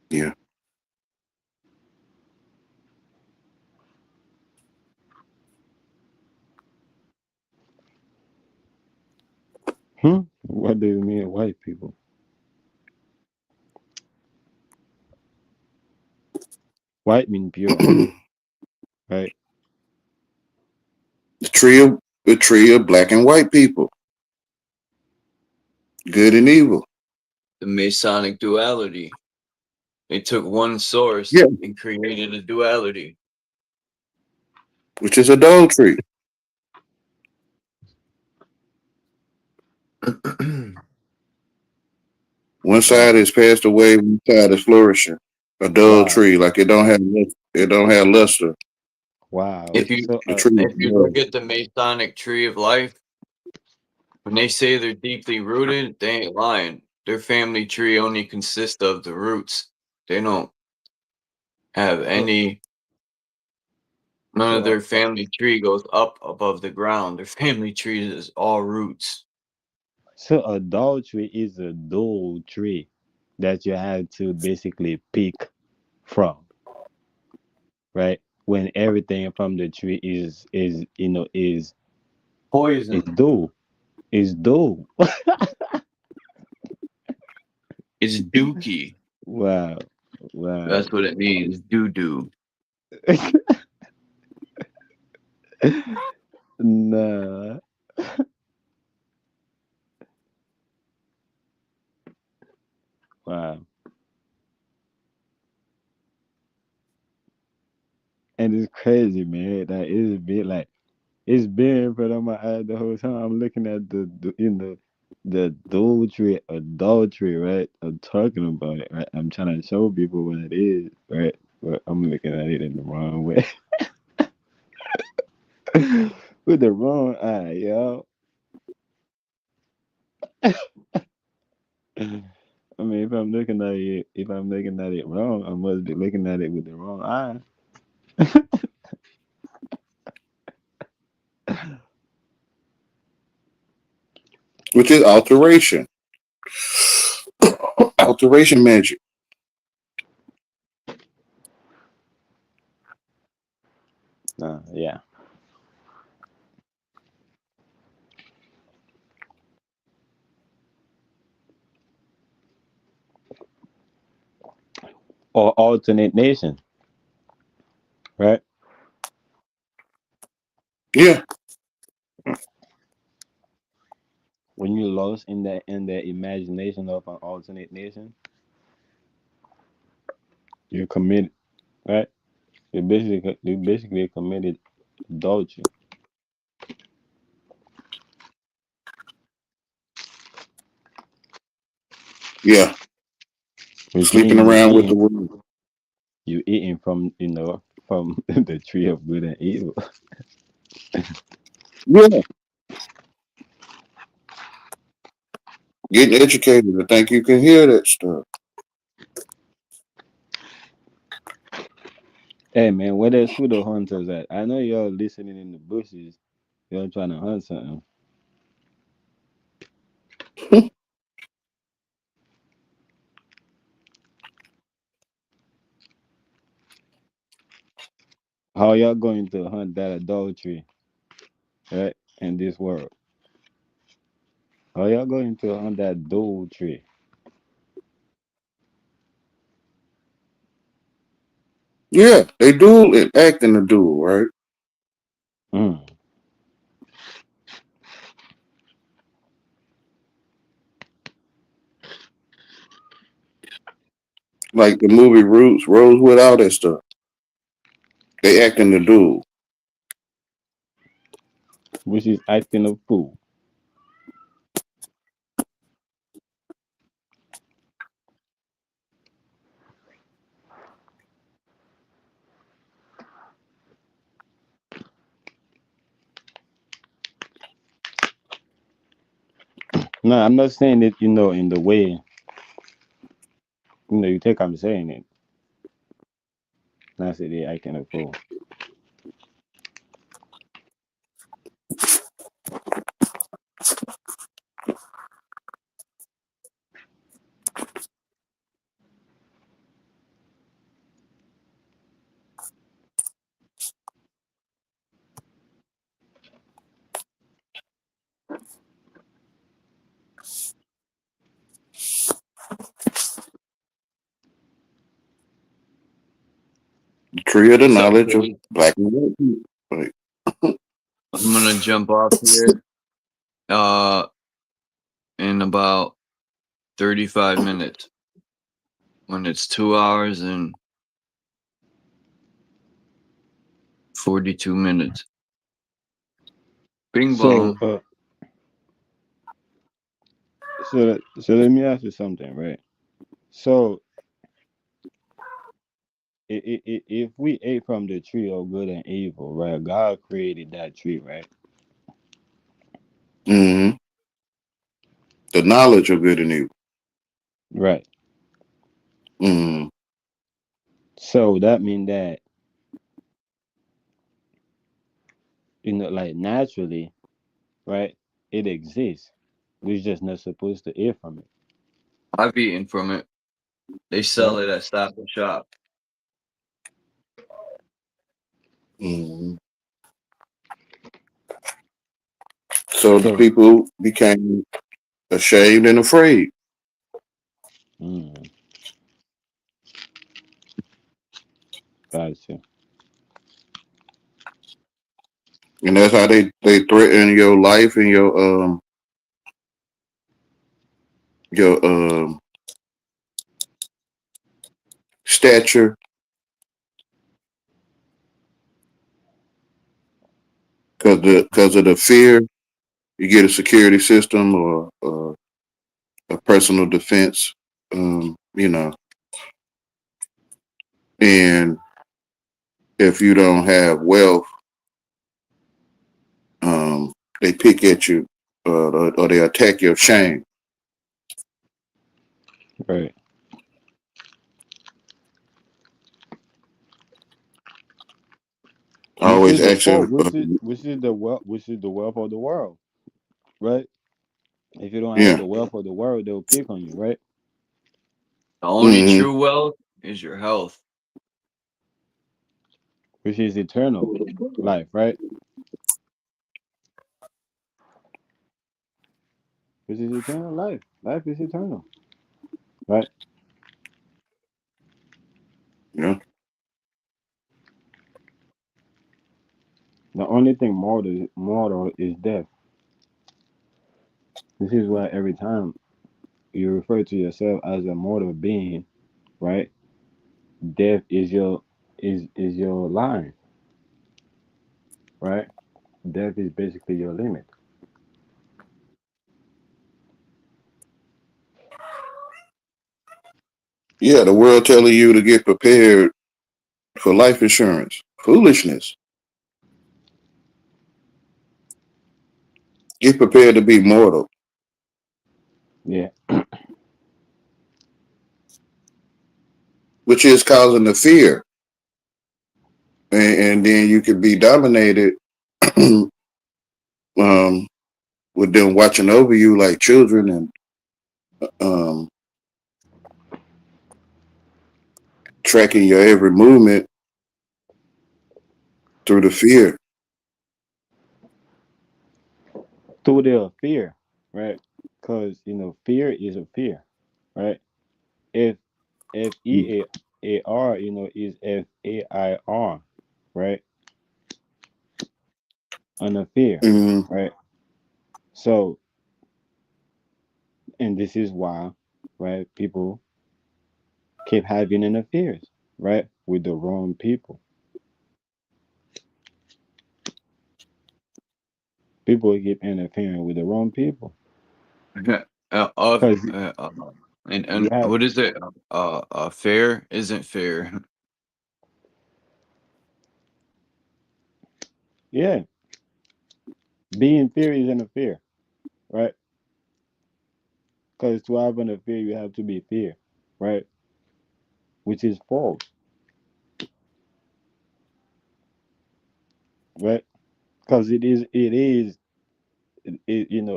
yeah. What do you mean, white people? White mean pure, right? the tree of black and white people, good and evil. The Masonic duality. They took one source Yeah, and created a duality. which is adultery. One Wow, side is passed away, one side is flourishing. wow, Adultery, like it don't have luster. wow. If you So, The tree is look blood. at the Masonic tree of life, when they say they're deeply rooted, they ain't lying. Their family tree only consists of the roots. They don't have so, any. None of so, their family tree goes up above the ground. Their family tree is all roots. so adultery is a dual tree. that you had to basically pick from, right? When everything from the tree is Poison. dough, is dough. It's dookie. Wow, wow. That's what it means. Doo doo. Nah. Wow. And it's crazy, man. That it's been like it's been in front of my eyes the whole time. I'm looking at the adultery, right? I'm talking about it, right? I'm trying to show people what it is, right? But I'm looking at it in the wrong way. With the wrong eye, yo. I mean, if I'm looking at it wrong, I must be looking at it with the wrong eye. which is alteration. Alteration magic. Yeah. Or alternate nation, right? Yeah. When you're lost in the imagination of an alternate nation, you're committed, right? You basically committed adultery. Yeah. Which Sleeping means around with the world. you eating from from the tree of good and evil. Yeah. Getting educated. I think you can hear that stuff. Hey man, where the pseudo hunters at? I know y'all listening in the bushes. Y'all trying to hunt something. How y'all going to hunt that adultery, right? In this world. How y'all going to hunt that adultery? Yeah. They duel and act in the duel, right? Mm. Like the movie Roots, Rosewood, all that stuff. They act in the duel. Which is acting a fool. No, I'm not saying it, in the way, you think I'm saying it. I said they acting a fool. The tree of the What's up, knowledge of Philly? black and white people. Like, I'm gonna jump off here in about 35 minutes when it's 2 hours and 42 minutes. Bing So, bong. so let me ask you something, right? So, if we ate from the tree of good and evil, right? God created that tree, right? mm-hmm. The knowledge of good and evil. Right. Mm-hmm. So that means that like naturally, right? It exists. We're just not supposed to eat from it. I've eaten from it. They sell it at Stop and Shop. So the people became ashamed and afraid. Gotcha. And that's how they threaten your life and your stature, because of the fear. You get a security system or a personal defense, you know, and if you don't have wealth, they pick at you or they attack your shame. Right. I Which always is the ask fault? you, Which is the wealth? Which is the wealth of the world? Right. If you don't have yeah, the wealth of the world, they'll pick on you. Right. The only true wealth is your health. Which is eternal life. Right. Which is eternal life. Life is eternal. Right. yeah, The only thing mortal is death. This is why every time you refer to yourself as a mortal being, right? Death is your line, right? Death is basically your limit. yeah. The world telling you to get prepared for life insurance. Foolishness. Get prepared to be mortal, Yeah. which is causing the fear, and then you can be dominated um, with them watching over you like children and um, tracking your every movement through the fear. Through their fear, right? Because fear is a fear, right? If FEAR, is FAIR, right? On a fear, Mm-hmm. right? So, and this is why, right? People keep having interferes, right? With the wrong people. People keep interfering with the wrong people. Because you And have, what is it? Fair isn't fair. yeah, being fear is an affair, right? Because to have an affair, you have to be fair, right? Which is false, right? Because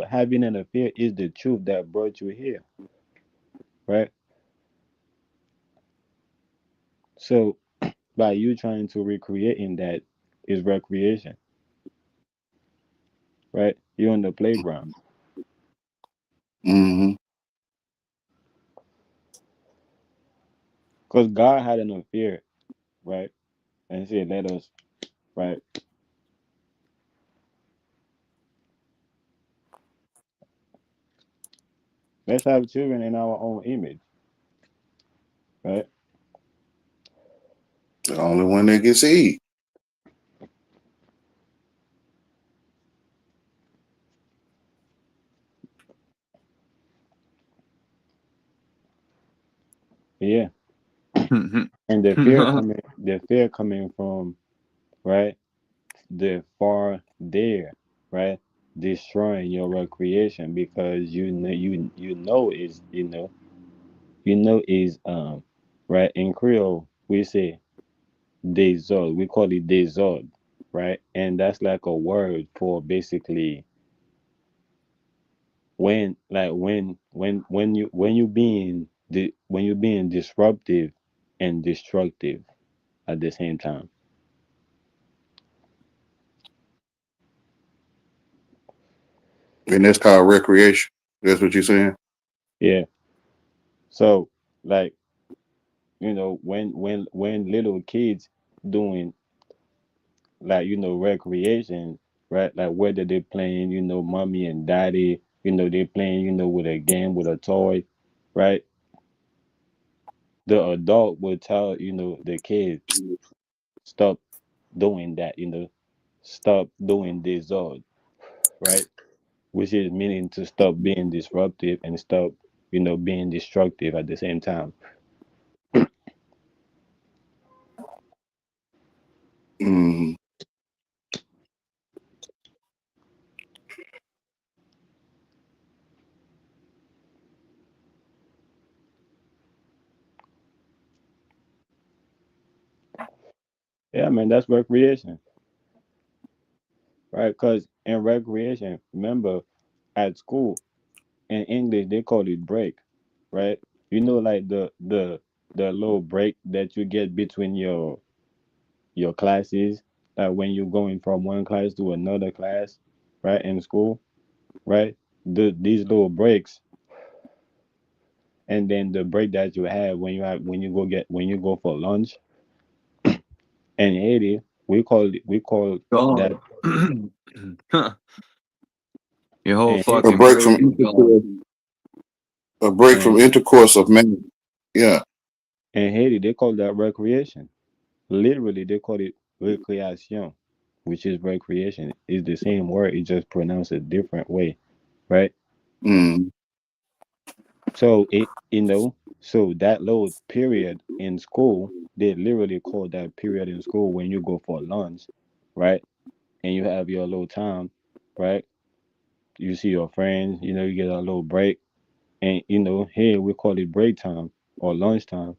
having an affair is the truth that brought you here, right? So by you trying to recreate in that is recreation, right? You're on the playground. Mm-hmm. Because God had an affair, right? And said, let us, right? Let's have children in our own image, right? The only one that can see. Yeah. And the fear coming from, right? The far there, right? Destroying your recreation because is right, in Creole we say desord. We call it desord, right? And that's like a word for basically when you being when you're being disruptive and destructive at the same time. And that's called recreation. That's what you're saying? Yeah. So like, when little kids doing, like, recreation, right? Like whether they're playing, mommy and daddy, they're playing, with a game, with a toy, right? The adult will tell, the kid, stop doing that, stop doing this, right? Which is meaning to stop being disruptive and stop, being destructive at the same time. Mm. Yeah, man, that's recreation, right? Because in recreation, remember, at school, in English they call it break, right? Like the little break that you get between your classes, like when you're going from one class to another class, right, in school, right? These little breaks, and then the break that you have when you go for lunch. In Haiti, we call that. God. Your whole in A fucking break break from is intercourse. gone. A break in, from intercourse of man. Yeah. in Haiti they call that recreation. Literally, they call it recreation, which is recreation. It's the same word, it just pronounced a different way, right? Mm. So so that little period in school, they literally call that period in school when you go for lunch, right? And you have your little time, right? You see your friends, you get a little break, and here we call it break time or lunch time.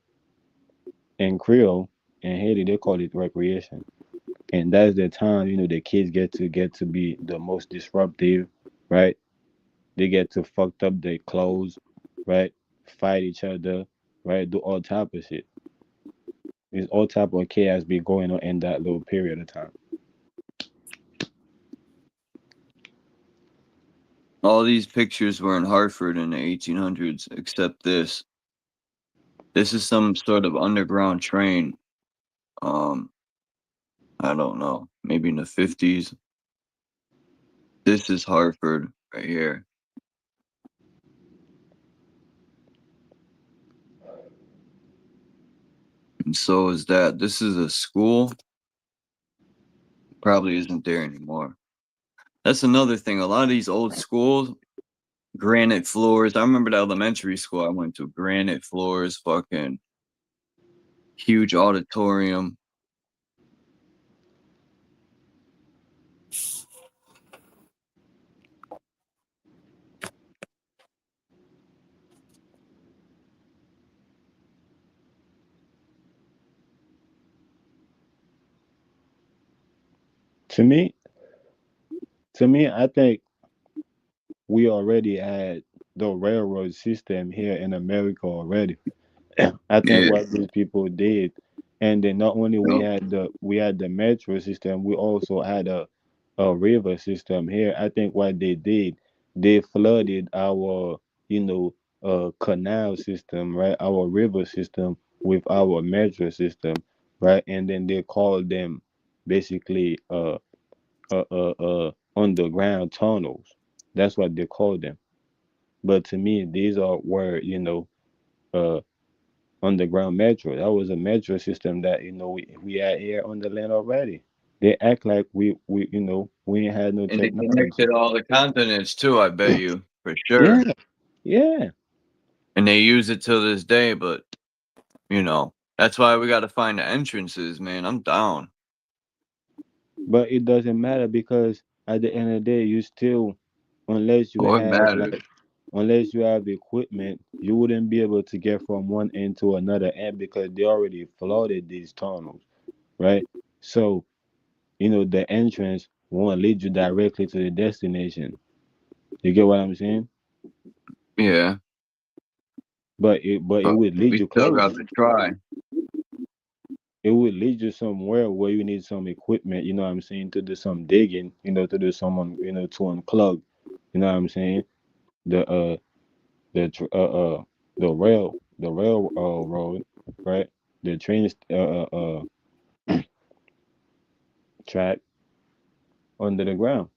In Creole, in Haiti, they call it recreation. And that's the time the kids get to be the most disruptive, right? They get to fucked up their clothes, right? Fight each other, right? Do all type of shit. There's all type of chaos be going on in that little period of time. All these pictures were in Hartford in the 1800s, except this. This is some sort of underground train. Um, I don't know, maybe in the 50s. This is Hartford right here. And so is that. This is a school. Probably isn't there anymore. That's another thing. A lot of these old schools, granite floors. I remember the elementary school I went to. Granite floors, fucking huge auditorium. To me, I think we already had the railroad system here in America already. I think Yeah. what these people did, and then not only Yep. we had the metro system, we also had a river system here. I think what they did, they flooded our canal system, right? Our river system with our metro system, right? And then they called them basically underground tunnels. That's what they call them. But to me, these are where uh underground metro. That was a metro system that we had here on the land already. They act like we ain't had no And they technology. connected all the continents too, I bet you, for Yeah, sure. yeah. And they use it till this day, but that's why we gotta find the entrances, man. I'm down. But it doesn't matter because at the end of the day, you still, unless you Oh, it have matters. like, unless you have equipment, you wouldn't be able to get from one end to another end because they already flooded these tunnels, right? So the entrance won't lead you directly to the destination. You get what I'm saying? Yeah. but it would lead we you still close. got to try. It would lead you somewhere where you need some equipment, you know what I'm saying, to do some digging, to do some, to unplug, you know what I'm saying, the the tr- uh uh the rail road, right? The train track under the ground.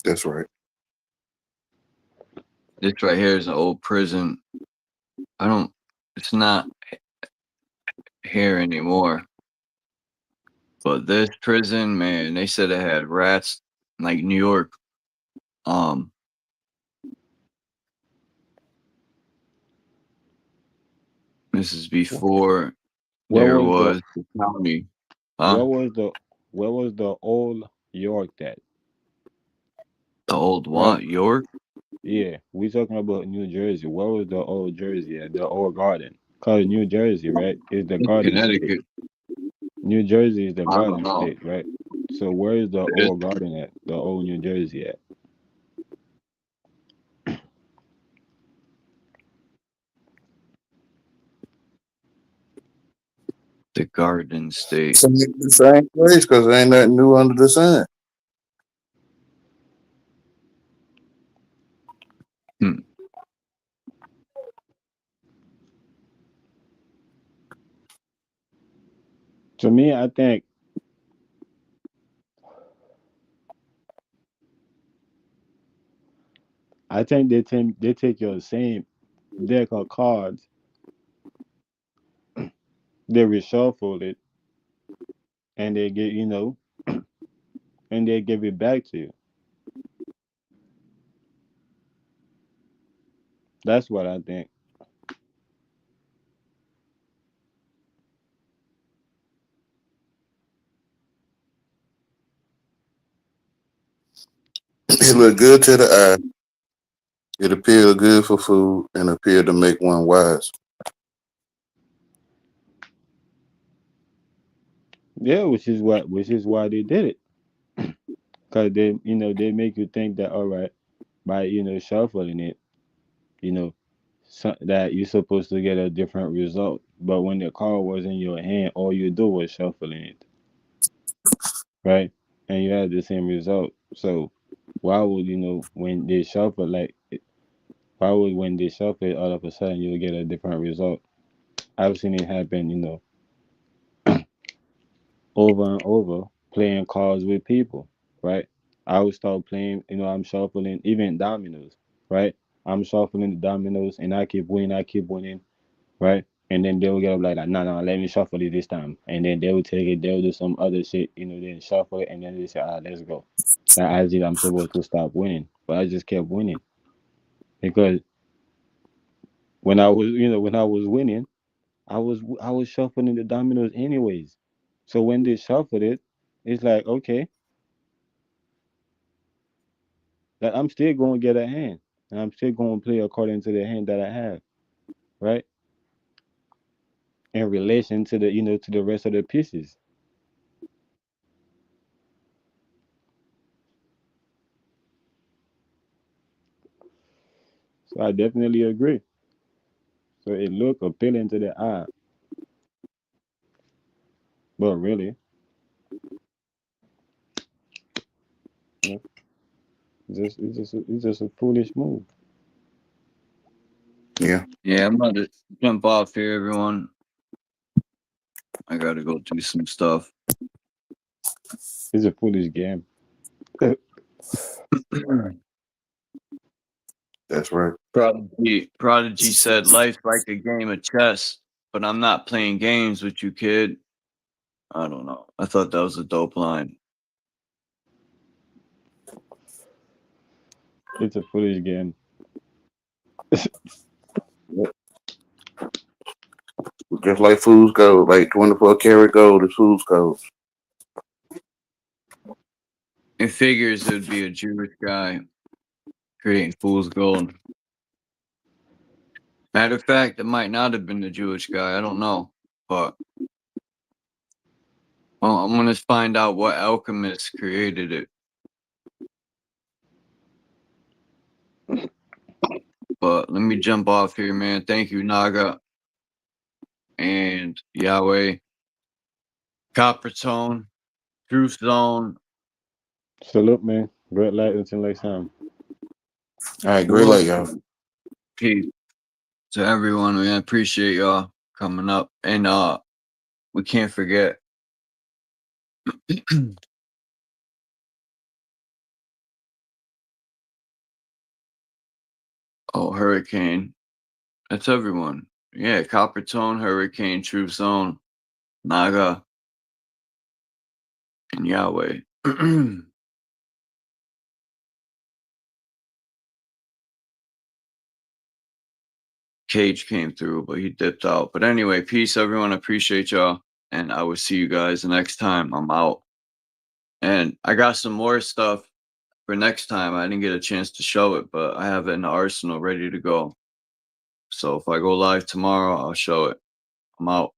That's right. This right here is an old prison. It's not here anymore. But this prison, man, they said it had rats like New York. This is before Where there was the was the county. where Huh? was the where was the old York that? The old Right? what? York? Yeah, we talking about New Jersey. Where was the old Jersey at? The old garden. Cause New Jersey, right, is the It's garden state. Connecticut. New Jersey is the I don't garden know. state, right? So where is the It's old garden at? The old New Jersey at? the Garden State. The same place because there ain't nothing new under the sun. Hmm. To me, I think they take your same deck of cards, they reshuffle it, and they get and they give it back to you. That's what I think. It look good to the eye. It appeared good for food and appeared to make one wise. Yeah, which is why they did it. Cause they make you think that, all right, by shuffling it, you know that you're supposed to get a different result. But when the card was in your hand, all you do was shuffling it, right? And you had the same result. So why would when they shuffle why would when they shuffle it all of a sudden you'll get a different result? I've seen it happen, over and over playing cards with people, right? I would start playing, I'm shuffling even dominoes, right? I'm shuffling the dominoes and I keep winning, right? And then they'll get up like, no, no, let me shuffle it this time. And then they'll take it, they'll do some other shit, then shuffle it, and then they say, let's go. Like as if I'm supposed to stop winning. But I just kept winning. Because when I was winning, I was shuffling the dominoes anyways. So when they shuffled it, it's like, okay, that I'm still going to get a hand, and I'm still going to play according to the hand that I have, right? In relation to to the rest of the pieces. So I definitely agree. So it look appealing to the eye, but really, you know, it's just a foolish move. Yeah. Yeah, I'm about to jump off here, everyone. I gotta go do some stuff. It's a foolish game. That's right. Prodigy said, "Life's like a game of chess, but I'm not playing games with you, kid." I don't know. I thought that was a dope line. It's a foolish game. Just like food's gold, like 24 karat gold is food's gold. It figures it would be a Jewish guy creating fool's gold. Matter of fact, it might not have been the Jewish guy. I don't know. But well, I'm gonna find out what alchemist created it. But let me jump off here, man. Thank you, Naga and Yahweh, Coppertone, Truth Zone. Salute, man. Great light until next time. All right, great light, y'all. Peace to everyone, man. Appreciate y'all coming up. And we can't forget oh, Hurricane. That's everyone. Yeah, Coppertone, Hurricane, Truth Zone, Naga, and Yahweh. Cage came through, but he dipped out. But anyway, peace, everyone. Appreciate y'all. And I will see you guys next time. I'm out. And I got some more stuff for next time. I didn't get a chance to show it, but I have it in the arsenal ready to go. So if I go live tomorrow, I'll show it. I'm out.